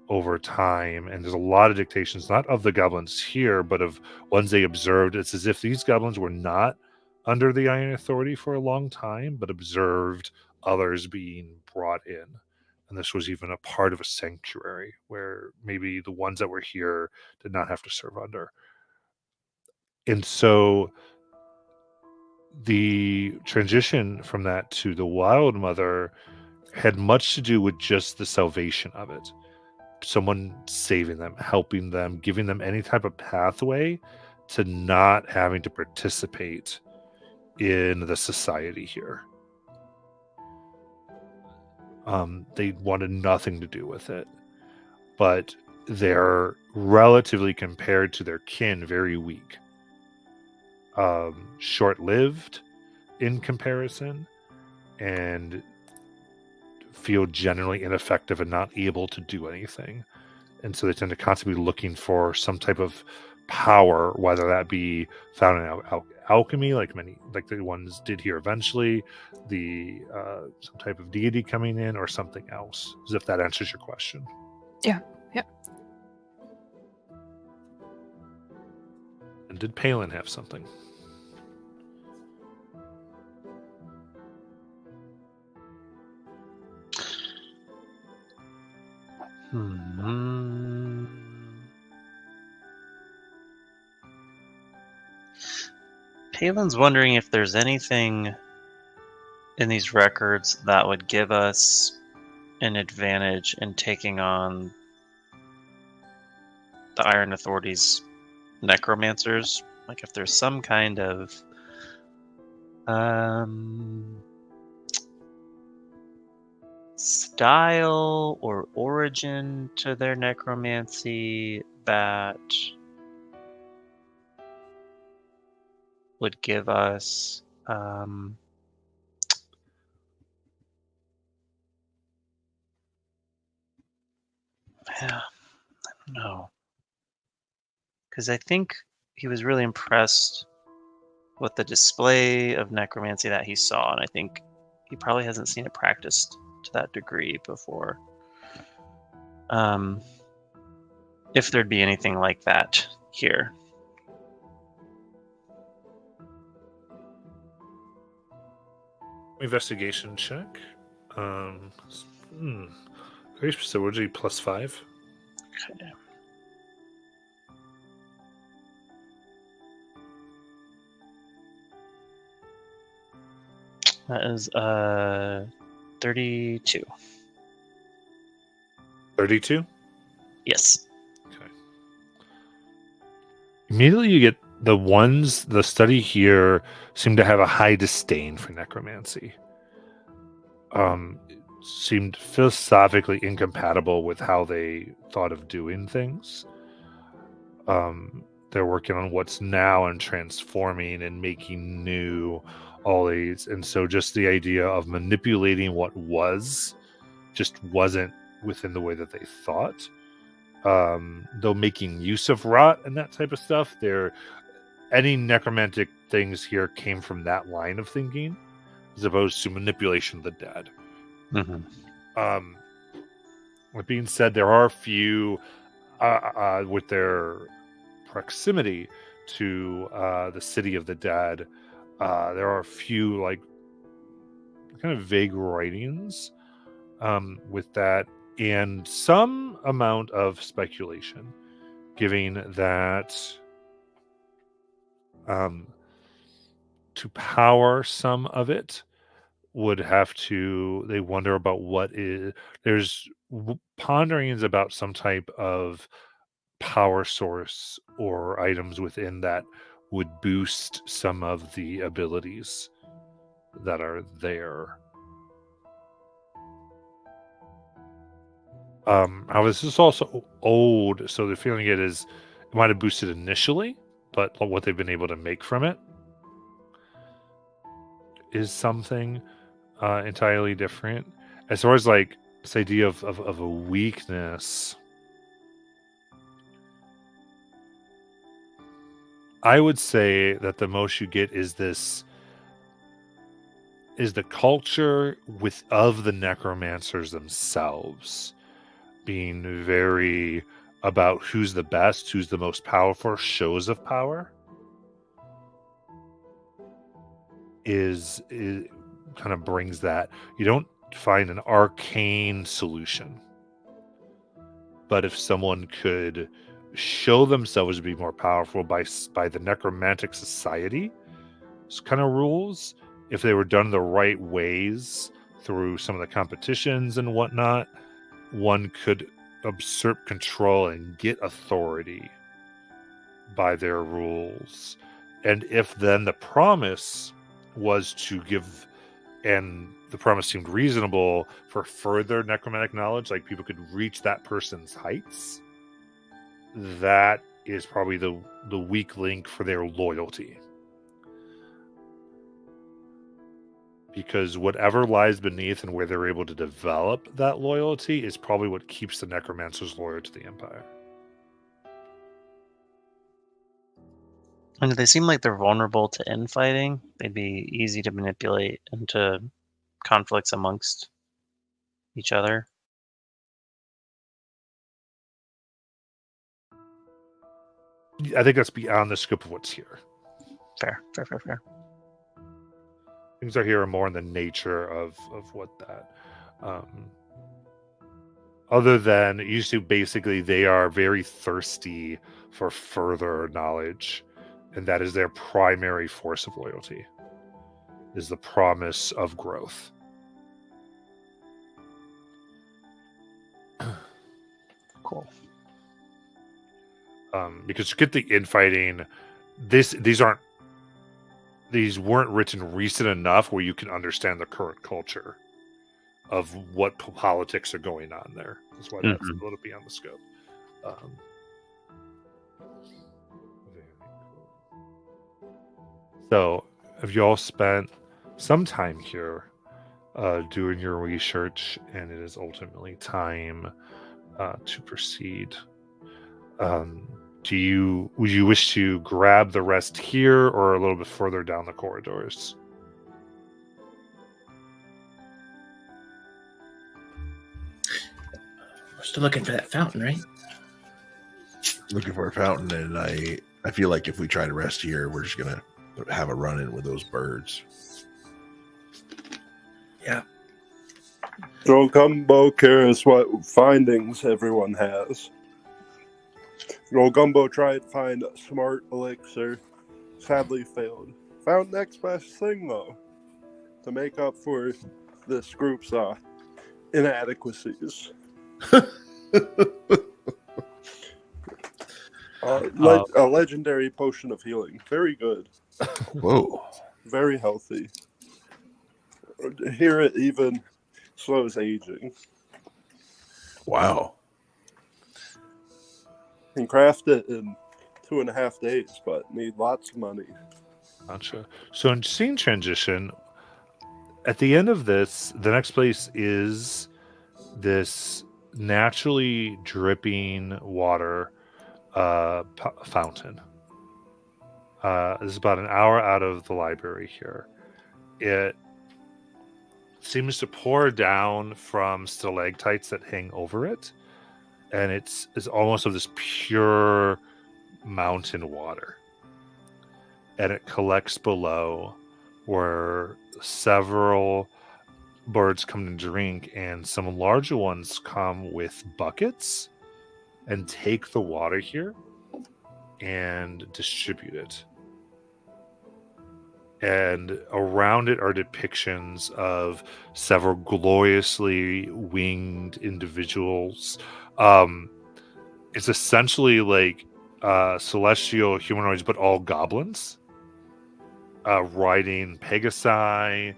over time, and there's a lot of dictations, not of the goblins here, but of ones they observed. It's as if these goblins were not under the Iron Authority for a long time, but observed others being brought in. And this was even a part of a sanctuary where maybe the ones that were here did not have to serve under. And so the transition from that to the Wild Mother had much to do with just the salvation of it. Someone saving them, helping them, giving them any type of pathway to not having to participate in the society here. They wanted nothing to do with it, but they're relatively, compared to their kin, very weak, short-lived in comparison, and feel generally ineffective and not able to do anything. And so they tend to constantly be looking for some type of power, whether that be found in alchemy, like the ones did here eventually, some type of deity coming in, or something else. As if that answers your question. Yeah. And did Palin have something? Palin's wondering if there's anything in these records that would give us an advantage in taking on the Iron Authority's necromancers. Like if there's some kind of style or origin to their necromancy that would give us yeah, I don't know, because I think he was really impressed with the display of necromancy that he saw, and I think he probably hasn't seen it practiced to that degree before. If there'd be anything like that here. Investigation check. Very specific. Would you +5? Okay. That is 32. 32? Yes. Okay. Immediately you get the study here seemed to have a high disdain for necromancy. Seemed philosophically incompatible with how they thought of doing things. They're working on what's now and transforming and making new all these, and so just the idea of manipulating what was just wasn't within the way that they thought. Though making use of rot and that type of stuff, any necromantic things here came from that line of thinking, as opposed to manipulation of the dead. Mm-hmm. With being said, there are a few with their proximity to the city of the dead. There are a few like kind of vague writings with that and some amount of speculation, giving that to power some of it would have to, they wonder about what is, there's ponderings about some type of power source or items within that would boost some of the abilities that are there. However, this is also old, so the feeling it might have boosted initially, but what they've been able to make from it is something entirely different. As far as like this idea of a weakness, I would say that the most you get is the culture of the necromancers themselves being very about who's the best, who's the most powerful, shows of power is kind of brings that. You don't find an arcane solution, but if someone could show themselves to be more powerful by the necromantic society kind of rules, if they were done the right ways through some of the competitions and whatnot, one could usurp control and get authority by their rules. And if then the promise was to give, and the promise seemed reasonable for further necromantic knowledge, like people could reach that person's heights, that is probably the weak link for their loyalty. Because whatever lies beneath and where they're able to develop that loyalty is probably what keeps the necromancers loyal to the Empire. And do they seem like they're vulnerable to infighting? They'd be easy to manipulate into conflicts amongst each other. I think that's beyond the scope of what's here. Fair. Things are here are more in the nature of what that. Other than usually, basically, they are very thirsty for further knowledge, and that is their primary force of loyalty. Is the promise of growth. Cool. Because to get the infighting, these weren't written recent enough where you can understand the current culture of what politics are going on there. That's why that's a little beyond the scope. Very cool. So, have you all spent some time here doing your research, and it is ultimately time to proceed? Would you wish to grab the rest here or a little bit further down the corridors? We're still looking for that fountain, right? Looking for a fountain, and I feel like if we try to rest here, we're just gonna have a run-in with those birds. Yeah. Drogumbo cares what findings everyone has. Drogumbo tried to find a smart elixir, sadly failed. Found next best thing though, to make up for this group's inadequacies. A legendary potion of healing, very good. Whoa. Very healthy. Here it even slows aging. Wow. Can craft it in 2.5 days, but need lots of money. Gotcha. So in scene transition, at the end of this, the next place is this naturally dripping water fountain. This is about an hour out of the library here. It seems to pour down from stalactites that hang over it, and it's almost of this pure mountain water. And it collects below where several birds come to drink, and some larger ones come with buckets and take the water here and distribute it. And around it are depictions of several gloriously winged individuals. It's essentially like celestial humanoids, but all goblins, riding Pegasi.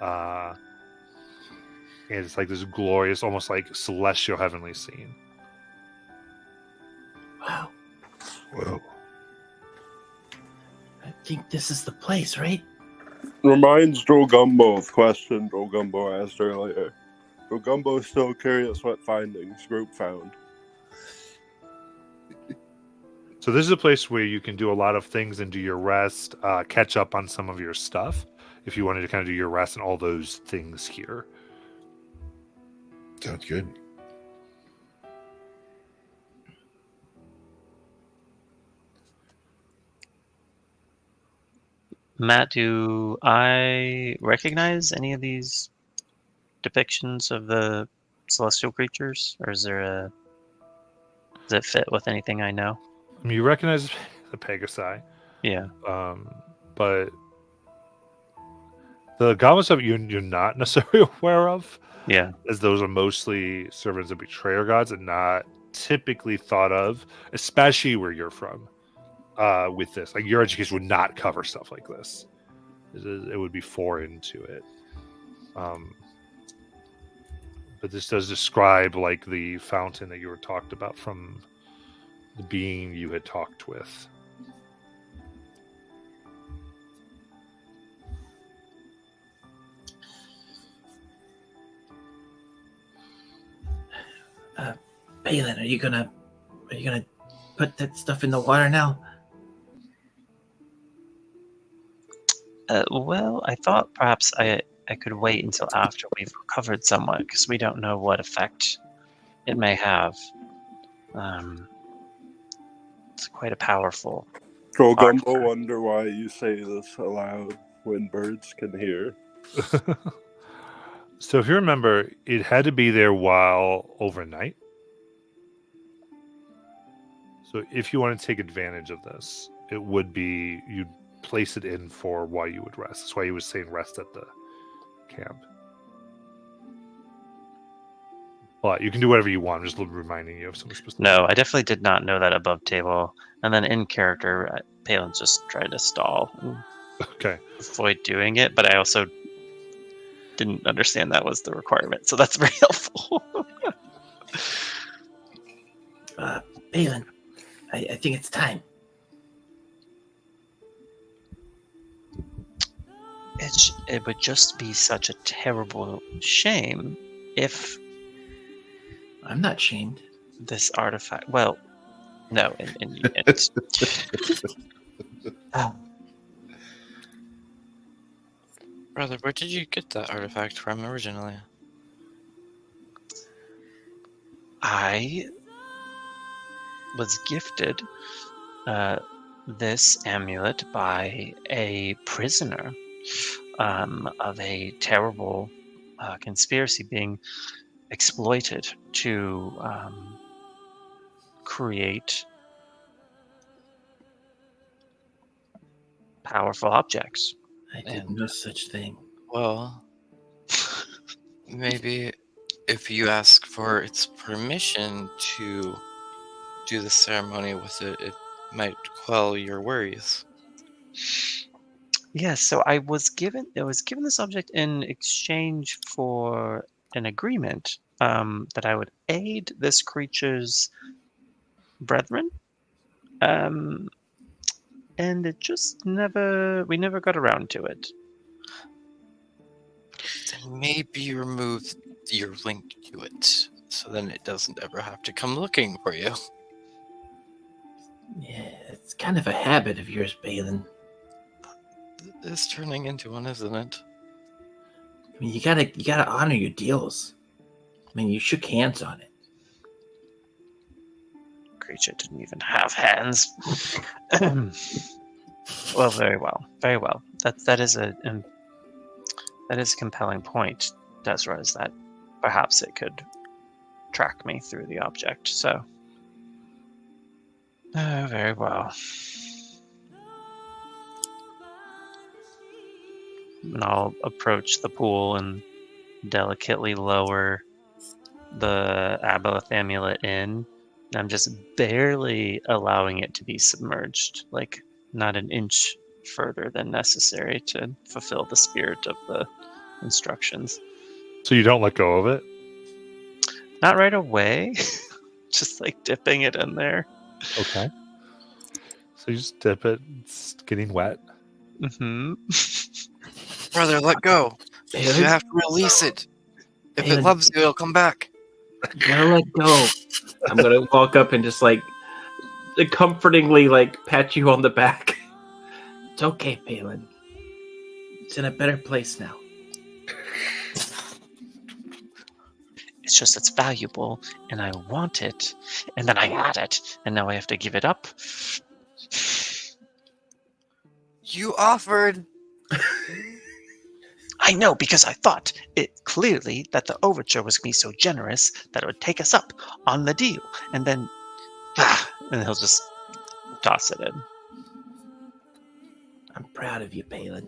And it's like this glorious, almost like celestial heavenly scene. Wow. Whoa. I think this is the place, right? Reminds Joe Gumbo of the question Joe Gumbo asked earlier. Joe Gumbo is still curious what findings group found. So this is a place where you can do a lot of things and do your rest, catch up on some of your stuff if you wanted to kind of do your rest and all those things here. Sounds good. Matt, do I recognize any of these depictions of the celestial creatures, or does it fit with anything I know? I mean, you recognize the Pegasi, Yeah. but the goblin stuff you're not necessarily aware of, Yeah. as those are mostly servants of betrayer gods and not typically thought of, especially where you're from. With this, like your education would not cover stuff like this. It would be foreign to it. But this does describe like the fountain that you were talked about from the being you had talked with. Balin, are you gonna put that stuff in the water now? Well, I thought perhaps I could wait until after we've recovered somewhat, because we don't know what effect it may have. It's quite a powerful. Joe Gumbo wonder why you say this aloud when birds can hear. So if you remember, it had to be there while overnight. So if you want to take advantage of this, it would be you'd place it in for while you would rest. That's why he was saying rest at the camp. But you can do whatever you want. I'm just reminding you of some specific. No, I definitely did not know that above table. And then in character, Palin's just tried to stall and Okay. avoid doing it, but I also didn't understand that was the requirement, so that's very helpful. Balin, I think it's time. It would just be such a terrible shame if I'm not shamed. this artifact. Well, no, Brother, where did you get that artifact from originally? I was gifted this amulet by a prisoner of a terrible conspiracy being exploited to create powerful objects. I did no such thing. Well, maybe if you ask for its permission to do the ceremony with it, it might quell your worries. Yes, so I was given this object in exchange for an agreement that I would aid this creature's brethren. And it just we never got around to it. Then maybe remove your link to it, so then it doesn't ever have to come looking for you. Yeah, it's kind of a habit of yours, Balin. It's turning into one, isn't it? I mean, you gotta honor your deals. I mean, you shook hands on it. Creature didn't even have hands. Well, very well, very well. That is a compelling point. Desra is that perhaps it could track me through the object. So, very well. And I'll approach the pool and delicately lower the Aboleth amulet in. I'm just barely allowing it to be submerged, like not an inch further than necessary to fulfill the spirit of the instructions. So you don't let go of it? Not right away, just like dipping it in there. Okay. So you just dip it. It's getting wet. Mm-hmm. Brother, let go. You Balin, have to release it. If Balin. it loves you, it'll come back. you gotta let go. I'm gonna walk up and just like comfortingly like pat you on the back. It's okay, Palin. It's in a better place now. It's just it's valuable, and I want it, and then I had it, and now I have to give it up. You offered. I know, because I thought it clearly that the overture was going to be so generous that it would take us up on the deal, and then, and he'll just toss it in. I'm proud of you, Palin.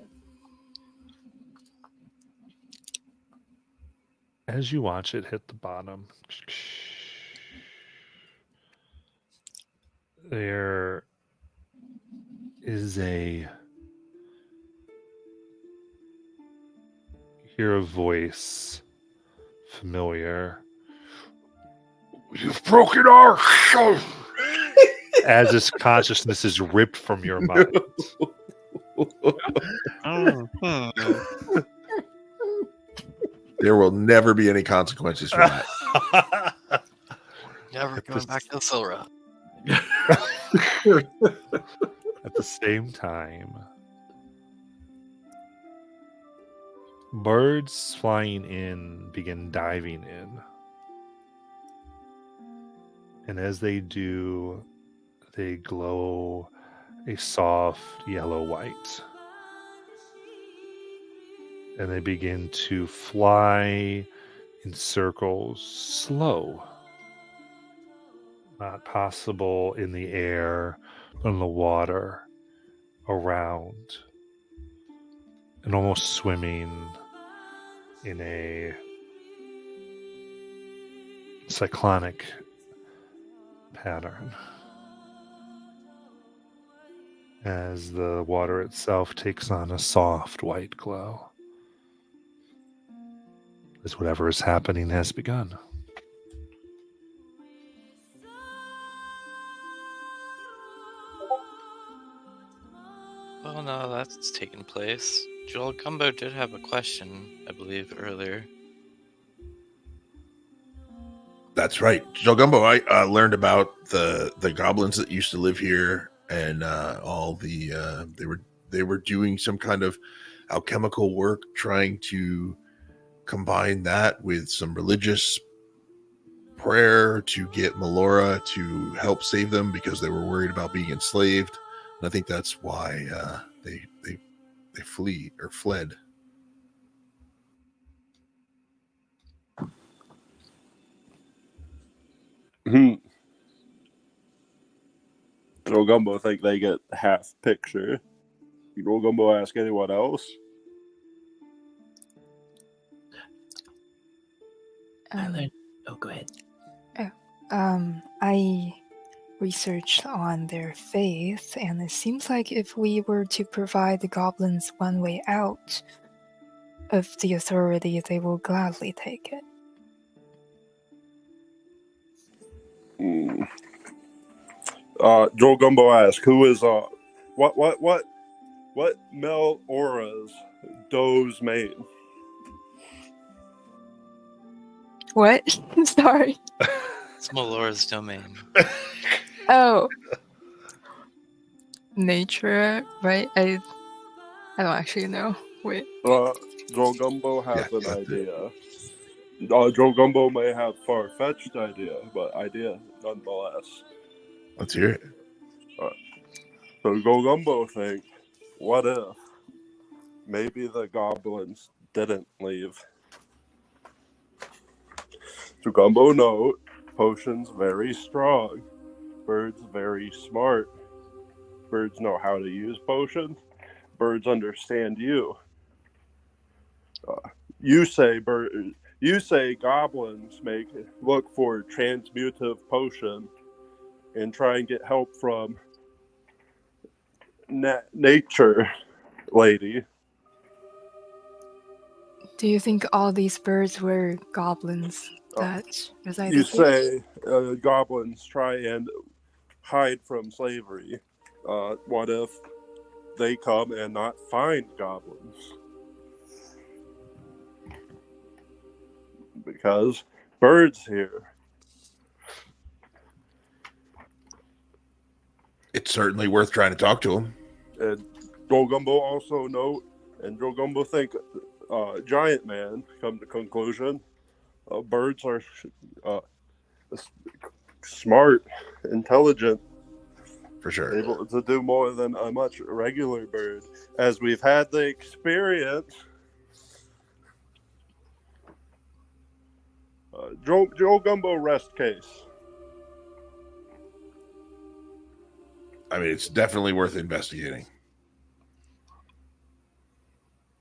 As you watch it hit the bottom, there is you hear a voice familiar. You've broken our soul. As his consciousness is ripped from your mind. There will never be any consequences for that. Never going back to Silra. At the same time, birds flying in begin diving in. And as they do, they glow a soft yellow white. And they begin to fly in circles, slow. Not possible in the air, but in the water, around, and almost swimming in a cyclonic pattern. As the water itself takes on a soft white glow. As whatever is happening has begun. Well, no, that's taken place. Joel Gumbo did have a question, I believe, earlier. That's right, Joe Gumbo. I learned about the goblins that used to live here, and all the they were doing some kind of alchemical work, trying to combine that with some religious prayer to get Melora to help save them because they were worried about being enslaved. And I think that's why they fled. Joe Gumbo think they get half picture. Joe Gumbo ask anyone else? I learned. Oh, go ahead. I researched on their faith, and it seems like if we were to provide the goblins one way out of the authority, they will gladly take it. Joe Gumbo ask, who is what Mel Aura's Doe's main? What? Sorry. It's Melora's domain. Oh. Nature, right? I don't actually know. Wait. Joe Gumbo has an idea. Joe Gumbo may have far-fetched idea, but idea nonetheless. Let's hear it. So Joe Gumbo think, what if maybe the goblins didn't leave? Jugumbo note, potions very strong. Birds very smart. Birds know how to use potions. Birds understand you. You say goblins look for transmutive potion and try and get help from nature, lady. Do you think all these birds were goblins that resided You here? say goblins try and hide from slavery. What if they come and not find goblins? Because birds here. It's certainly worth trying to talk to him. And Drogumbo also note, and Drogumbo think Giant Man come to conclusion. Birds are smart, intelligent, For sure. able to do more than a much regular bird, as we've had the experience. Joe Gumbo rest case. I mean, it's definitely worth investigating.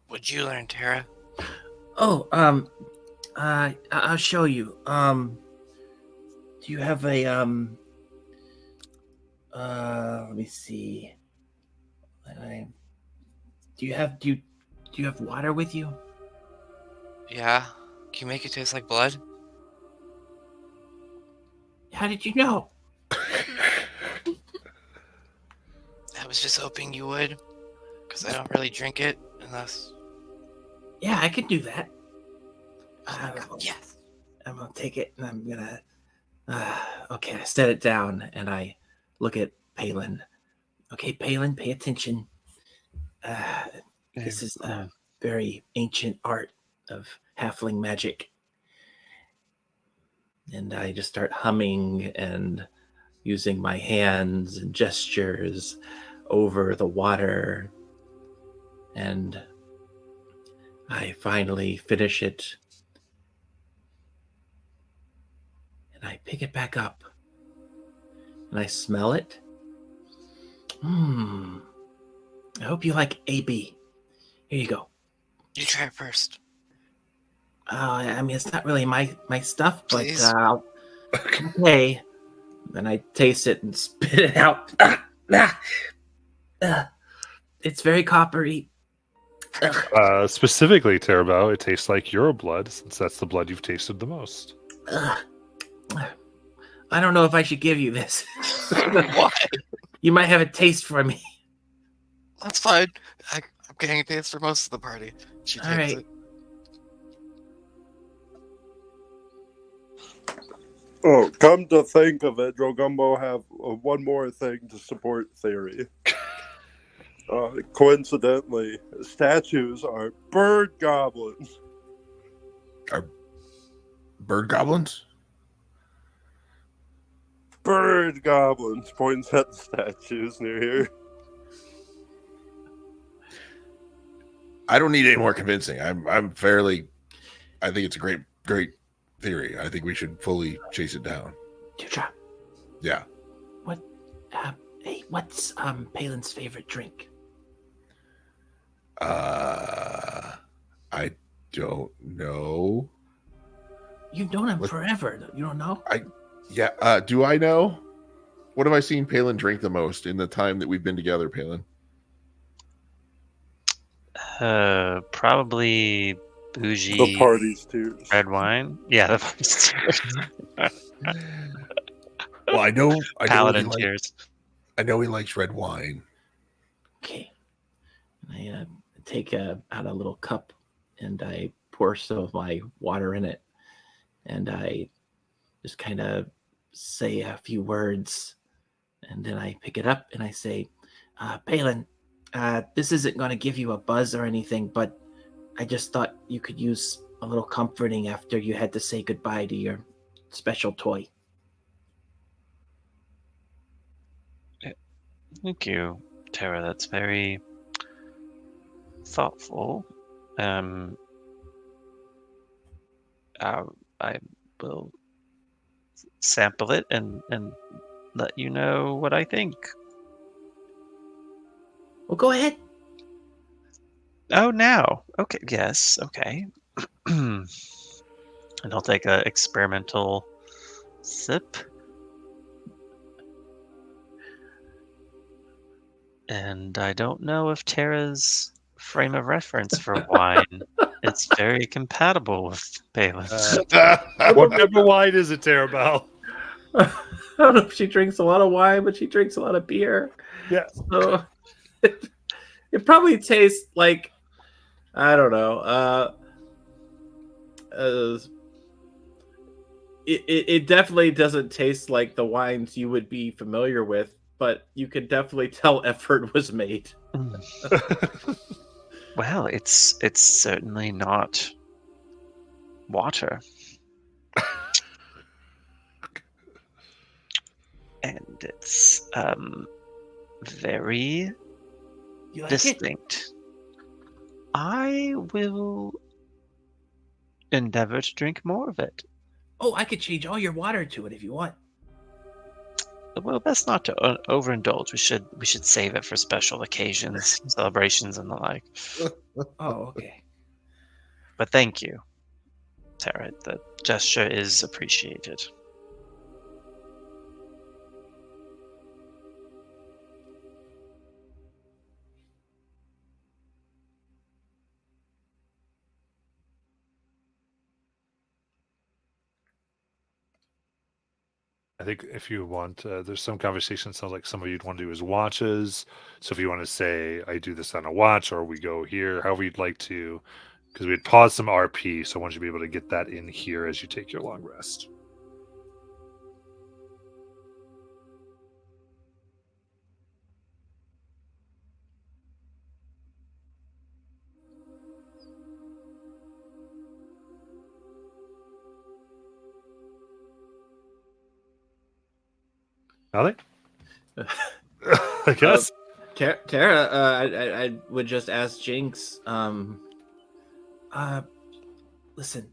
Would you learn, Tara? Oh, I'll show you. Do you have a let me see. Do you have water with you? Yeah. Can you make it taste like blood? How did you know? I was just hoping you would, because I don't really drink it unless. Yeah, I can do that. Yes. I'm gonna take it and I'm gonna. Okay, I set it down and I look at Palin. Okay, Palin, pay attention. This is a very ancient art of halfling magic. And I just start humming and using my hands and gestures over the water. And I finally finish it. And I pick it back up. And I smell it. I hope you like AB. Here you go. You try it first. I mean, it's not really my stuff, but Please? okay. Then I taste it and spit it out. It's very coppery. Specifically, Terabao, it tastes like your blood, since that's the blood you've tasted the most. I don't know if I should give you this. Why? You might have a taste for me. That's fine. I'm getting a taste for most of the party. She takes All right. it. Oh, come to think of it, Drogumbo have one more thing to support theory. Coincidentally, statues are bird goblins. Are bird goblins? Bird goblins, points at the statues near here. I don't need any more convincing. I'm fairly. I think it's a great theory. I think we should fully chase it down. Dewdrop, Yeah. hey, what's Palin's favorite drink? I don't know. You've known him What- forever. You don't know? Yeah. Do I know? What have I seen Palin drink the most in the time that we've been together, Palin? Probably bougie The party's tears. red wine. Yeah, the party's tears. Well, I know Paladin tears. I know he likes red wine. Okay. I take out a little cup and I pour some of my water in it. And I just kind of say a few words. And then I pick it up and I say, Palin, this isn't going to give you a buzz or anything, but I just thought you could use a little comforting after you had to say goodbye to your special toy. Thank you, Tara. That's very thoughtful. I will sample it and let you know what I think. Well, go ahead. Oh, now. Okay, yes, okay. And I'll take a experimental sip. And I don't know if Tara's frame of reference for wine is very compatible with Balin's. What number wine is it, Terabelle? I don't know if she drinks a lot of wine, but she drinks a lot of beer. Yeah. So it probably tastes like, I don't know. It definitely doesn't taste like the wines you would be familiar with, but you could definitely tell effort was made. Well, it's certainly not water. And it's very You like it? distinct. I will endeavor to drink more of it. Oh, I could change all your water to it if you want. Well, best not to overindulge. We should save it for special occasions, celebrations, and the like. Oh, okay. But thank you, Tara. The gesture is appreciated. I think if you want, there's some conversation. Sounds like some of you'd want to do is watches. So if you want to say, I do this on a watch, or we go here, however you'd like to, because we'd pause some RP. So I want you to be able to get that in here as you take your long rest. Nothing? I guess. Tara, I would just ask Jinx. Listen.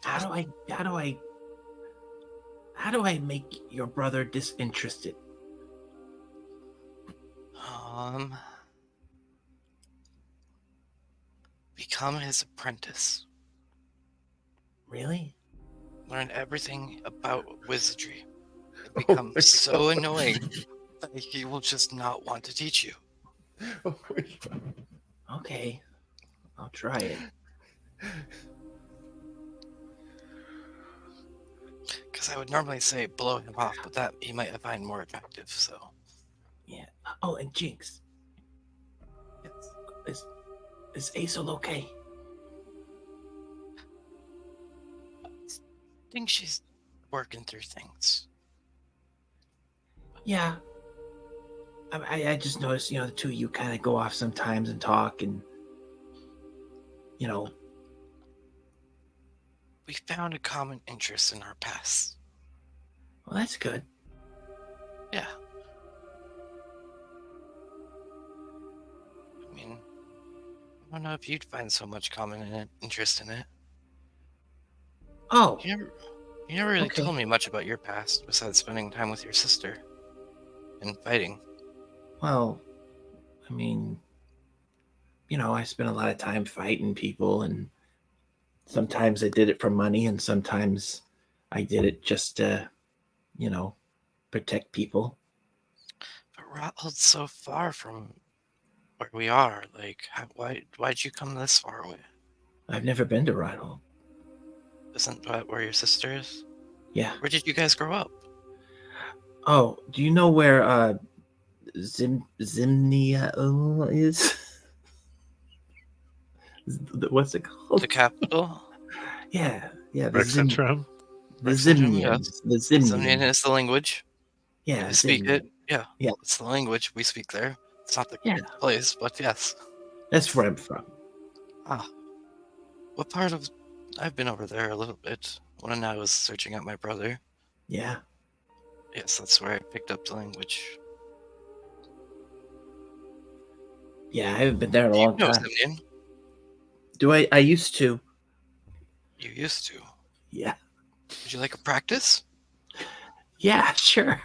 How do I make your brother disinterested? Become his apprentice. Really? Learn everything about wizardry. It becomes so annoying that he will just not want to teach you. Oh my God. Okay. I'll try it. Because I would normally say blow him off, but that he might find more attractive, so. Yeah. Oh, and Jinx. Is Azel okay? I think she's working through things. Yeah. I just noticed, the two of you kind of go off sometimes and talk, and We found a common interest in our past. well, that's good. Yeah. I mean, I don't know if you'd find so much common interest in it. Oh, You never really Okay. told me much about your past besides spending time with your sister and fighting. well, I mean, I spent a lot of time fighting people, and sometimes I did it for money, and sometimes I did it just to, protect people. But Rotald's so far from where we are. Like, why'd you come this far away? I've never been to Rhino. Isn't that where your sister is? Yeah. Where did you guys grow up? Oh, do you know where Zimnia is? What's it called? The capital? Yeah, the Rexentrum? The Rexentrum, Zimnians. yes. The Zimnian Zimnians. is the language. Yeah, We speak Zimnian. it. Yeah. Yeah. It's the language we speak there. It's not the Yeah. place, but yes. That's where I'm from. Ah. What part of... I've been over there a little bit when I was searching out my brother. Yeah. Yes, that's where I picked up the language. Yeah, I haven't been there in a You long know time. Zimnian. Do I? I used to. You used to. Yeah. Would you like a practice? Yeah, sure.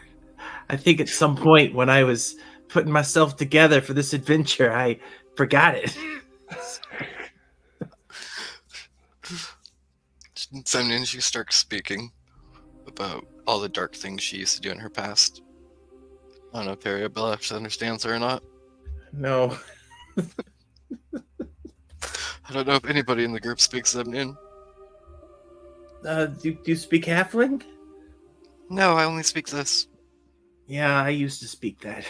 I think at some point when I was putting myself together for this adventure, I forgot it. And then she starts speaking about all the dark things she used to do in her past. I don't know if Arabella actually understands her or not. No. I don't know if anybody in the group speaks Zemnian. Do you speak Halfling? No, I only speak this. Yeah, I used to speak that.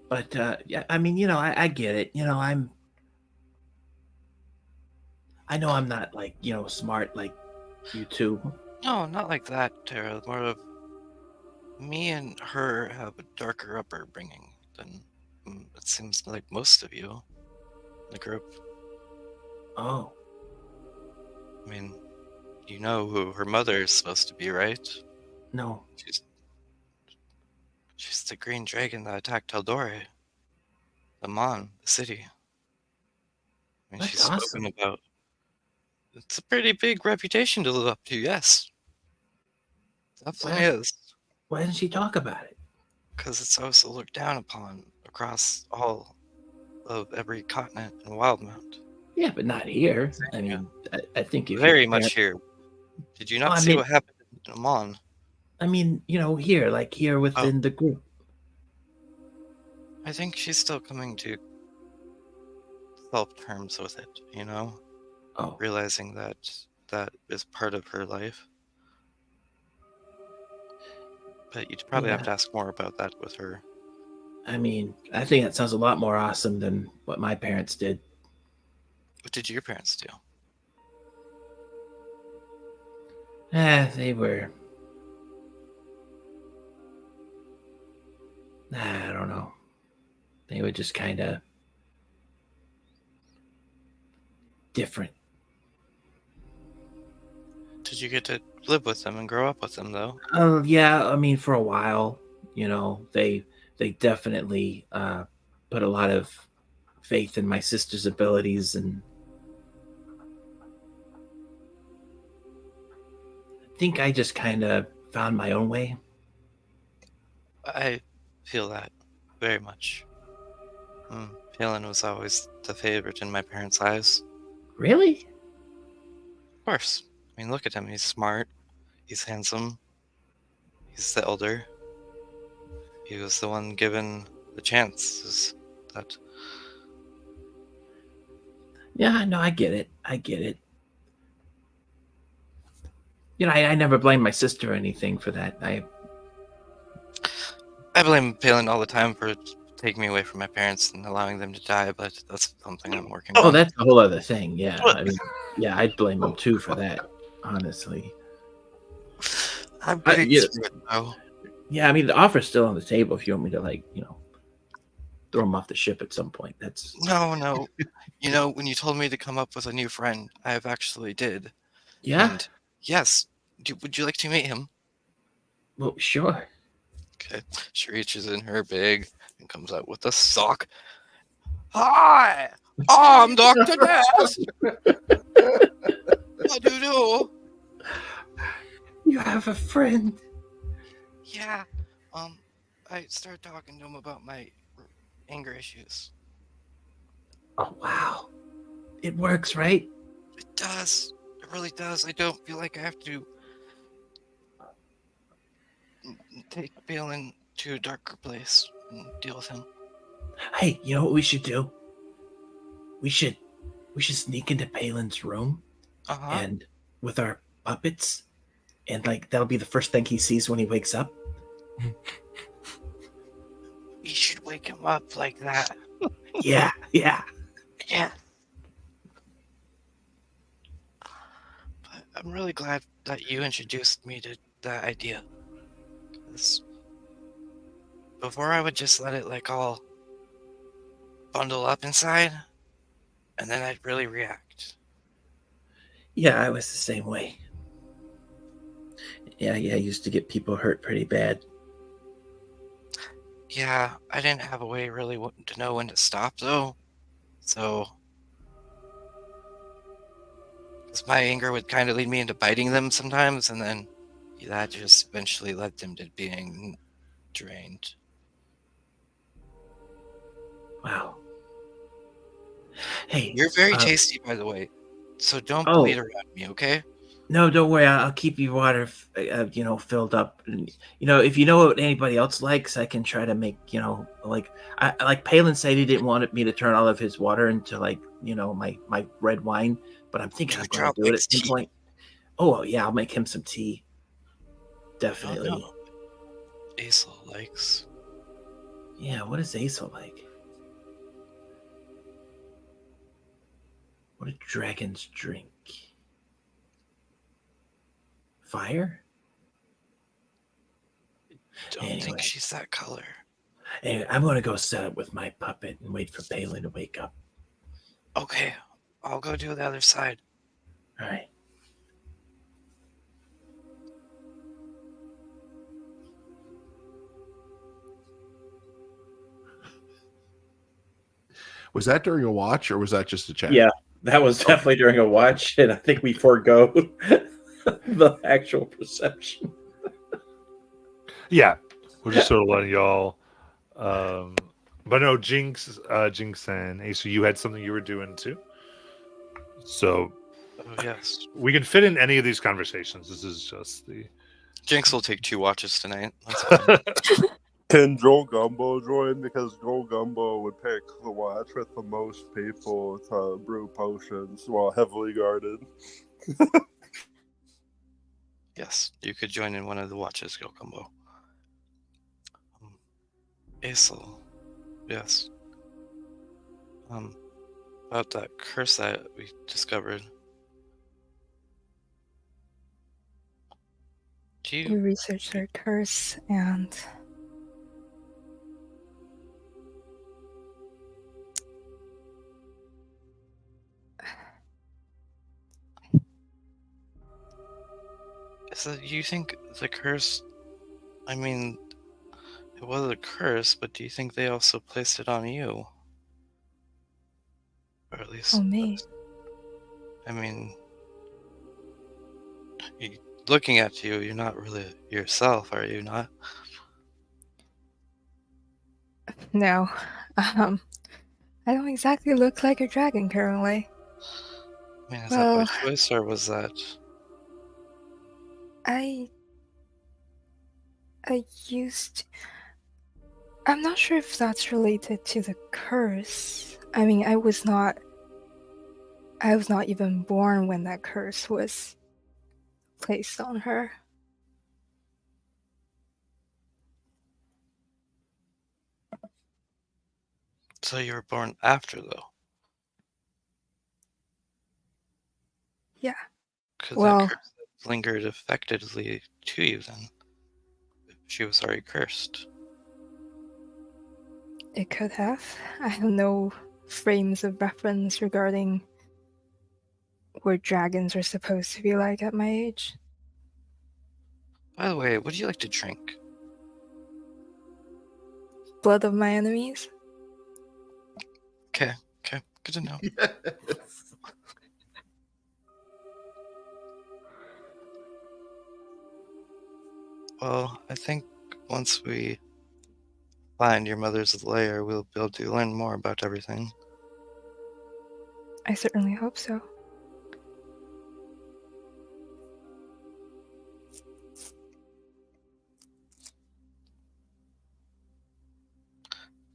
But yeah, I mean, I get it. I know I'm not like, smart like you two. No, not like that, Tara. More of me and her have a darker upbringing than it seems like most of you in the group. Oh, I mean, you know who her mother is supposed to be, right? no. She's the green dragon that attacked Eldore. The Mon, the city. I mean, That's she's spoken awesome. about. It's a pretty big reputation to live up to, yes. Definitely is. Why didn't she talk about it? Because it's also looked down upon across all of every continent in Wildmount. Yeah, but not here. I mean, I think if Very your much parent- here. Did you not Well, I see mean- what happened in Amon? I mean, here, like here within the group. I think she's still coming to self-terms with it, you know? Oh, Realizing that that is part of her life. But you'd probably have Yeah. to ask more about that with her. I mean, I think that sounds a lot more awesome than what my parents did. What did your parents do? They were. I don't know. They were just kind of different. Did you get to live with them and grow up with them, though? Oh, yeah. I mean, for a while, they definitely put a lot of faith in my sister's abilities, and I think I just kind of found my own way. I feel that very much. Palin was always the favorite in my parents' eyes. Really? Of course. I mean, look at him. He's smart. He's handsome. He's the elder. He was the one given the chances that. Yeah, no, I get it. I get it. I never blame my sister or anything for that. I blame Palin all the time for taking me away from my parents and allowing them to die, but that's something I'm working on. Oh, that's a whole other thing. Yeah, I mean, yeah, I'd blame him too for that. Honestly. I'm getting yeah. through it, though. Yeah, I mean, the offer's still on the table if you want me to, throw him off the ship at some point. That's No. When you told me to come up with a new friend, I have actually did. Yeah. And yes. Would you like to meet him? Well, sure. Okay. She reaches in her bag and comes out with a sock. Hi! I'm Dr. Death! How do you do? You have a friend. Yeah. I started talking to him about my anger issues. Oh, wow. It works, right? It does. It really does. I don't feel like I have to take Balin to a darker place and deal with him. Hey, you know what we should do? We should sneak into Palin's room and with our puppets, and that'll be the first thing he sees when he wakes up. We should wake him up like that. Yeah. But I'm really glad that you introduced me to that idea. 'Cause before I would just let it all bundle up inside, and then I'd really react. Yeah, I was the same way. Yeah, I used to get people hurt pretty bad. Yeah, I didn't have a way really to know when to stop, though. So, because my anger would kind of lead me into biting them sometimes, and then that just eventually led them to being drained. Wow. Hey, You're very tasty, by the way. So don't Oh. bleed around me, okay? No, don't worry. I'll keep your water, filled up. And, if you know what anybody else likes, I can try to make, like Palin said he didn't want me to turn all of his water into my red wine, but I'm thinking I'm going to do it at some tea. point. Oh yeah, I'll make him some tea. Definitely. Oh, no. Aesol likes. Yeah, what is Aesol like? What do dragons drink? Fire? Don't think she's that color. Anyway, I'm going to go set up with my puppet and wait for Palin to wake up. Okay, I'll go do the other side. All right. Was that during a watch or was that just a chat? Yeah, that was definitely during a watch, and I think we forego the actual perception. Yeah, we're just sort of letting y'all. But no, Jinx and Ace, you had something you were doing too. So, yes, Oh, we can fit in any of these conversations. This is just the. Jinx will take 2 watches tonight. That's fine. Can Joel Gumbo join? Because Joel Gumbo would pick the watch with the most people to brew potions while heavily guarded. Yes, you could join in one of the watches, Go Combo. Aesol, yes. About that curse that we discovered. We researched her curse and So you think the curse, I mean, it was a curse, but do you think they also placed it on you? Or at least... on me. I mean, looking at you, you're not really yourself, are you not? No. I don't exactly look like a dragon currently. I mean, is Well, that by choice, or was that... I I'm not sure if that's related to the curse. I mean, I was not even born when that curse was placed on her. So you were born after, though? Yeah. Because Well, that curse lingered effectively to you then. If she was already cursed. it could have. I have no frames of reference regarding what dragons are supposed to be like at my age. By the way, what do you like to drink? Blood of my enemies? Okay, good to know. Yes. Well, I think once we find your mother's lair, we'll be able to learn more about everything. I certainly hope so.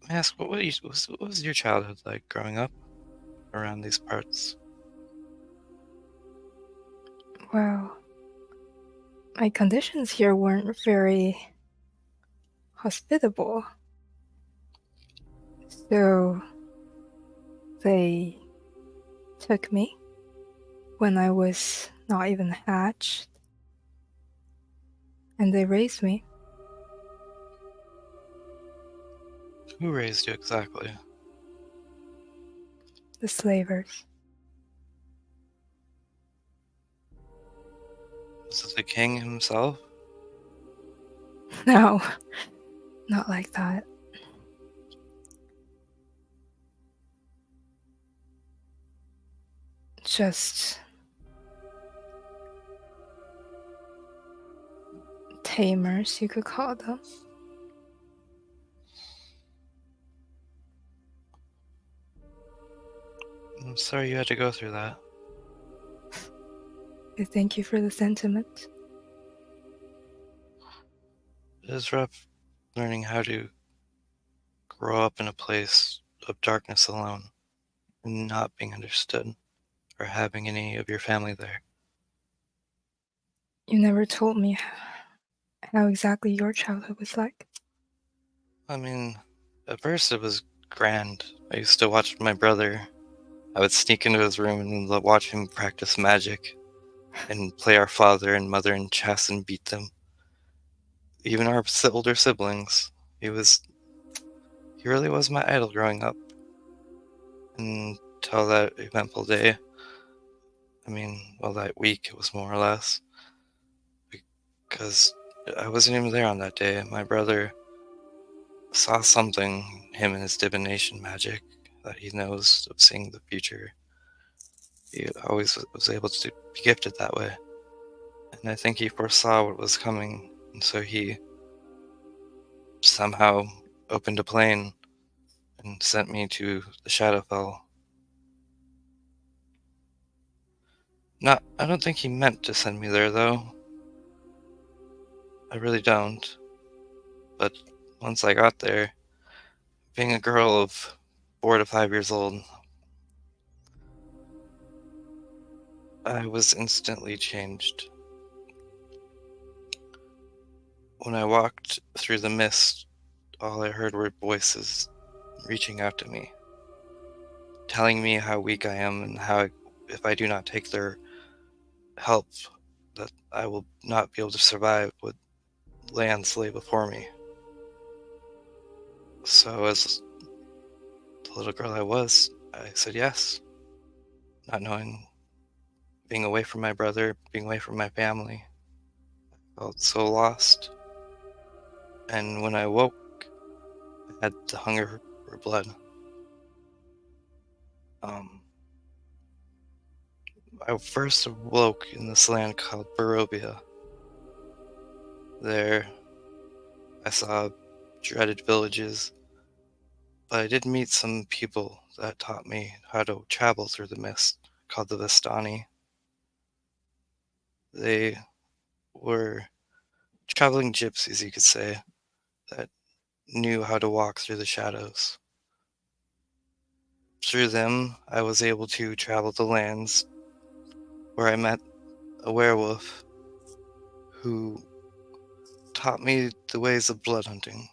May I ask, what was your childhood like growing up around these parts? Well, my conditions here weren't very hospitable. So they took me when I was not even hatched, and they raised me. Who raised you exactly? The slavers. Was it the king himself? No, not like that. just tamers, you could call them. I'm sorry you had to go through that. I thank you for the sentiment. It is rough learning how to grow up in a place of darkness alone and not being understood or having any of your family there. You never told me how exactly your childhood was like. I mean, at first it was grand. I used to watch my brother. I would sneak into his room and watch him practice magic and play our father and mother in chess and beat them. Even our older siblings. He really was my idol growing up. Until that eventful day. I mean, well, that week it was more or less. Because I wasn't even there on that day. My brother saw something, him and his divination magic, that he knows of seeing the future. He always was able to be gifted that way. And I think he foresaw what was coming, and so he somehow opened a plane and sent me to the Shadowfell. I don't think he meant to send me there, though. I really don't. But once I got there, being a girl of 4 to 5 years old, I was instantly changed. When I walked through the mist, all I heard were voices reaching out to me, telling me how weak I am and how if I do not take their help, that I will not be able to survive what lands lay before me. So as the little girl I was, I said yes, not knowing, being away from my brother, being away from my family. I felt so lost. And when I woke, I had the hunger for blood. I first awoke in this land called Barovia. There, I saw dreaded villages, but I did meet some people that taught me how to travel through the mist, called the Vistani. They were traveling gypsies, you could say, that knew how to walk through the shadows. Through them, I was able to travel the lands where I met a werewolf who taught me the ways of blood hunting.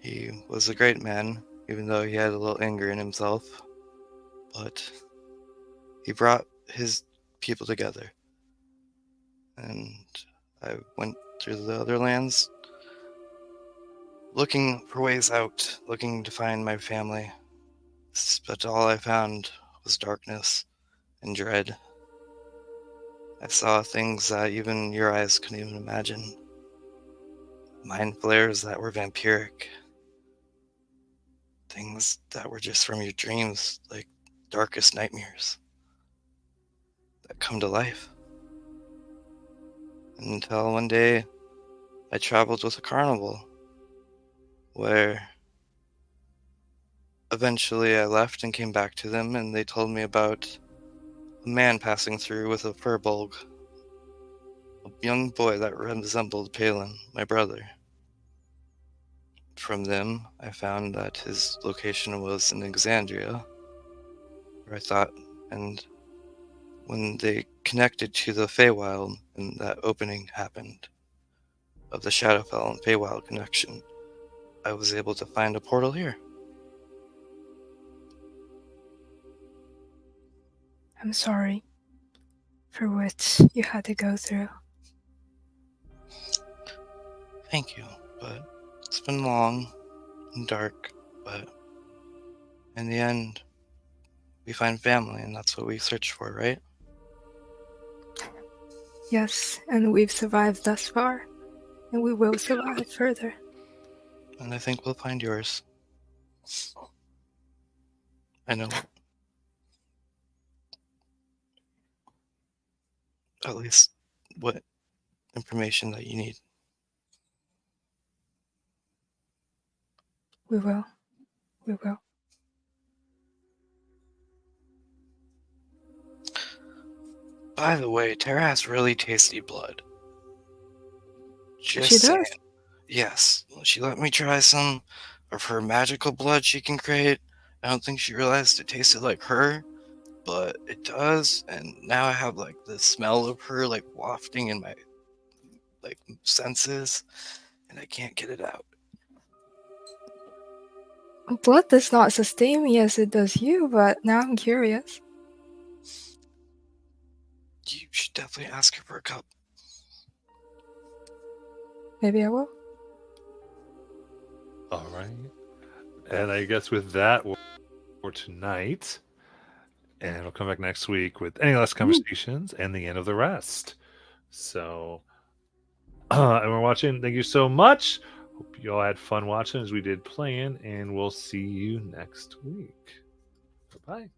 He was a great man, even though he had a little anger in himself, but he brought his people together. And I went through the other lands looking for ways out, looking to find my family. But all I found was darkness and dread. I saw things that even your eyes couldn't even imagine. Mind flares that were vampiric. Things that were just from your dreams, like darkest nightmares that come to life. Until one day, I traveled with a carnival where eventually I left and came back to them, and they told me about a man passing through with a furbolg, a young boy that resembled Palin, my brother. From them, I found that his location was in Exandria, where I thought, and when they connected to the Feywild, and that opening happened of the Shadowfell and Feywild connection, I was able to find a portal here. I'm sorry for what you had to go through. Thank you, but it's been long and dark, but in the end, we find family, and that's what we search for, right? Yes, and we've survived thus far, and we will survive further. And I think we'll find yours. I know at least what information that you need. We will. We will. By the way, Tara has really tasty blood. Just She saying. does. Yes, she let me try some of her magical blood she can create. I don't think she realized it tasted like her, but it does. And now I have like the smell of her like wafting in my like senses, and I can't get it out. Blood does not sustain me as it does you, but now I'm curious. You should definitely ask her for a cup. Maybe I will. All right. And I guess with that, for tonight, and we'll come back next week with any last conversations and the end of the rest. So, and we're watching. Thank you so much. Hope you all had fun watching as we did playing, and we'll see you next week. Bye bye.